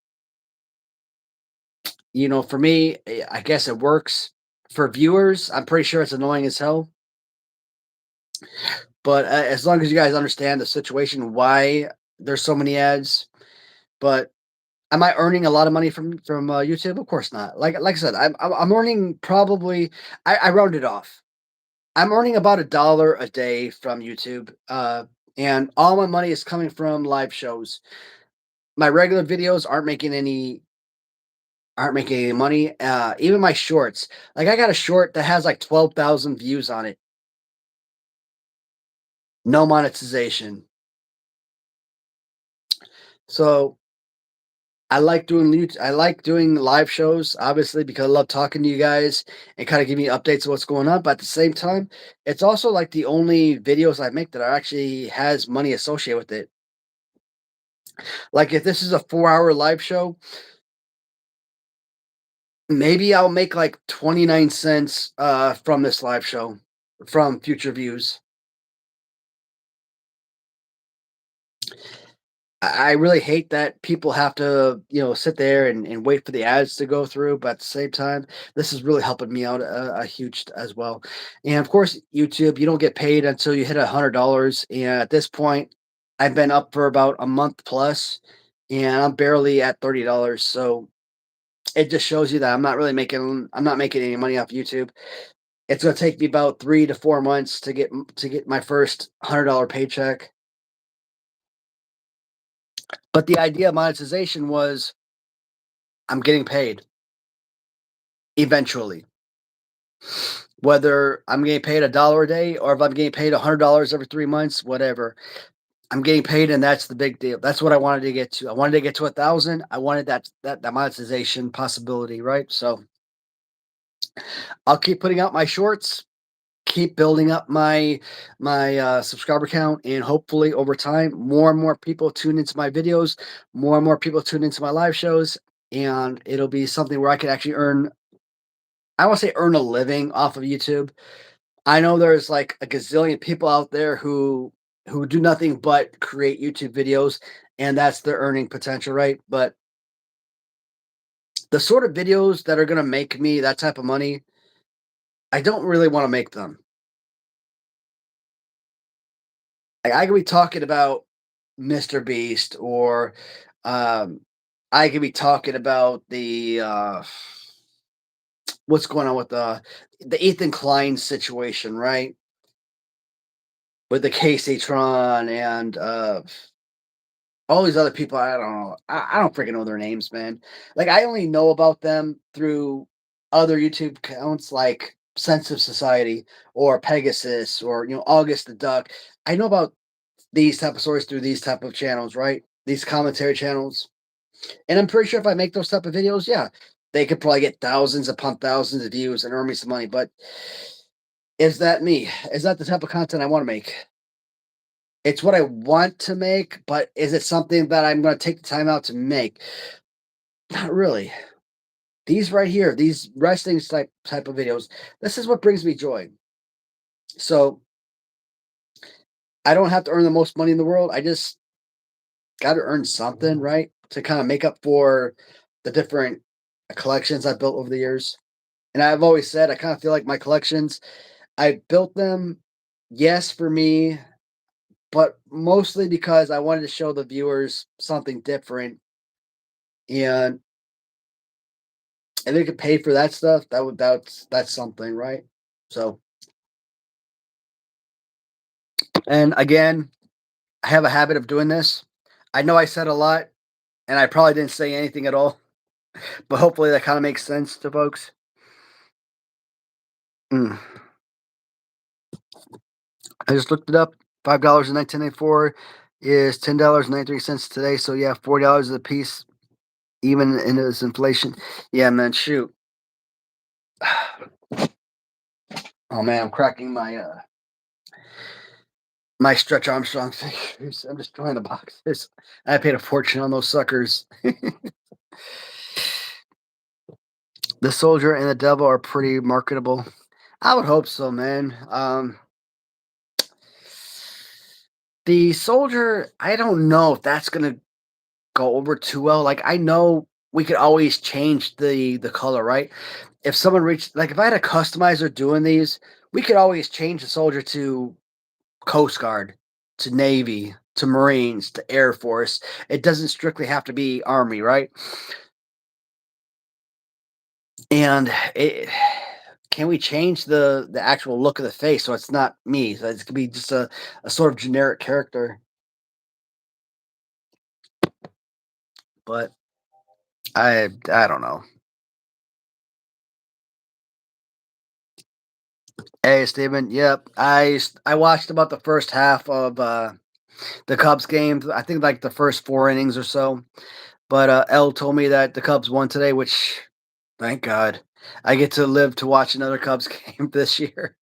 for me, I guess it works. For viewers, I'm pretty sure it's annoying as hell. But as long as you guys understand the situation, why there's so many ads. But am I earning a lot of money from YouTube? Of course not. Like I said, I'm earning probably. I rounded off. I'm earning about $1 a day from YouTube, and all my money is coming from live shows. My regular videos aren't making any money. Even my shorts, like I got a short that has like 12,000 views on it. No monetization. So I like doing live shows, obviously, because I love talking to you guys and kind of giving you updates of what's going on. But at the same time, it's also like the only videos I make that actually has money associated with it. Like if this is a 4-hour live show, Maybe I'll make like 29 cents from this live show from future views. I really hate that people have to, sit there and wait for the ads to go through, but at the same time, this is really helping me out a huge as well. And of course, YouTube, you don't get paid until you hit $100. And at this point, I've been up for about a month plus, and I'm barely at $30. So it just shows you that I'm not making any money off YouTube. It's gonna take me about 3 to 4 months to get my first $100 paycheck. But the idea of monetization was I'm getting paid eventually. Whether I'm getting paid $1 a day or if I'm getting paid $100 every 3 months, whatever. I'm getting paid, and that's the big deal. That's what I wanted to get to. I wanted to get to 1,000. I wanted that monetization possibility, right? So I'll keep putting out my shorts, keep building up my subscriber count, and hopefully over time, more and more people tune into my videos, more and more people tune into my live shows, and it'll be something where I can actually earn. I won't say earn a living off of YouTube. I know there's like a gazillion people out there who do nothing but create YouTube videos, and that's their earning potential, right? But the sort of videos that are gonna make me that type of money, I don't really want to make them. Like, I could be talking about Mr. Beast, or um, I could be talking about the what's going on with the Ethan Klein situation, right? With the Casey Tron and all these other people. I don't know. I don't freaking know their names, man. Like, I only know about them through other YouTube accounts like Sense of Society or Pegasus or August the Duck. I know about these type of stories through these type of channels, right? These commentary channels. And I'm pretty sure if I make those type of videos, yeah, they could probably get thousands upon thousands of views and earn me some money. But is that me? Is that the type of content I want to make? It's what I want to make, but is it something that I'm going to take the time out to make? Not really. These right here, these wrestling type of videos, this is what brings me joy. So I don't have to earn the most money in the world. I just got to earn something, right? To kind of make up for the different collections I've built over the years. And I've always said I kind of feel like my collections, I built them, yes, for me, but mostly because I wanted to show the viewers something different. And if they could pay for that stuff, that's something, right? So, and again, I have a habit of doing this. I know I said a lot, and I probably didn't say anything at all, but hopefully that kind of makes sense to folks. Mm. I just looked it up. $5 in 1994 is $10.93 today. So yeah, $40 a piece, even in this inflation. Yeah, man, shoot. Oh man, I'm cracking my Stretch Armstrong fingers. I'm just trying the boxes. I paid a fortune on those suckers. The Soldier and the Devil are pretty marketable. I would hope so, man. The Soldier, I don't know if that's gonna go over too well. Like, I know we could always change the color, right? If someone reached, like, if I had a customizer doing these, we could always change the Soldier to Coast Guard, to Navy, to Marines, to Air Force. It doesn't strictly have to be Army, right? And can we change the actual look of the face so it's not me? So it's gonna be just a sort of generic character. But I don't know. Hey, Steven. Yep. I watched about the first half of the Cubs game. I think like the first 4 innings or so. But L told me that the Cubs won today, which thank God. I get to live to watch another Cubs game this year.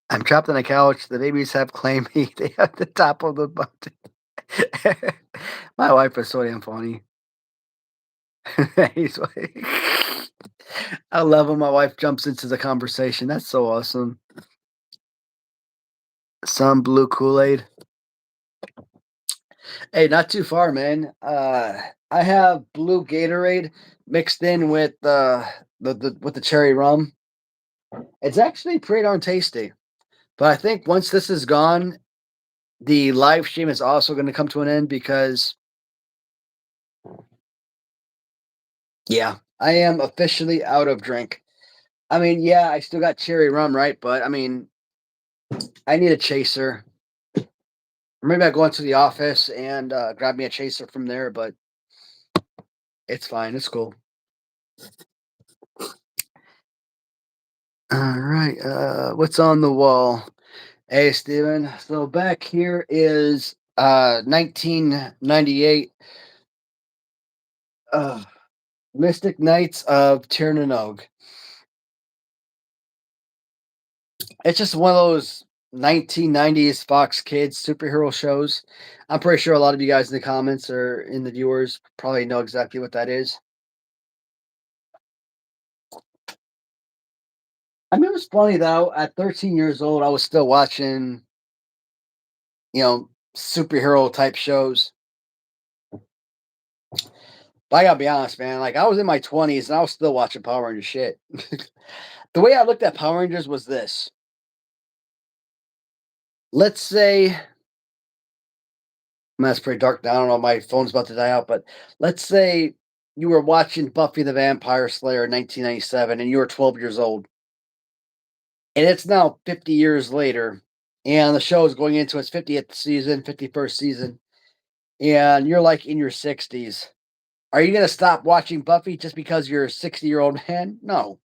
I'm trapped on a couch. The babies have claimed me. They at the top of the mountain. My wife is so damn funny. He's like I love when my wife jumps into the conversation. That's so awesome. Some blue Kool-Aid. Hey, not too far, man. I have blue Gatorade mixed in with the with the cherry rum. It's actually pretty darn tasty. But I think once this is gone, the live stream is also going to come to an end because yeah, I am officially out of drink. I mean, yeah, I still got cherry rum, right? But I mean, I need a chaser. Or maybe I go into the office and grab me a chaser from there, but it's fine. It's cool. All right. What's on the wall? Hey, Steven. So back here is 1998 uh, Mystic Knights of Tirnanog. It's just one of those 1990s Fox Kids superhero shows. I'm pretty sure a lot of you guys in the comments or in the viewers probably know exactly what that is. I mean, it was funny though. At 13 years old, I was still watching, superhero type shows. But I gotta be honest, man. Like I was in my 20s and I was still watching Power Rangers shit. The way I looked at Power Rangers was this. Let's say, that's pretty dark now. I don't know. My phone's about to die out, but let's say you were watching Buffy the Vampire Slayer in 1997 and you were 12 years old. And it's now 50 years later. And the show is going into its 50th season, 51st season. And you're like in your 60s. Are you going to stop watching Buffy just because you're a 60-year-old man? No.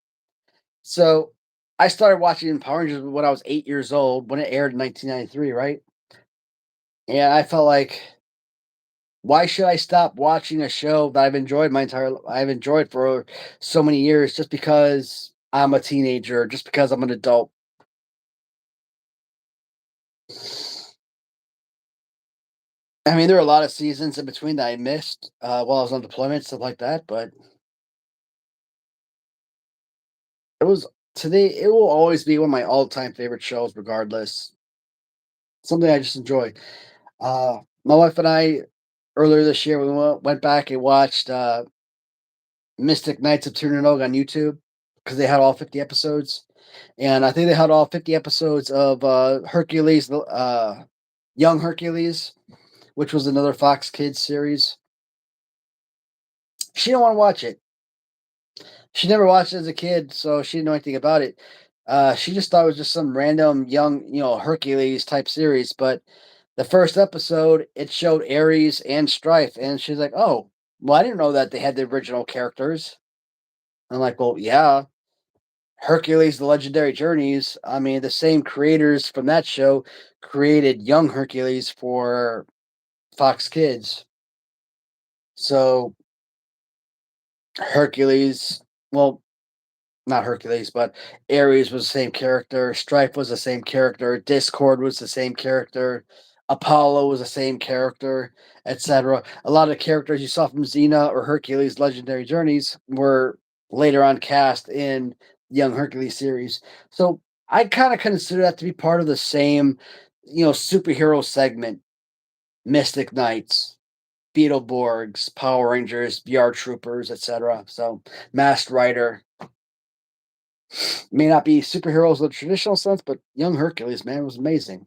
So I started watching Power Rangers when I was 8 years old when it aired in 1993, right? And I felt like, why should I stop watching a show that I've enjoyed for so many years just because I'm a teenager, just because I'm an adult? I mean, there are a lot of seasons in between that I missed while I was on deployment, stuff like that. But it was today. It will always be one of my all-time favorite shows, regardless. Something I just enjoy. My wife and I earlier this year we went back and watched Mystic Knights of Tirnanog on YouTube because they had all 50 episodes, and I think they had all 50 episodes of Hercules, Young Hercules, which was another Fox Kids series. She didn't want to watch it. She never watched it as a kid, so she didn't know anything about it. She just thought it was just some random young, Hercules type series. But the first episode, it showed Ares and Strife, and she's like, "Oh, well, I didn't know that they had the original characters." I'm like, "Well, yeah, Hercules: The Legendary Journeys. I mean, the same creators from that show created Young Hercules for Fox Kids. So Hercules, well, not Hercules, but Ares was the same character. Strife was the same character. Discord was the same character. Apollo was the same character, etc. A lot of characters you saw from Xena or Hercules Legendary Journeys were later on cast in Young Hercules series. So I kind of consider that to be part of the same, superhero segment. Mystic Knights, Beetleborgs, Power Rangers, VR Troopers, etc. So Masked Rider, may not be superheroes in the traditional sense, but young Hercules, man, was amazing.